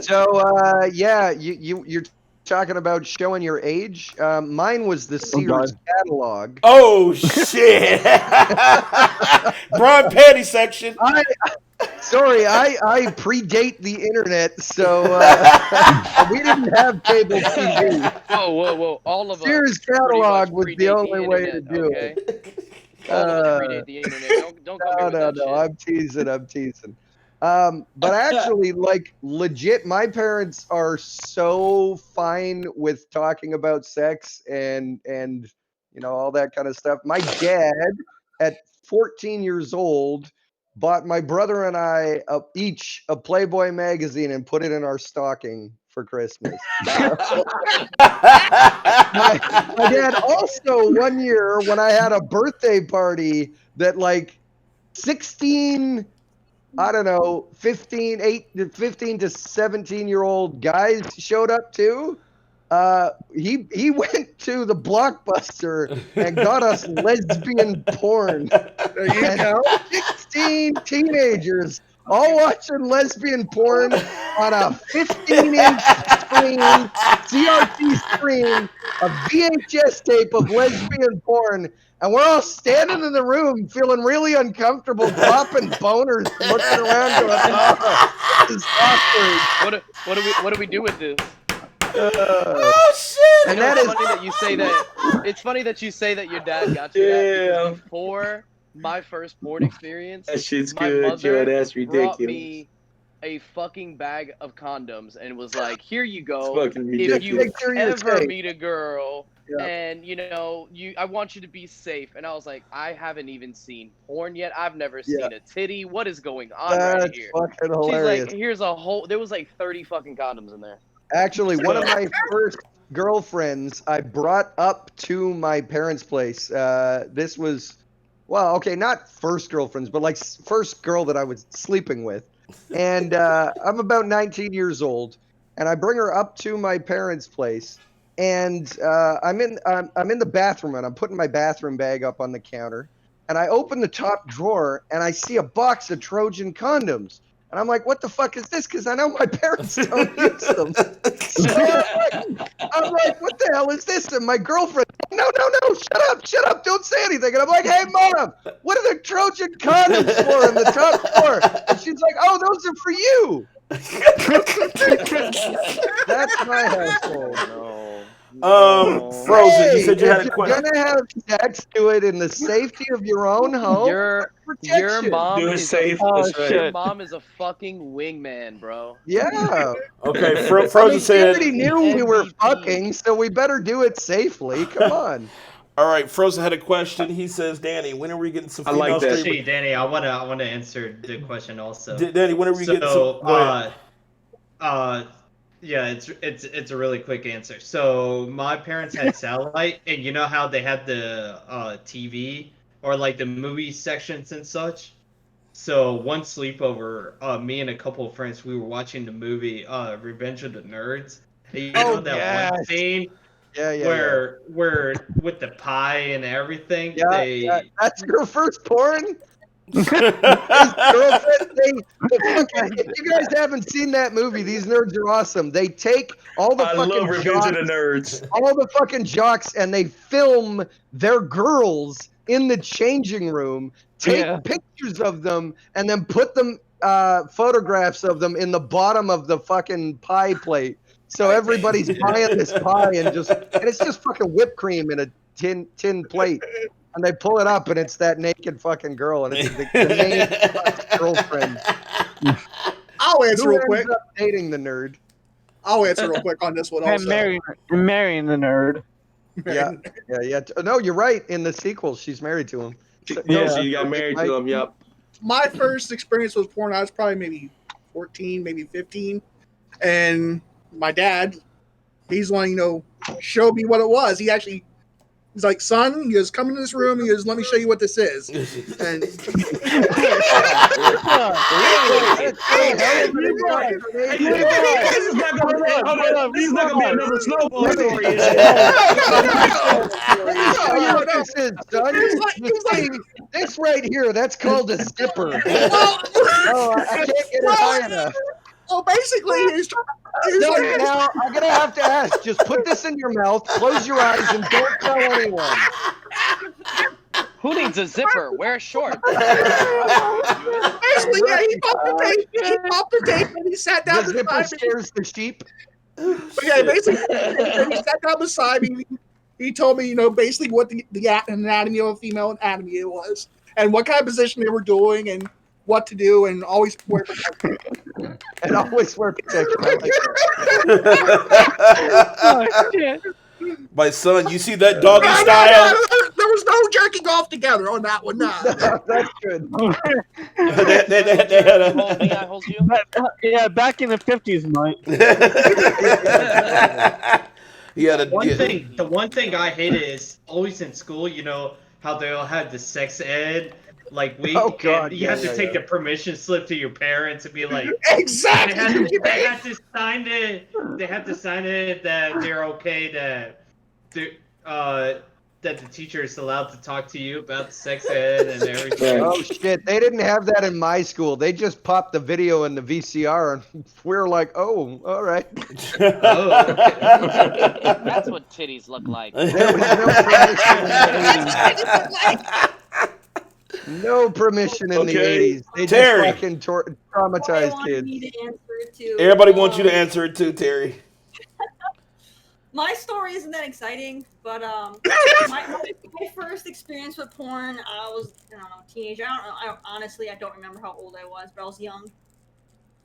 So you're talking about showing your age. Mine was the Sears catalog. Oh shit! Broad panty section. I predate the internet, so we didn't have cable TV. Whoa! All of us. Sears catalog was the only way to do it. Predate the internet. Don't come here with that shit. I'm teasing. But actually, like, legit, my parents are so fine with talking about sex and all that kind of stuff. My dad, at 14 years old, bought my brother and I each a Playboy magazine and put it in our stocking for Christmas. my dad also, one year when I had a birthday party that like 15 to 17-year-old guys showed up too. He went to the Blockbuster and got us lesbian porn. There you go. 16 teenagers all watching lesbian porn on a 15-inch screen, a VHS tape of lesbian porn, and we're all standing in the room feeling really uncomfortable, popping boners, looking around going, oh, this is awkward. What do we do with this? Oh shit! And You know, that it's is funny that you say that. It's funny that you say that your dad got you that, because before my first porn experience, That shit's my good, mother Joe. That's brought ridiculous. me a fucking bag of condoms and was like, "Here you go. It's fucking If ridiculous. you Make sure you're ever safe." meet a girl, Yeah. and I want you to be safe." And I was like, "I haven't even seen porn yet. I've never seen a titty. What is going on right That's here?" fucking She's hilarious. like, "Here's a whole." There was like 30 fucking condoms in there. Actually, one of my first girlfriends I brought up to my parents' place. This was, well, okay, not first girlfriends, but like first girl that I was sleeping with. And I'm about 19 years old, and I bring her up to my parents' place, and I'm in the bathroom, and I'm putting my bathroom bag up on the counter, and I open the top drawer, and I see a box of Trojan condoms. And I'm like, what the fuck is this? Because I know my parents don't use them. So I'm like, what the hell is this? And my girlfriend, no, shut up, don't say anything. And I'm like, hey, Mom, what are the Trojan condoms for in the top drawer? And she's like, oh, those are for you. That's my household. Frozen, Hey, you said you had a if question. you're gonna have sex, do it in the safety of your own home. Your Protection. mom Do it is safe. Oh, That's right. shit. your mom is a fucking wingman, bro. Yeah. Okay, I Frozen mean, she said. already knew we were MVP. fucking, so we better do it safely. Come on. All right, Frozen had a question. He says, Danny, when are we getting some I female like that. streamers? Actually, Danny, I wanna answer the question also. Danny, when are we getting some? So, Go ahead. yeah, it's a really quick answer. So my parents had satellite, and you know how they had the TV or like the movie sections and such. So one sleepover, me and a couple of friends, we were watching the movie Revenge of the Nerds. And you know that one scene where with the pie and everything, that's your first porn. His girlfriend, if you guys haven't seen that movie, these nerds are awesome. They take all the I fucking love Revenge jocks, of the Nerds. all the fucking jocks, and they film their girls in the changing room, take pictures of them, and then put them photographs of them in the bottom of the fucking pie plate. So everybody's buying this pie and it's just fucking whipped cream in a tin plate. And they pull it up, and it's that naked fucking girl, and it's the main girlfriend. I'll answer Who real ends quick. up dating the nerd? I'll answer real quick on this one also. Marrying the nerd. Yeah. No, you're right. In the sequel, she's married to him. She got married to him. Yep. My first experience with porn, I was probably maybe 14, maybe 15. And my dad, he's wanting to show me what it was. He's like, son, he goes, come into this room. He goes, let me show you what this is. And This is not gonna be another snowball story. This right here, that's called a zipper. I can't get it high enough. Well, basically, Now, I'm going to have to ask, just put this in your mouth, close your eyes, and don't tell anyone. Who needs a zipper? Wear shorts. Basically, yeah, he popped the tape, and he sat down The zipper beside me. scares the sheep. But yeah, basically, he sat down beside me. He told me, basically what the anatomy of a female anatomy was, and what kind of position they were doing, and what to do, and always wear protection. And always wear protection. Oh, shit. My son, you see that doggy style? There was no jerking off together on that one. Nah. That's good. They had a... Hold me, I hold you. Yeah, back in the 50s, Mike. The one thing I hated is always in school, you know how they all had the sex ed week, and you have to take the permission slip to your parents and be like, exactly. They have to sign it. They have to sign it that they're okay that the teacher is allowed to talk to you about the sex ed and everything. Oh shit! They didn't have that in my school. They just popped the video in the VCR, and we were like, "Oh, all right." Oh, okay. That's what titties look like. There was no permission in the 80s. They just Terry. fucking traumatized kids. Everybody wants you to answer it too, Terry. My story isn't that exciting, but my first experience with porn, I was, I don't know, teenager. Honestly, I don't remember how old I was, but I was young.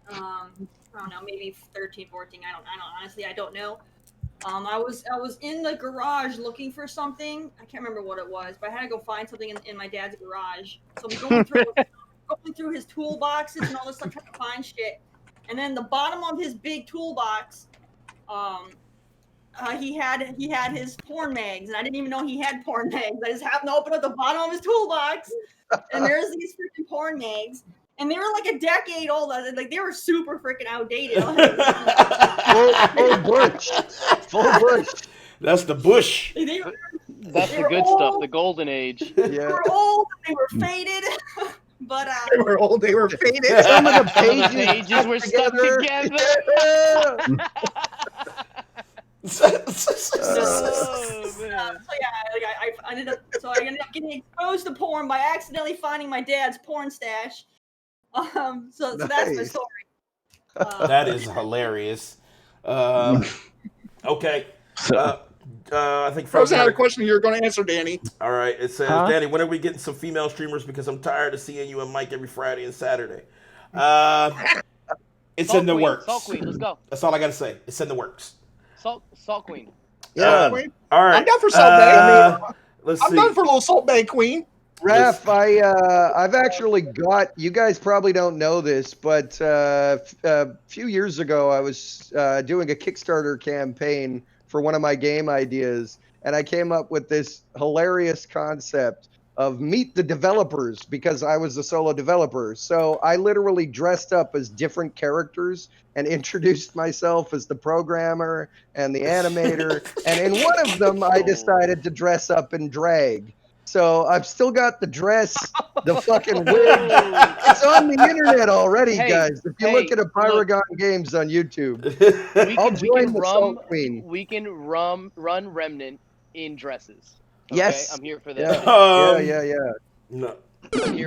I don't know, maybe 13, 14. Honestly, I don't know. I was in the garage looking for something. I can't remember what it was, but I had to go find something in my dad's garage. So I'm going through his toolboxes and all this stuff, trying to find shit. And then the bottom of his big toolbox, he had his porn mags, and I didn't even know he had porn mags. I just happened to open up the bottom of his toolbox, and there's these freaking porn mags, and they were like a decade old. Like they were super freaking outdated. Full bush. That's the bush. That's the good stuff, the golden age. They were old. They were faded. But they were old. They were faded. Some of the pages were stuck together. So yeah, I ended up getting exposed to porn by accidentally finding my dad's porn stash. So that's my story. That is hilarious. Okay. I think Frozen had a question you're going to answer, Danny. All right. It says, Danny, when are we getting some female streamers? Because I'm tired of seeing you and Mike every Friday and Saturday. It's in the works. Salt Queen, let's go. That's all I got to say. It's in the works. Salt Queen. Yeah. All right. I'm down for Salt Bay. Let's I'm see. down for a little Salt Bay Queen. Raph, I've actually got, you guys probably don't know this, but a few years ago I was doing a Kickstarter campaign for one of my game ideas, and I came up with this hilarious concept of meet the developers, because I was a solo developer. So I literally dressed up as different characters and introduced myself as the programmer and the animator, and in one of them I decided to dress up in drag. So I've still got the dress, the fucking wig. It's on the internet already, guys. If you look at a Pyragon Games on YouTube, I'll join the Salt Queen. We can run Remnant in dresses. Okay? Yes. I'm here for that. Yeah. No.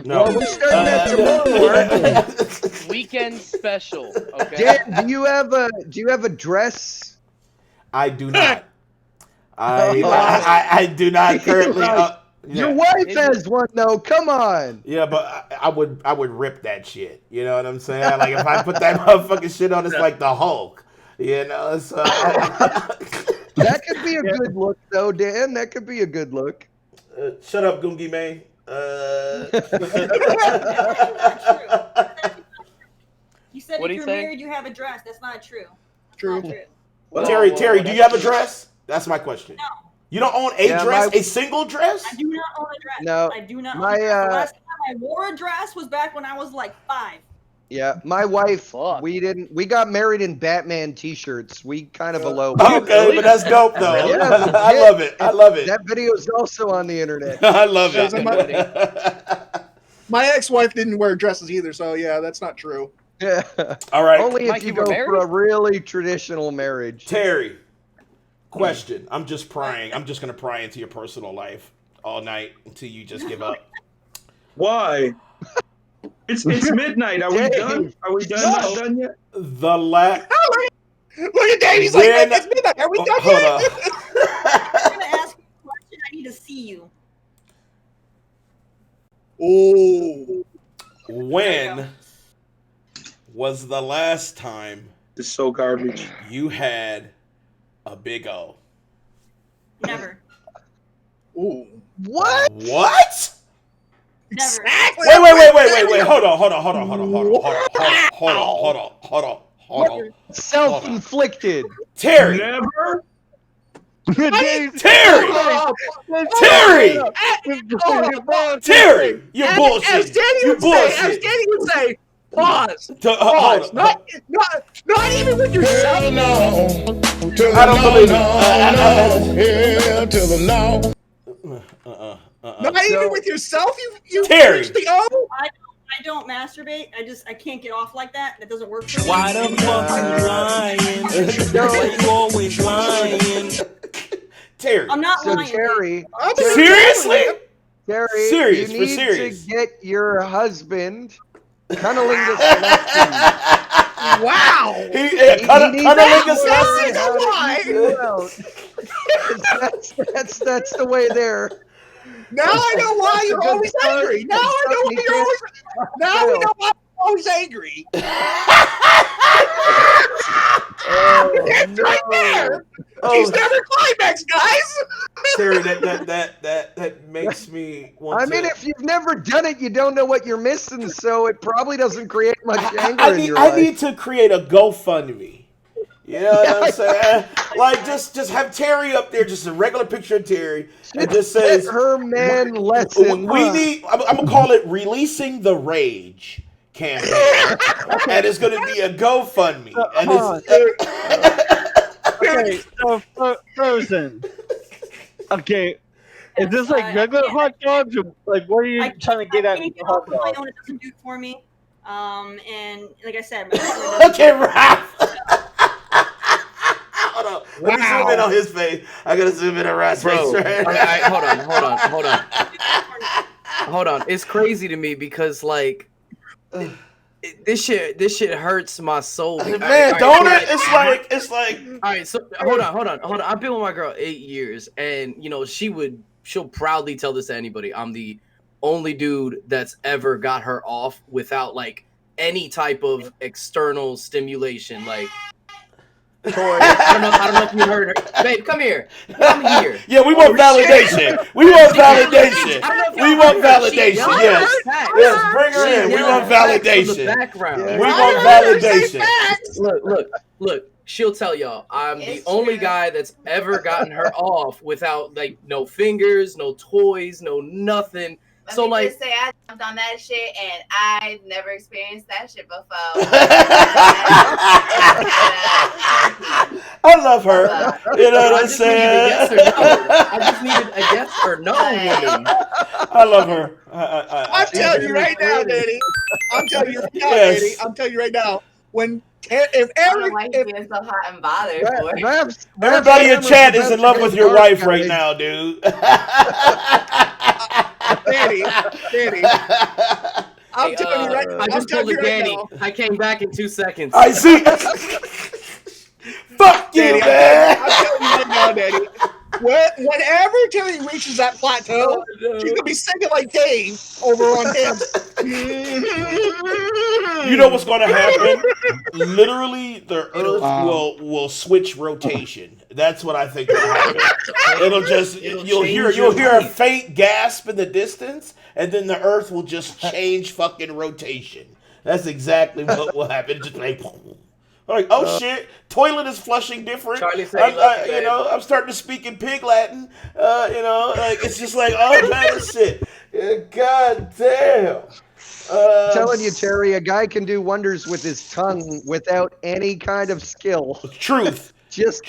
Well, we're starting that tomorrow. Weekend special. Okay. Dan, do you have a dress? I do not. I do not currently. Your wife has one though. Come on. Yeah, but I would rip that shit. You know what I'm saying? Like if I put that motherfucking shit on, it's like the Hulk. You know, it's, that could be a good look though, Dan. That could be a good look. Shut up, Gungi May. You said if you're married, you have a dress. That's not true. True. Terry, do you have a dress? That's my question. No. You don't own a dress, a single dress? I do not own a dress. No. I do not own a dress. The last time I wore a dress was back when I was like 5. Yeah, my wife, we got married in Batman t-shirts. We kind of eloped. Okay, but that's dope though. Yeah, I love it. I love it. That video is also on the internet. I love it. My ex-wife didn't wear dresses either, so yeah, that's not true. Yeah. All right. Only if you go for a really traditional marriage. Terry, question. I'm just prying. I'm just gonna pry into your personal life all night until you just give up. Why? It's midnight. Are we done? Are we done? Not done yet? The last. Look at Dave. He's like, it's midnight. Are we done hold yet? on. I'm gonna ask you a question. I need to see you. Oh. When was the last time It's so garbage. you had a big O? Never. Ooh. What? What? Never. Exactly. Wait. Hold on. Self-inflicted. Terry. Never? Terry! You're bullshit. As Danny would say, pause. Pause. Not even with yourself. I don't believe it. Not even with yourself. You Terry. reached the O. I don't masturbate. I can't get off like that. That doesn't work for me. Why the fuck you lying? Why you always lying? Terry. I'm not So lying. Terry, Seriously? Terry, Serious, you for need serious. to get your husband cunnilingus lessons. Wow. Cunnilingus lessons. That's the way there. Now I know why you're always angry. Now I know why you're always. Now we know why you're always angry. It's right there. She's never climaxed, guys. Terry, that makes me want I mean, if you've never done it, you don't know what you're missing, so it probably doesn't create much anger in your life. I need to create a GoFundMe. You know what I'm saying? Like, just have Terry up there, just a regular picture of Terry, and just says her man lesson. We need. I'm gonna call it "Releasing the Rage" campaign, and it's gonna be a GoFundMe. And Okay, so Frozen. Okay, is this like regular hot dogs, or like what are you trying to get at with the hot On my dog? own, it doesn't do it for me. And like I said, okay, Ralph. Hold on. Let me zoom in on his face. I gotta zoom in on Ralph's face. Right? Hold on. It's crazy to me because like this shit hurts my soul. Man, don't it? It's like. All right, so hold on. I've been with my girl 8 years, and you know she'll proudly tell this to anybody. I'm the only dude that's ever got her off without like any type of external stimulation, like. I don't know if you heard her. Babe, come here. Come here. Yeah, we want validation. We want validation. We want validation. Yes. Yes, bring her in. We want validation. We want validation. Look. She'll tell y'all I'm the only guy that's ever gotten her off without like no fingers, no toys, no nothing. Let me just say I jumped on that shit and I've never experienced that shit before. I love her. You know what I'm saying? I just needed a yes or no woman. I love her. I'm telling you right now, Danny. I'm telling you right now, Danny. I'm telling you right now. If being so hot and bothered for. Everybody in chat is in love with your wife right now, dude. Danny. I'm telling you right now. I just told Danny. I came back in 2 seconds. I see. Fuck you, Danny, man. I'm telling you right now, Danny. Whenever Terry reaches that plateau, she's gonna be singing like Dave over on him. You know what's gonna happen? Literally, the Earth will switch rotation. That's what I think will happen. It'll you'll hear a faint gasp in the distance, and then the Earth will just change fucking rotation. That's exactly what will happen. Just like, oh shit, toilet is flushing different. I'm starting to speak in pig Latin. Like it's just like all kind of shit. God damn. I'm telling you, Terry, a guy can do wonders with his tongue without any kind of skill. Truth. Just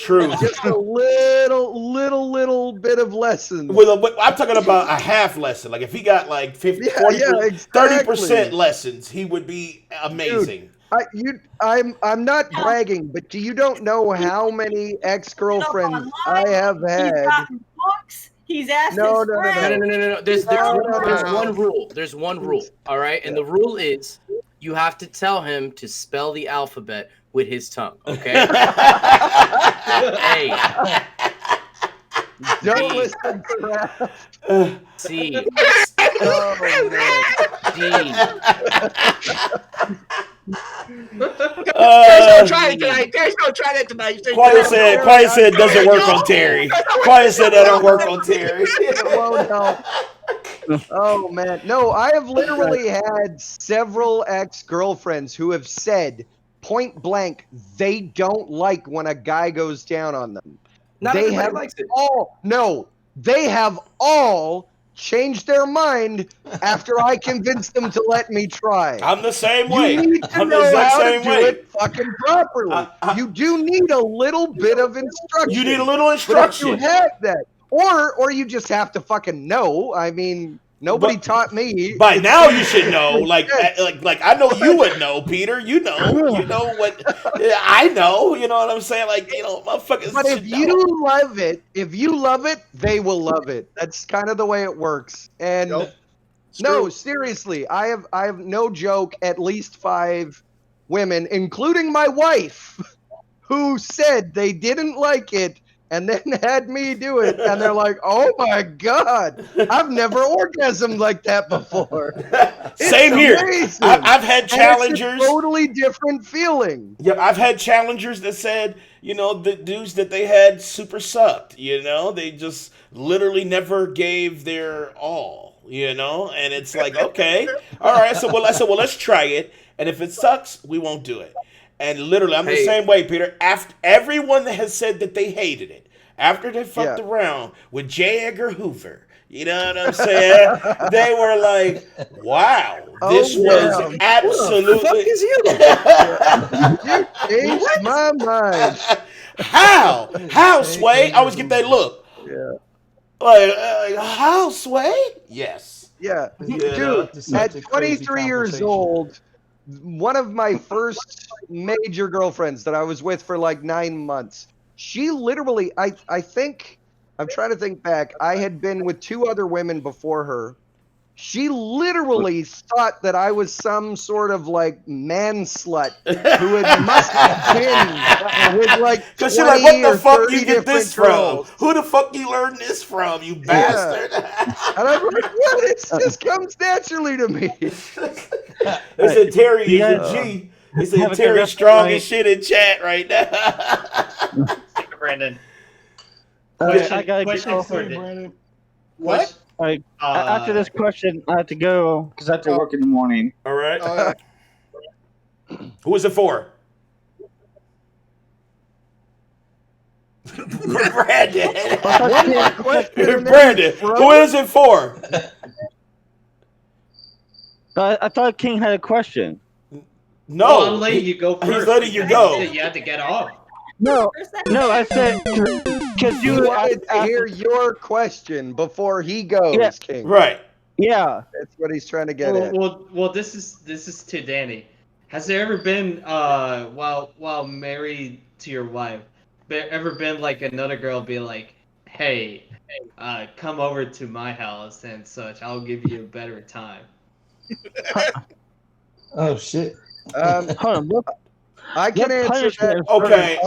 a little bit of lesson. I'm talking about a half lesson. Like if he got like 50, 40%, 30% lessons, he would be amazing. Dude, I'm not bragging, but you don't know how many ex-girlfriends I have had. He's asked No. There's one rule. There's one rule. All right, and the rule is you have to tell him to spell the alphabet with his tongue. Okay. A. Don't listen to that. C. D. Terry's gonna try it tonight. Terry's gonna try that tonight. Quiet said it doesn't work on Terry. Quiet said that don't work on Terry. Oh man, no! I have literally had several ex-girlfriends who have said point blank they don't like when a guy goes down on them. Not they everybody have likes it. They have all changed their mind after I convinced them to let me try. I'm the same way. You need to know how to do it fucking properly. You do need a little bit of instruction. You need a little instruction. But if you have that, Or you just have to fucking know. I mean, nobody taught me. By now you should know. Like I know you would know, Peter. You know what I know. You know what I'm saying? Like, motherfuckers. But if you love it, they will love it. That's kind of the way it works. And no, seriously, I have no joke. At least 5 women, including my wife, who said they didn't like it. And then had me do it, and they're like, "Oh my god, I've never orgasmed like that before." Same here. I've had challengers. And it's a totally different feeling. Yeah, I've had challengers that said, the dudes that they had super sucked. They just literally never gave their all. And it's like, okay, all right. So let's try it, and if it sucks, we won't do it. And literally, I'm the same way, Peter. After everyone that has said that they hated it, after they fucked around with J. Edgar Hoover, you know what I'm saying? They were like, "Wow, this was absolutely." What the fuck is you? You changed my mind. How, Sway? I always get that look. Yeah. Like how, Sway? Yes. Yeah. Dude, at 23 years old, one of my first major girlfriends that I was with for like 9 months, she literally, I think, I'm trying to think back, I had been with 2 other women before her. She literally thought that I was some sort of like man slut who must have been with like 20 she's like, what the fuck you get this girls. from? Who the fuck you learn this from, you bastard? And I'm like, what? It just comes naturally to me. They said Terry is a G. They said Terry strong as shit in chat right now. Brandon. I gotta question get for Brandon. What? After this question, I have to go because I have to work in the morning. All right. Who is it for? Brandon. Brandon. Who is it for? I thought King had a question. No, well, I'm letting you go first. He's letting you go. You have to get off. No, I said because you wanted to hear your question before he goes, King. Right. Yeah. That's what he's trying to get at. Well, this is to Danny. Has there ever been while married to your wife, ever been like another girl be like, hey, come over to my house and such, I'll give you a better time? Oh shit. Hold on, I can answer that. Okay.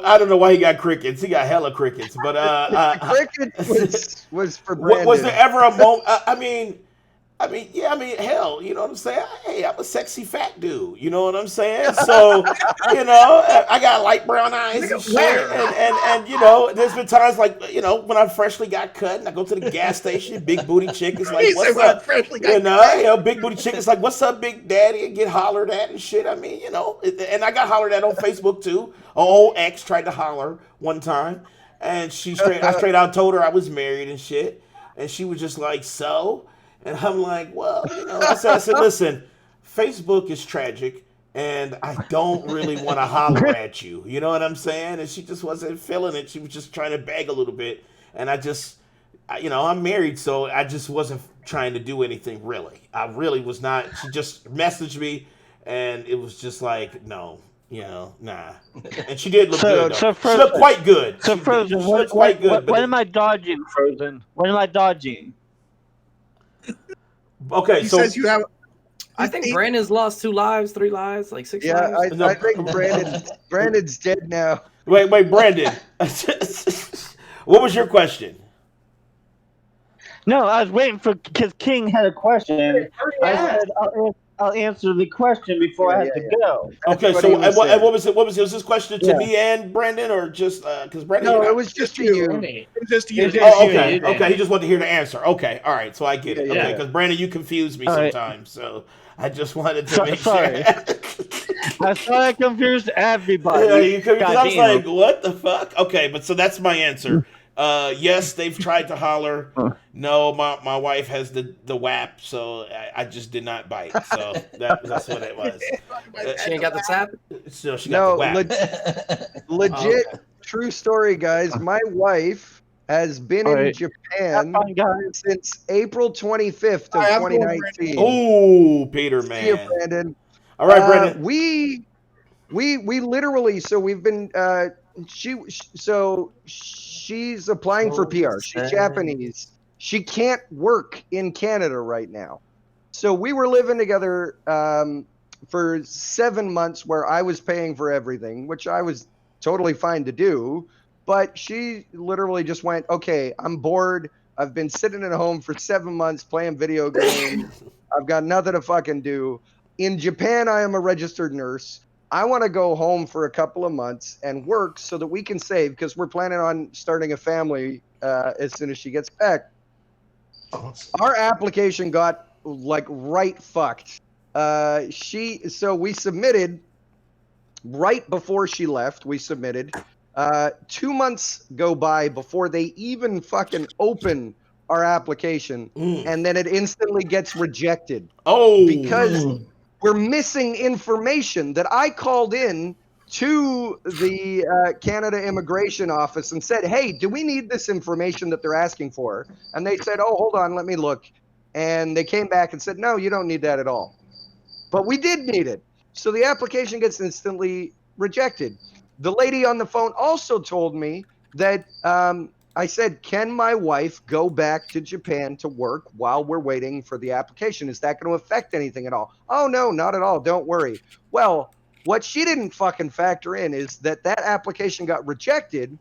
I don't know why he got crickets. He got hella crickets, but crickets was for Brandon. Was there ever a moment? Hell, you know what I'm saying? Hey, I'm a sexy fat dude. You know what I'm saying? So, I got light brown eyes and shit. And there's been times like, when I freshly got cut and I go to the gas station, big booty chick is like, what's up? Big booty chick is like, what's up, big daddy? And get hollered at and shit. I mean, and I got hollered at on Facebook too. An old ex tried to holler one time. And I straight out told her I was married and shit. And she was just like, so? And I'm like, well, I said, listen, Facebook is tragic, and I don't really want to holler at you. You know what I'm saying? And she just wasn't feeling it. She was just trying to beg a little bit. And I'm married, so I just wasn't trying to do anything really. I really was not. She just messaged me, and it was just like, no. Nah. And she did look good. Though. She looked quite good. So Frozen, she looked quite good. When am I dodging, Frozen? When am I dodging? Okay, he says you have. I think Brandon's lost 2 lives, 3 lives, like 6 lives. Yeah, I think Brandon's dead now. Wait, Brandon. What was your question? No, I was waiting because King had a question. I said I'll answer the question before I have to go. Okay, so what was it? Was this question to me and Brandon, or just because Brandon? No, it was just to you. It was just to you. Okay. He just wanted to hear the answer. Okay, all right. So I get it. Yeah. Okay, because Brandon, you confuse me sometimes. So I just wanted to make sorry. sure. I thought I confused everybody. Yeah, I was like, what the fuck? Okay, but so that's my answer. Yes, they've tried to holler. No, my wife has the WAP, so I just did not bite. So that's what it was. She ain't got the tap? So she got the WAP. Legit, true story, guys. My wife has been in Japan since April 25th of 2019. Oh, Peter, See you, man. Brandon. All right, Brandon. We literally, so we've been she's applying for PR. She's Japanese. She can't work in Canada right now. So we were living together for 7 months where I was paying for everything, which I was totally fine to do. But she literally just went, okay, I'm bored. I've been sitting at home for 7 months playing video games. I've got nothing to fucking do. In Japan, I am a registered nurse. I want to go home for a couple of months and work so that we can save, because we're planning on starting a family as soon as she gets back. Our application got like right fucked. So we submitted right before she left. We submitted. 2 months go by before they even fucking open our application, and then it instantly gets rejected. Oh, because we're missing information that I called in to the Canada Immigration Office and said, hey, do we need this information that they're asking for? And they said, oh, hold on, let me look. And they came back and said, no, you don't need that at all. But we did need it. So the application gets instantly rejected. The lady on the phone also told me that I said, can my wife go back to Japan to work while we're waiting for the application? Is that going to affect anything at all? Oh, no, not at all. Don't worry. Well, what she didn't fucking factor in is that that application got rejected,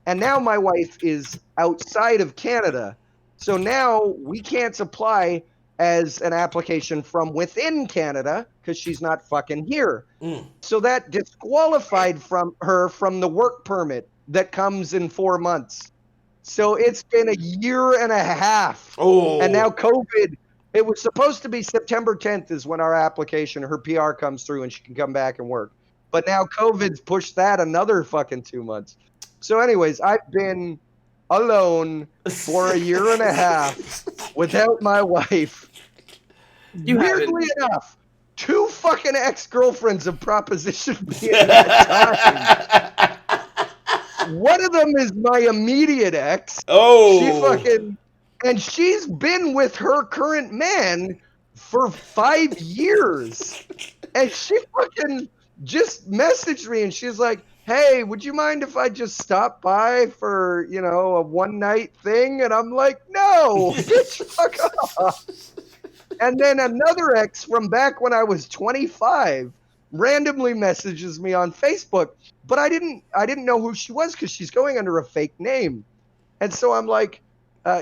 and now my wife is outside of Canada. So now we can't apply as an application from within Canada because she's not fucking here. So that disqualified from her from the work permit that comes in 4 months. So it's been a year and a half. Oh. And now COVID, it was supposed to be September 10th is when our application, her PR comes through and she can come back and work. But now COVID's pushed that another fucking 2 months. So anyways, I've been alone for a year and a half without my wife. Weirdly enough, 2 fucking ex-girlfriends have propositioned me at that time. One of them is my immediate ex. Oh. And she's been with her current man for 5 years. And she fucking just messaged me and she's like, hey, would you mind if I just stop by for, you know, a one night thing? And I'm like, no, bitch, fuck off. And then another ex from back when I was 25 randomly messages me on Facebook, but I didn't know who she was because she's going under a fake name. And so I'm like,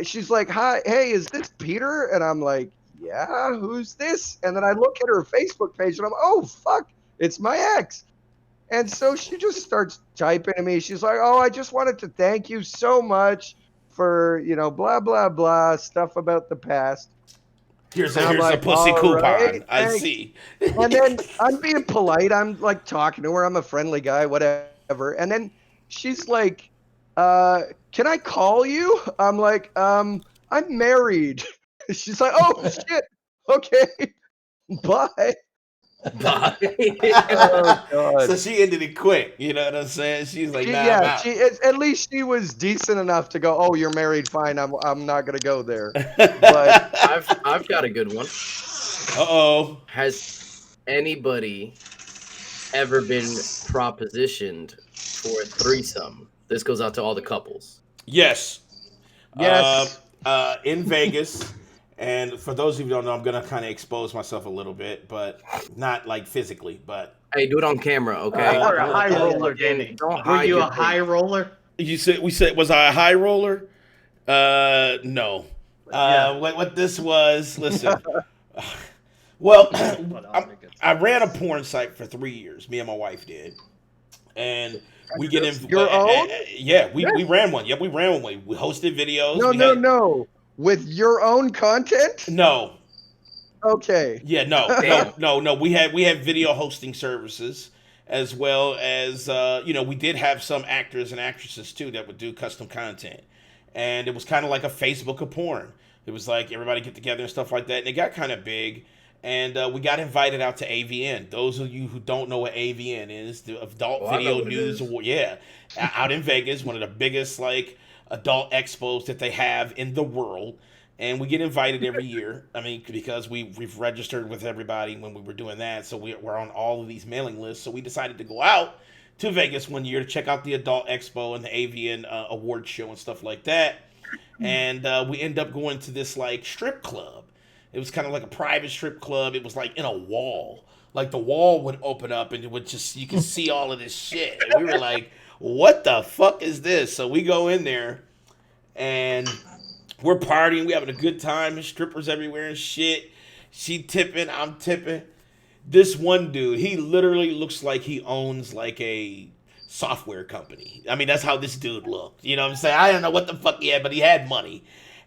she's like, hi, hey, is this Peter? And I'm like, yeah, who's this? And then I look at her Facebook page and I'm, oh, fuck, it's my ex. And so she just starts typing to me. She's like, oh, I just wanted to thank you so much for, you know, blah, blah, blah, stuff about the past. Here's a pussy coupon. Right, I see. And then I'm being polite. I'm like talking to her. I'm a friendly guy, whatever. And then she's like, can I call you? I'm like, I'm married. She's like, oh, shit. Okay. Bye. Bye. Oh, God. So she ended it quick. You know what I'm saying? She's like, nah, I'm out. At least she was decent enough to go, oh, you're married, fine. I'm not gonna go there. But I've got a good one. Uh-oh. Has anybody ever been propositioned for a threesome? This goes out to all the couples. Yes. Yes. In Vegas. And for those of you who don't know, I'm going to kind of expose myself a little bit, but not like physically, but... Hey, do it on camera, okay? You're a high roller, Danny. Were you a high roller? Was I a high roller? No. What this was, listen. Well, I ran a porn site for 3 years. Me and my wife did. And we get in... Your own? Yeah, we ran one. Yeah, we ran one. We hosted videos. No. With your own content? No. Okay. Yeah, no. We had video hosting services as well as we did have some actors and actresses too that would do custom content. And it was kind of like a Facebook of porn. It was like everybody get together and stuff like that. And it got kind of big. And we got invited out to AVN. Those of you who don't know what AVN is, the Adult I know Video what it News is. Award, out in Vegas, one of the biggest like adult expos that they have in the world. And we get invited every year. I mean, because we've registered with everybody when we were doing that, so we're on all of these mailing lists. So we decided to go out to Vegas one year to check out the Adult Expo and the AVN award show and stuff like that. And we end up going to this like strip club. It was kind of like a private strip club. It was like in a wall. Like the wall would open up and it would just, you could see all of this shit. And we were like, what the fuck is this? So we go in there and we're partying. We having a good time. There's strippers everywhere and shit. She tipping, I'm tipping. This one dude, he literally looks like he owns like a software company. I mean, that's how this dude looked. You know what I'm saying? I don't know what the fuck he had, but he had money.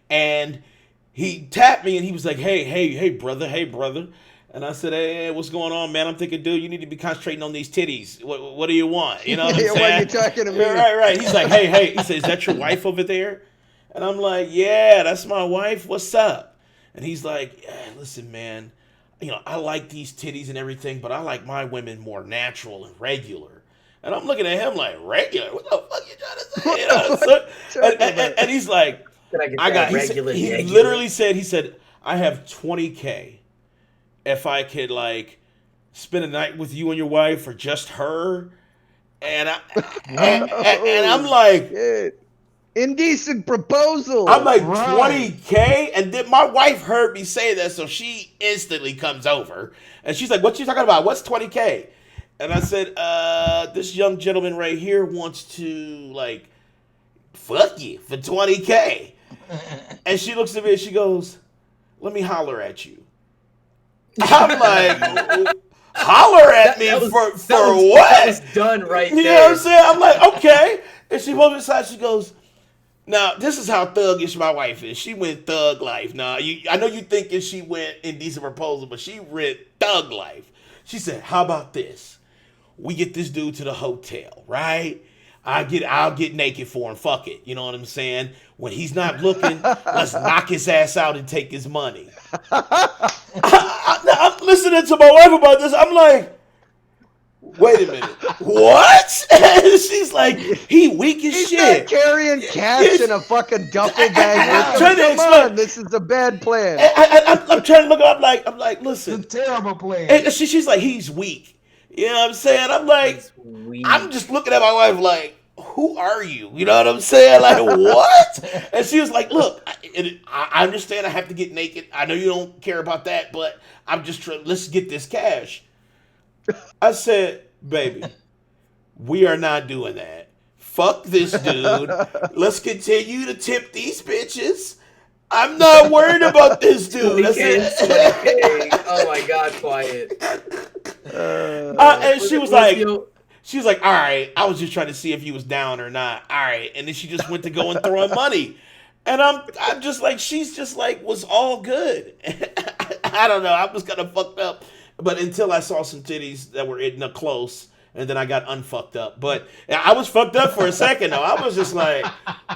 And he tapped me and he was like, hey, brother. And I said, hey, what's going on, man? I'm thinking, dude, you need to be concentrating on these titties. What do you want? You know what I'm saying? Why are you talking to me? Right. He's like, hey. He said, is that your wife over there? And I'm like, yeah, that's my wife. What's up? And he's like, yeah, listen, man, you know, I like these titties and everything, but I like my women more natural and regular. And I'm looking at him like, regular? What the fuck you trying to say? You know, and he's like, he literally said, I have $20K if I could like spend a night with you and your wife or just her. And I'm like, indecent proposal. I'm like, 20K? And then my wife heard me say that, so she instantly comes over. And she's like, what you talking about? What's 20K? And I said, this young gentleman right here wants to, like, fuck you for 20K. And she looks at me and she goes, let me holler at you. I'm like, holler at me for what? That was done right there. You know what I'm saying? I'm like, okay. And she pulls me aside, she goes, now, this is how thuggish my wife is. She went thug life. Now, I know you thinking she went indecent proposal, but she went thug life. She said, how about this? We get this dude to the hotel, right? I'll get naked for him. Fuck it. You know what I'm saying? When he's not looking, let's knock his ass out and take his money. I'm listening to my wife about this. I'm like, wait a minute. What? And she's like, he weak as He's shit. Not carrying cash in a fucking duffel bag. I'm trying to explain. This is a bad plan. I'm trying to look up. I'm like, listen. It's a terrible plan. And she's like, he's weak. You know what I'm saying? I'm like, I'm just looking at my wife like, who are you? You know what I'm saying? Like, what? And she was like, look, I understand I have to get naked. I know you don't care about that, but I'm just trying, let's get this cash. I said, baby, we are not doing that. Fuck this dude. Let's continue to tip these bitches. I'm not worried about this dude. That's it. Oh my God, quiet. And she was like, all right, I was just trying to see if he was down or not. All right. And then she just went to go and throw him money. And I'm just like, she's just like, was all good. I don't know. I was kind of fucked up. But until I saw some titties that were in the close, and then I got unfucked up. But I was fucked up for a second, though. I was just like,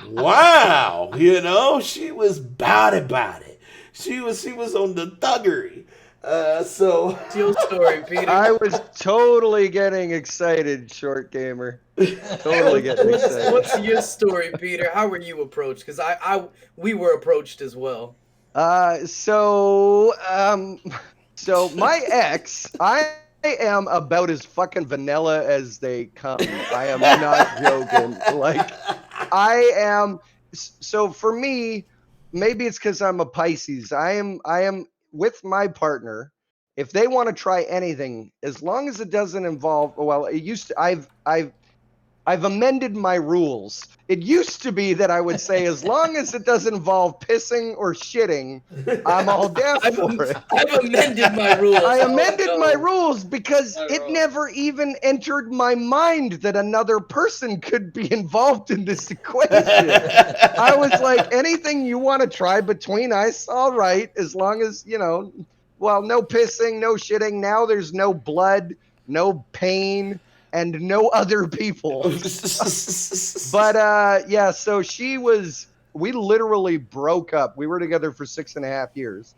wow. You know, she was about it. She was on the thuggery. So your story, Peter. I was totally getting excited, Short Gamer. Totally getting excited. What's your story, Peter? How were you approached? Because we were approached as well. So my ex, I am about as fucking vanilla as they come. I am not joking. Like, I am. So for me, maybe it's because I'm a Pisces. I am with my partner. If they want to try anything, as long as it doesn't involve, well, it used to. I've amended my rules. It used to be that I would say, as long as it doesn't involve pissing or shitting, I'm all down for it. I've amended my rules. I amended my rules because it never even entered my mind that another person could be involved in this equation. I was like, anything you want to try between us, all right, as long as, you know, well, no pissing, no shitting. Now there's no blood, no pain, and no other people. But yeah, so we literally broke up. We were together for 6.5 years.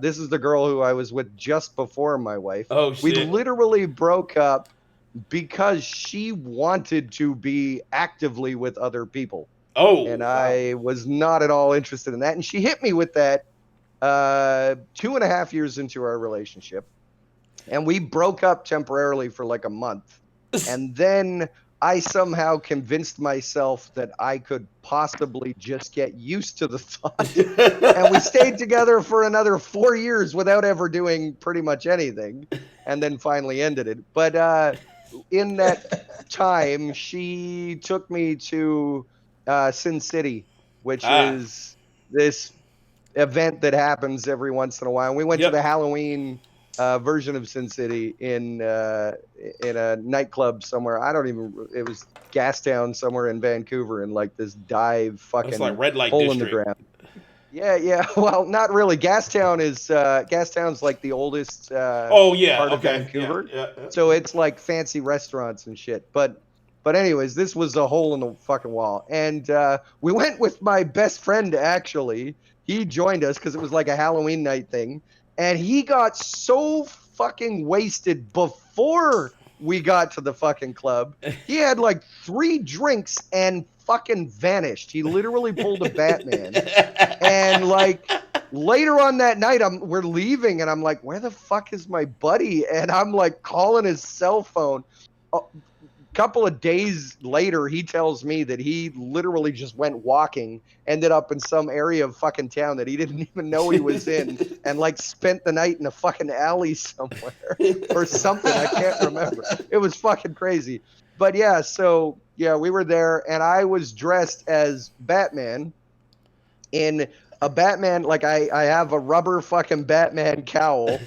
This is the girl who I was with just before my wife. Oh, We shit. literally broke up because she wanted to be actively with other people. Oh, And I was not at all interested in that. And she hit me with that 2.5 years into our relationship. And we broke up temporarily for like a month. And then I somehow convinced myself that I could possibly just get used to the thought. And we stayed together for another 4 years without ever doing pretty much anything. And then finally ended it. But in that time, she took me to Sin City, which is this event that happens every once in a while. We went to the Halloween version of Sin City in a nightclub somewhere. It was Gastown somewhere in Vancouver, in like this dive fucking It's like red light hole in the district. ground. Yeah. Well, not really. Gastown's like the oldest part of Vancouver. Yeah. So it's like fancy restaurants and shit. But anyways, this was a hole in the fucking wall. And we went with my best friend, actually. He joined us because it was like a Halloween night thing. And he got so fucking wasted before we got to the fucking club. He had like 3 drinks and fucking vanished. He literally pulled a Batman. And like later on that night, we're leaving and I'm like, where the fuck is my buddy? And I'm like calling his cell phone. A couple of days later, he tells me that he literally just went walking, ended up in some area of fucking town that he didn't even know he was in, and like spent the night in a fucking alley somewhere or something. I can't remember. It was fucking crazy. But yeah, so yeah, we were there and I was dressed as Batman in a Batman, like I have a rubber fucking Batman cowl,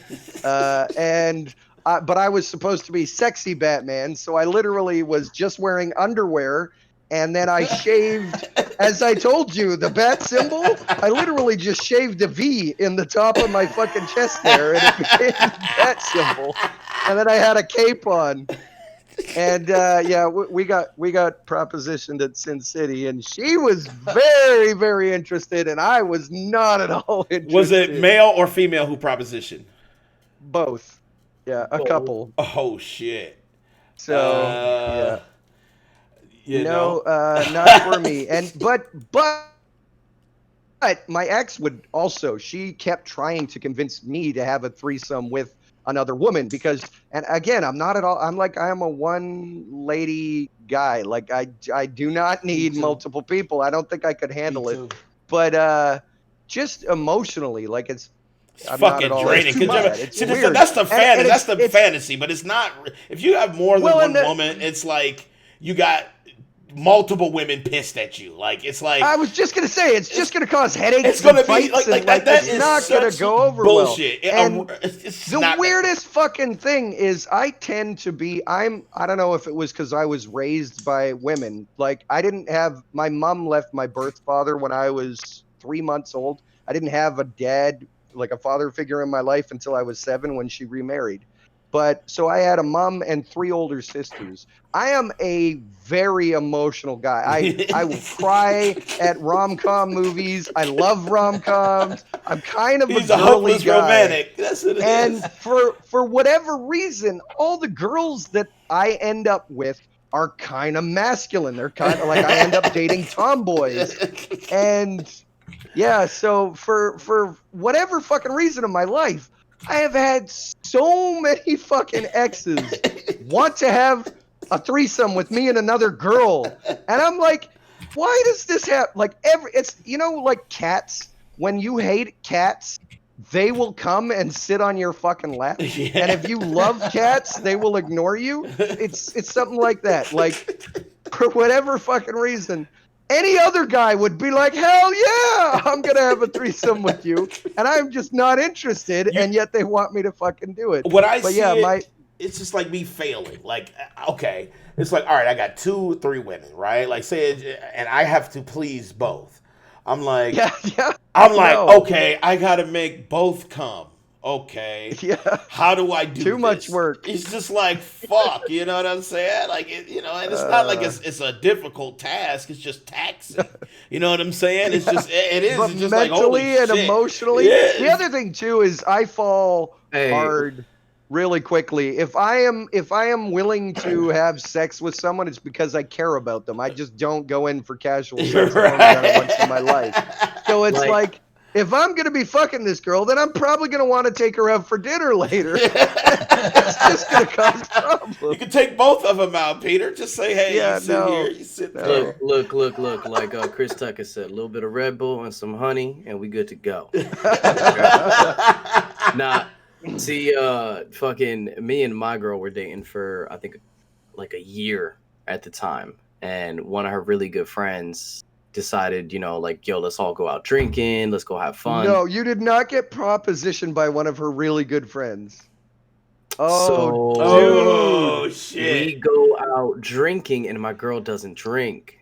but I was supposed to be sexy Batman, so I literally was just wearing underwear, and then I shaved, as I told you, the bat symbol. I literally just shaved a V in the top of my fucking chest there, and it became the bat symbol. And then I had a cape on. And we got propositioned at Sin City, and she was very, very interested, and I was not at all interested. Was it male or female who propositioned? Both. Yeah, a couple. Oh shit. So not for me. And but my ex would also. She kept trying to convince me to have a threesome with another woman because, and again, I'm not at all. I'm a one lady guy. Like I do not need multiple people. I don't think I could handle it. But just emotionally, like it's fucking draining. That's the fantasy. That's the fantasy, but it's not. If you have more than one woman, it's like you got multiple women pissed at you. Like it's like I was just gonna say, it's just gonna cause headaches. It's gonna be like that. It's not gonna go over bullshit. Well. And the weirdest fucking thing is, I tend to be. I don't know if it was because I was raised by women. Like I didn't have my mom left my birth father when I was 3 months old. I didn't have a dad, like a father figure in my life until I was 7 when she remarried. But so I had a mom and 3 older sisters. I am a very emotional guy. I will cry at rom-com movies. I love rom-coms. I'm kind of He's a a hopeless guy. romantic. That's what it and is. for whatever reason, all the girls that I end up with are kind of masculine. They're kind of like I end up dating tomboys. And yeah, so for whatever fucking reason in my life, I have had so many fucking exes want to have a threesome with me and another girl. And I'm like, why does this happen? Like it's, like cats, when you hate cats, they will come and sit on your fucking lap. Yeah. And if you love cats, they will ignore you. It's something like that. Like for whatever fucking reason, any other guy would be like, hell yeah, I'm going to have a threesome with you. And I'm just not interested, and yet they want me to fucking do it. It's just like me failing. Like, okay, it's like, all right, I got 2, 3 women, right? Like, say, and I have to please both. I'm like, okay, I got to make both come. okay, Yeah. how do I do Too much this? work. It's just like, fuck, you know what I'm saying? Like, and it's not like it's a difficult task. It's just taxing. You know what I'm saying? It's just, it is. But It's just like, holy mentally and shit. emotionally, Yeah. the other thing too is I fall Hey. hard really quickly. If I am willing to have sex with someone, it's because I care about them. I just don't go in for casual sex. I've only done it once in my life. So it's like if I'm gonna be fucking this girl, then I'm probably gonna want to take her out for dinner later. It's just gonna cause problems. You can take both of them out, Peter. Just say, hey, Yeah, you sit here, you sit there. Look. Like Chris Tucker said, a little bit of Red Bull and some honey, and we good to go. Nah, see, fucking me and my girl were dating for, I think, like a year at the time. And one of her really good friends decided, like, yo, let's all go out drinking. Let's go have fun. No, you did not get propositioned by one of her really good friends. Oh, shit. We go out drinking, and my girl doesn't drink.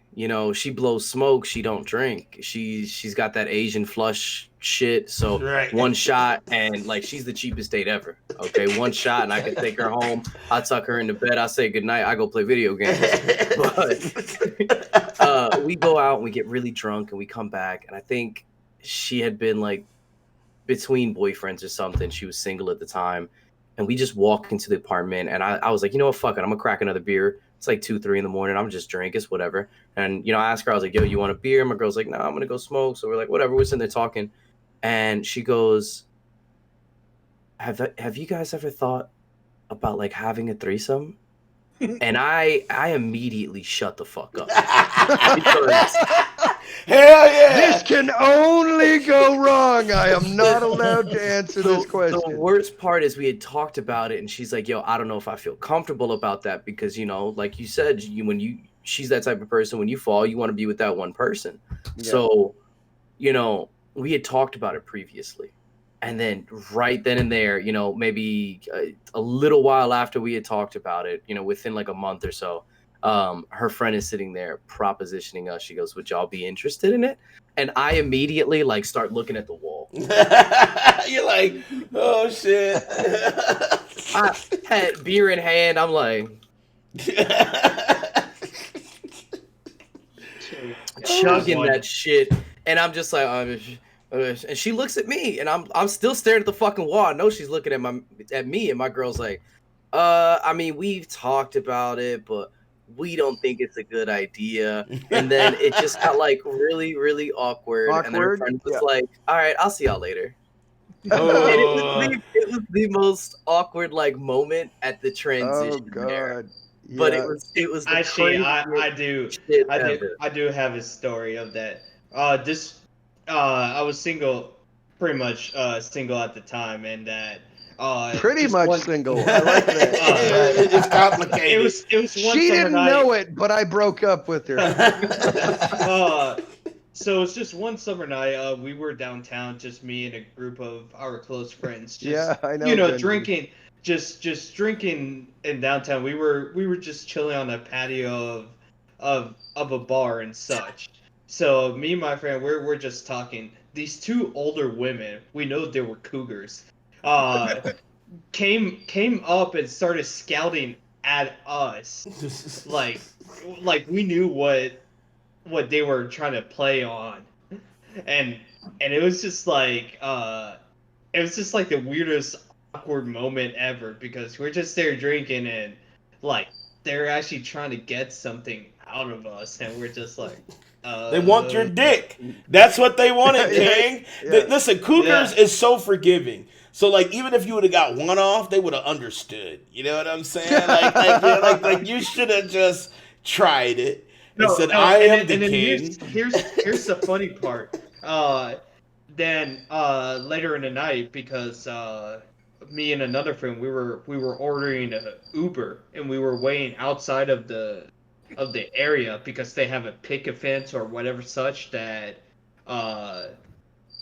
She blows smoke. She don't drink. She's got that Asian flush shit. So one shot, and like she's the cheapest date ever. Okay, one shot, and I can take her home. I tuck her into bed. I say goodnight. I go play video games. But we go out and we get really drunk, and we come back, and I think she had been like between boyfriends or something. She was single at the time. And we just walk into the apartment, and I was like, you know what, fuck it, I'm gonna crack another beer. It's like 2-3 in the morning. I'm just drinking, it's whatever. And I asked her, I was like, yo, you want a beer? My girl's like, no, I'm gonna go smoke. So we're like, whatever. We're sitting there talking, and she goes, have you guys ever thought about like having a threesome? And I immediately shut the fuck up. Because hell yeah! This can only go wrong. I am not allowed to answer this question. The worst part is we had talked about it, and she's like, yo, I don't know if I feel comfortable about that because, like you said, she's that type of person. When you fall, you want to be with that one person. Yeah. So, we had talked about it previously. And then right then and there, maybe a little while after we had talked about it, within like a month or so, her friend is sitting there propositioning us. She goes, would y'all be interested in it? And I immediately like start looking at the wall. You're like, oh shit. I had beer in hand. I'm like chugging that shit. And I'm just like, and she looks at me, and I'm still staring at the fucking wall. I know she's looking at me, and my girl's like, I mean, we've talked about it, but we don't think it's a good idea. And then it just got like really, really awkward. And then her friend was like, all right, I'll see y'all later. Oh. And it was the most awkward like moment at the transition. Oh god. There. Yeah. But it was the actually I do have a story of that. I was single, pretty much single at the time, and that pretty much single. I like that. It's complicated. It was one she summer didn't night. know it, but I broke up with her. So it's just one summer night. We were downtown, just me and a group of our close friends. Just, I know. Drinking, just drinking in downtown. We were just chilling on a patio of a bar and such. So me and my friend, we're just talking. These two older women, we know they were cougars, came up and started scouting at us, like we knew what they were trying to play on, and it was just like the weirdest awkward moment ever, because we're just there drinking, and like they're actually trying to get something out of us, and we're just like. They want your dick. That's what they wanted, King. Yeah. Listen, cougars is so forgiving. So, like, even if you would have got one off, they would have understood. You know what I'm saying? Like you should have just tried it and said, "I am the king." Here's the funny part. Then later in the night, because me and another friend, we were ordering an Uber, and we were waiting outside of the area because they have a picket fence or whatever such that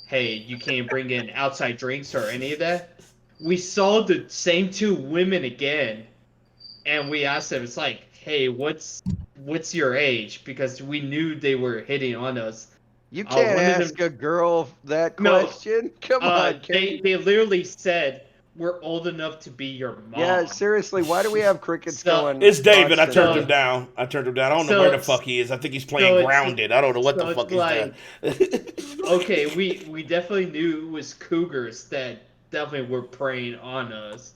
hey, you can't bring in outside drinks or any of that. We saw the same two women again, and we asked them, it's like, hey, what's your age? Because we knew they were hitting on us. You can't one of ask a girl that No. question. Come on, They literally said we're old enough to be your mom. Yeah, seriously, why do we have crickets So- going? It's David. I constantly? turned him down. I don't know So where the it's- fuck he is. I think he's so playing it's- grounded. I don't know what so the fuck it's he's doing. Okay, we definitely knew it was cougars that definitely were preying on us,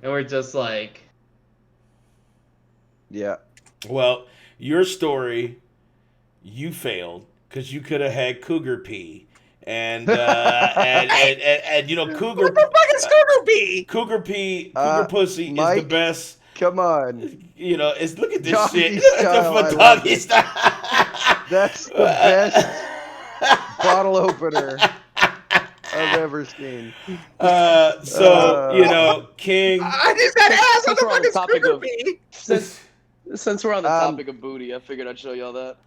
and we're just like, Yeah. Well, your story, you failed because you could have had cougar pee, and you know cougar. What the fuck is cougar pee? Cougar pee, cougar pussy is the Mike, best. Come on. You know, it's look at this Doggy shit. Look style, I at the love doggy it. style. That's the best bottle opener I've ever seen. So you know, King. I just said ass. What Since the we're on fuck the is topic cougar of- pee? Since we're on the topic of booty, I figured I'd show y'all that.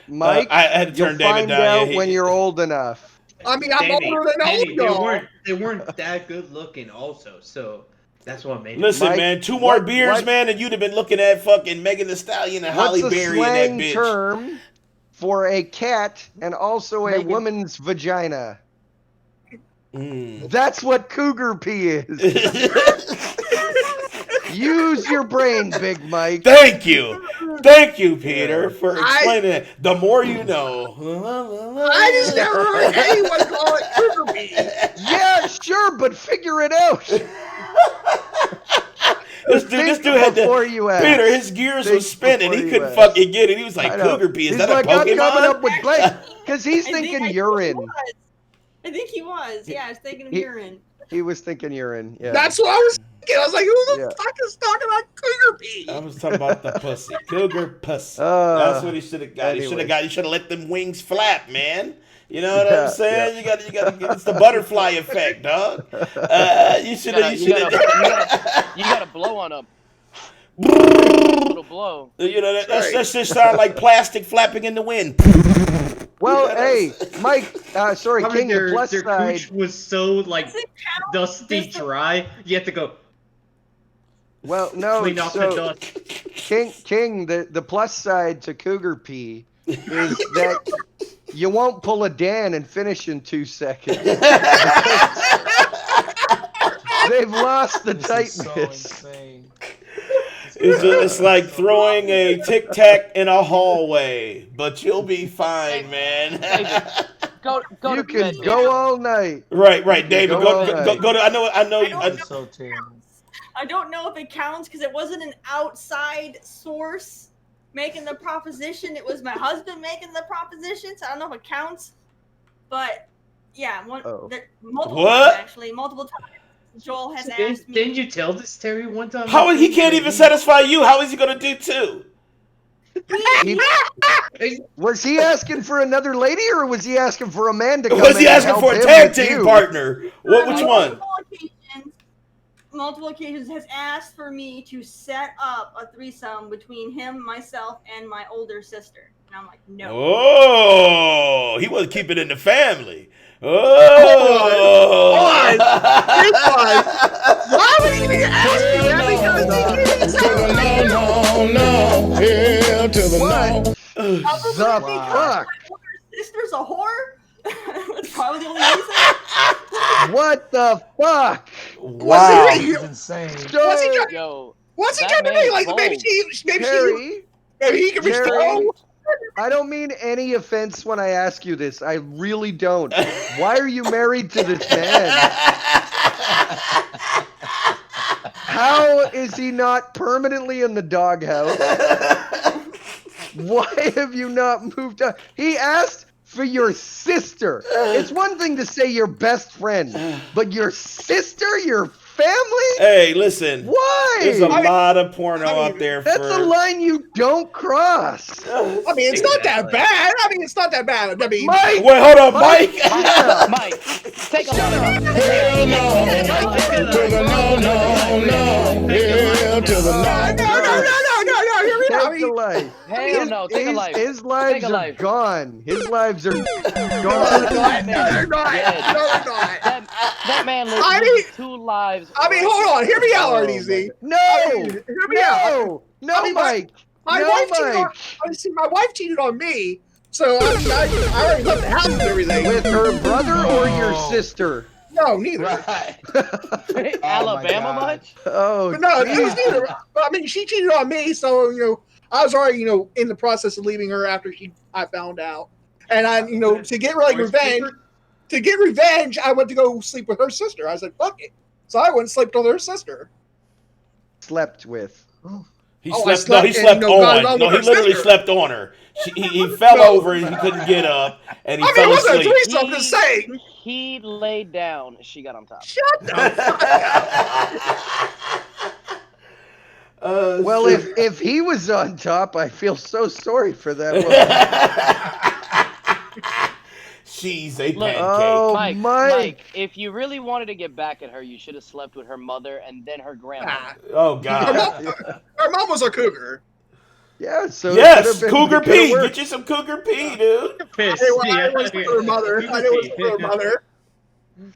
Mike, I had to you'll turn David find down. out Yeah, when you're old enough. I mean, I'm older than all Danny, y'all. they weren't that good looking, also. So that's what made. Listen, Mike, man, two more what- beers, what- man, and you'd have been looking at fucking Megan Thee Stallion and Holly What's a Berry in that slang bitch. term for a cat and also a Megan. woman's vagina? Mm. That's what cougar pee is. Use your brain, Big Mike. Thank you, Peter, for explaining it. The more you know. I just never heard anyone call it cougar pee. Yeah, sure, but figure it out. This dude had before to. you ask. Peter, his gears Think was spinning. before He you couldn't ask. fucking get it. He was like, I know. cougar pee. Is He's that like, a I'm coming Pokemon? up with blank. Because he's I thinking think urine. I think he was. Yeah, I was thinking of urine. He was thinking urine. Yeah. That's what I was thinking. I was like, who the Yeah. fuck is talking about cougar pee? I was talking about the pussy. Cougar pussy. Uh, That's what he should have got. He should anyway. have got. He should have let them wings flap, man. You know what Yeah, I'm saying? yeah. You got. It's the butterfly effect, dog. You should have. You gotta blow on them. Little blow. You know that just sound like plastic flapping in the wind. Well, hey, Mike. Sorry, Probably King. The plus their side. cooch was so like dusty dry. You have to go Well, no. clean off the So, dust. King. The plus side to cougar pee is that you won't pull a Dan and finish in 2 seconds. They've lost the tightness. It's like throwing a tic tac in a hallway, but you'll be fine, man. Go You to can bed. go all night. Right, David. Go all Go night. to. I know. I don't know if it counts because it wasn't an outside source making the proposition. It was my husband making the proposition, so I don't know if it counts. But yeah, multiple What? times, actually, multiple times. Joel has asked me. Didn't you tell this Terry one time? How he can't even satisfy you? How is he gonna do two? Was he asking for another lady, or was he asking for a man to come Was he in and asking help for a him tag with team you? partner? Which one? Multiple occasions has asked for me to set up a threesome between him, myself, and my older sister. And I'm like, no. Oh, he wasn't keeping it in the family. Oh, Why would he even ask me that? Because The fuck? Sister's a whore? That's probably the only reason. What the fuck? Wow. What's he Yo, trying to be like? Maybe Terry, he can Terry, restore. I don't mean any offense when I ask you this. I really don't. Why are you married to this man? How is he not permanently in the doghouse? Why have you not moved on? He asked for your sister. It's one thing to say your best friend, but your sister, your family? Hey, listen. Why? There's a lot of porno out there That's for. a line you don't cross. I mean, it's not that bad. I mean, it's not that bad. I mean, Mike! Wait, hold on, Mike. Yeah. Mike, take a look. No. Hear me out. Take a life. Hell no, take a life. His lives Take a are life. gone. His lives are gone. That man They're is not. dead. No, they're not. That man lived I mean- 2 lives. I mean, hold on. Hear me out, RDZ. No! Hear me out. No! No, I mean, Mike! My No, wife cheated on. Mike! See, my wife cheated on me, So I already left the house and everything. With her brother or your sister? No, neither. Alabama much? Oh, But no, it was geez. neither. I mean, she cheated on me, so I was already in the process of leaving her after I found out, and I to get revenge, I went to go sleep with her sister. I said, "Fuck it," so I went and slept with her sister. Slept with. He Oh, I slept. No, he slept slept and, got on. on No, with he her literally sister. slept on her. He fell over and he couldn't get up, and he I mean, fell it wasn't a asleep. threesome, just saying. He laid down. She got on top. Shut up. Well, if he was on top, I feel so sorry for that woman. She's a Look, pancake. Oh, Mike, if you really wanted to get back at her, you should have slept with her mother and then her grandma. Oh God. Her mom was a cougar. Yeah, so it Yes, could've been- Cougar it could've P. worked. Get you some Cougar P, dude. I was with her mother. I was with her mother.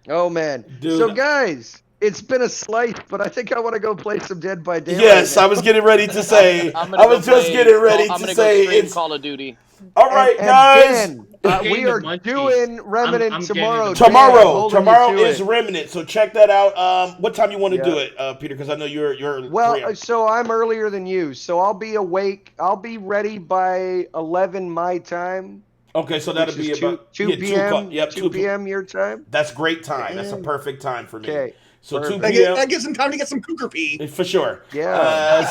Oh man. Dude. So guys, it's been a slice, but I think I want to go play some Dead by Daylight. Yes, now. I was getting ready to say. I'm I was just getting ready I'm to gonna say go stream it's. Call of Duty. All right, And guys. Ben, we are doing Remnant I'm tomorrow. getting- Dan, I'm Tomorrow holding you to is it. Remnant, so check that out. What time you want to Yeah. do it, Peter? Because I know you're. Well, 3 hours. so I'm earlier than you, so I'll be awake. I'll be ready by 11 my time. Okay, so that'll which be is about 2 p.m. Yep, 2 p.m. your time. That's great time. That's a perfect time for me. Okay. So 2 Perfect. p.m. That gives him time to get some cougar pee. For sure. Yeah.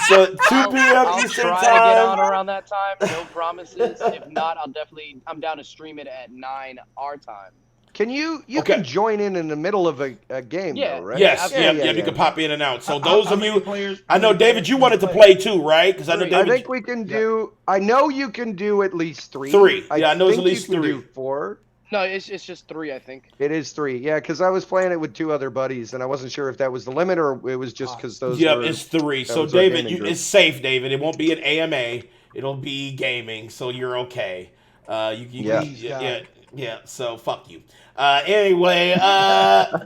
So 2 p.m. I'll Eastern try to get on time. around that time. No promises. If not, I'm down to stream it at 9 our time. Can you Okay. can join in the middle of a game, Yeah. though, right? Yes, Yeah, yeah, yeah, you can yeah. pop in and out. So those of you, players? I know David, you wanted to play too, right? Because I know Three. I David. think we can do. I know you can do at least 3. Three. Yeah, I know it's think at least you can 3. do 4. No, it's just 3, I think. It is 3. Yeah, because I was playing it with 2 other buddies, and I wasn't sure if that was the limit or it was just because those. Yep, were, it's 3. that So was our David, gaming group. it's safe, David. It won't be an AMA. It'll be gaming, so you're okay. Yeah. So fuck you. Anyway,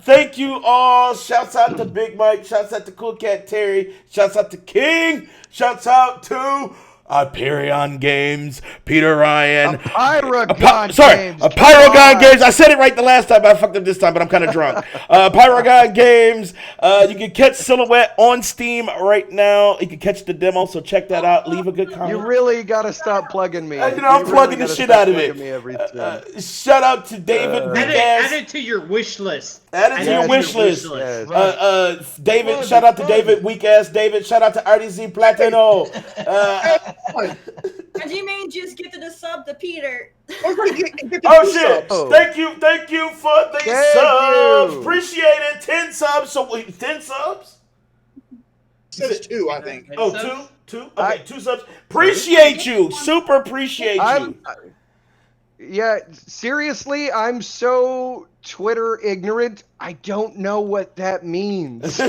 thank you all. Shouts out to Big Mike. Shouts out to Cool Cat Terry. Shouts out to King. Shouts out to Hyperion Games, Peter Ryan. Pyragon Games. Pyragon Games. I said it right the last time. I fucked up this time, but I'm kind of drunk. Pyragon Games. You can catch Silhouette on Steam right now. You can catch the demo, so check that out. Leave a good comment. You really gotta stop plugging me. I'm You plugging the gotta shit stop out of plugging it. me every time. Shout out to David Big Add Ass. it to your wish list. Add it to your wish list. Yes. David, shout out to David, weak ass David. Shout out to RDC Platino. Hajime just gifted a sub to Peter. Oh shit! Oh. Thank you for the Thank subs. you. Appreciate it. 10 subs. So wait, 10 subs? Says 2, I think. Oh, two. Okay, 2 subs. Appreciate you. Super appreciate you. Yeah, seriously, I'm so Twitter ignorant. I don't know what that means.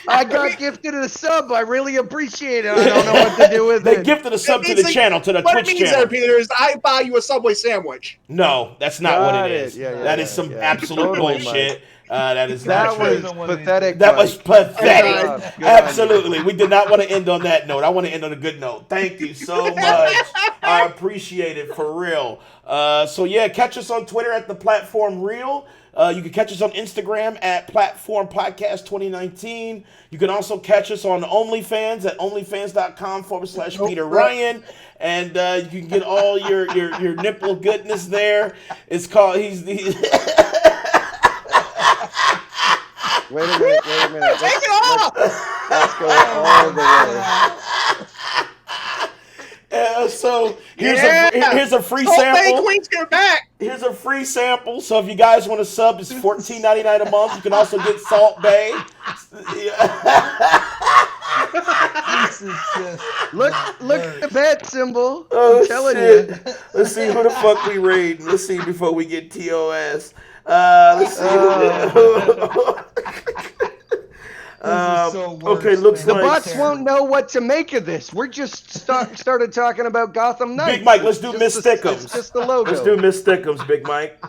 I got gifted a sub. I really appreciate it. I don't know what to do with They it. gifted a sub to the What channel, to the What Twitch it means channel. there, Peter, is I buy you a Subway sandwich. No, that's not what Got it it. is. Yeah, That is some yeah. absolute Totally, bullshit. That is That not true. was pathetic. That was Mike. pathetic. Good on you. Absolutely. We did not want to end on that note. I want to end on a good note. Thank you so much. I appreciate it for real. So yeah, catch us on Twitter at the Platform Real. You can catch us on Instagram at Platform Podcast 2019. You can also catch us on OnlyFans at onlyfans.com/Peter Ryan. And you can get all your nipple goodness there. It's called Wait a minute. Take it off! Let's go all the way. So here's a free Salt Bay sample. Queen's coming back. Here's a free sample. So if you guys want to sub, it's $14.99 a month. You can also get Salt Bay. Look at the bat symbol. Oh, I'm telling shit. you. Let's see who the fuck we raid. Let's see before we get TOS. Let's see. Okay, looks The like bots won't know what to make of this. We're just started talking about Gotham Knights. Big Mike, let's do It's Miss just the- Stickums. It's just the logo. Let's do Miss Stickums, Big Mike.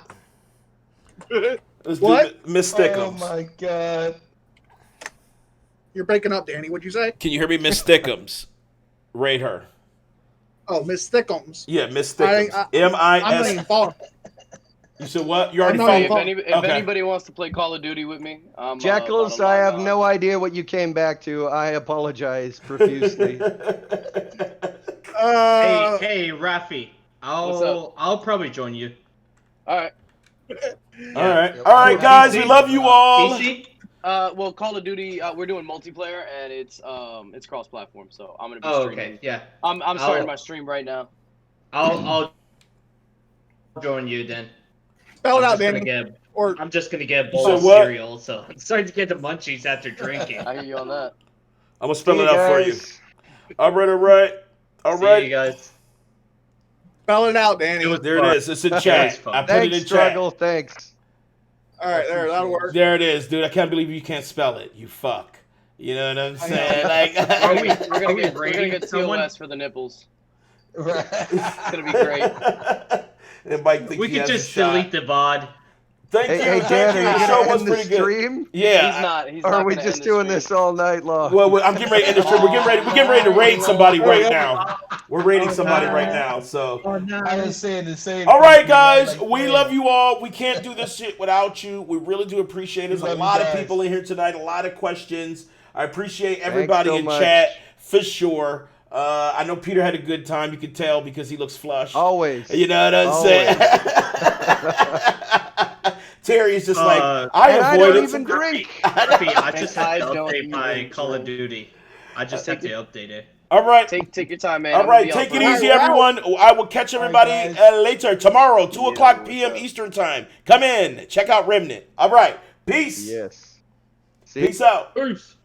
Let's What? do Miss Stickums. my god. You're breaking up, Danny. What'd you say? Can you hear me, Miss Stickums? Raid her. Oh, Miss Thickums. Yeah, Miss I- Thickums. I- I'm not M-I-S. even following. You said what? You already I'm not Hey, followed? even if anybody wants to play Call of Duty with me, I'm Jekyll's, about to I log have on. no idea what you came back to. I apologize profusely. Hey, Rafi. What's up? I'll probably join you. All right. All right, guys. We love you all. PC? Well, Call of Duty, we're doing multiplayer and it's cross-platform, so I'm gonna be streaming. Okay, yeah. I'm starting my stream right now. I'll join you then. Spell it out, I'm just gonna Danny. get- Or I'm just gonna get a bowl So of what? cereal, so I'm starting to get the munchies after drinking. I hear you on that. I'm gonna spell See it you out for you. guys. All right. See you guys. spell it out, Danny. There it is. It's in was chat. fun. I put it Thanks, in chat. Struggle. Thanks. All right, there, that'll work. There it is, dude. I can't believe you can't spell it. You fuck. You know what I'm I saying? know. Like, We're gonna get rating someone? TOS for the nipples. It's gonna be great. And Mike thinks We he could has a just shot. delete the VOD. Thank Hey, you. hey, Thank Dan, you. are The you show gonna was end the pretty good. stream? Yeah. He's not. He's Or not are we gonna just end the doing stream. this all night long? Well, I'm getting ready to end the stream. We're getting ready to raid somebody right now. We're raiding somebody right now. So. I was saying the same. All right, thing, guys. like, We man. love you all. We can't do this shit without you. We really do appreciate it. There's a love you lot of guys. people in here tonight. A lot of questions. I appreciate everybody so in much. chat for sure. I know Peter had a good time. You could tell because he looks flushed. Always. You know what I'm Always. saying? Terry's just like, And I and I avoided don't even some drink. Murphy, I just I have to don't update my even Call of drink. Duty. I just have to update it. All right. Take your time, man. All I'm gonna right, be take on it for- easy, everyone. I will catch everybody guys. later tomorrow, 2 Yeah, o'clock what's p.m. up? Eastern time. Come in, check out Remnant. All right, peace. Yes. See? Peace out. Peace.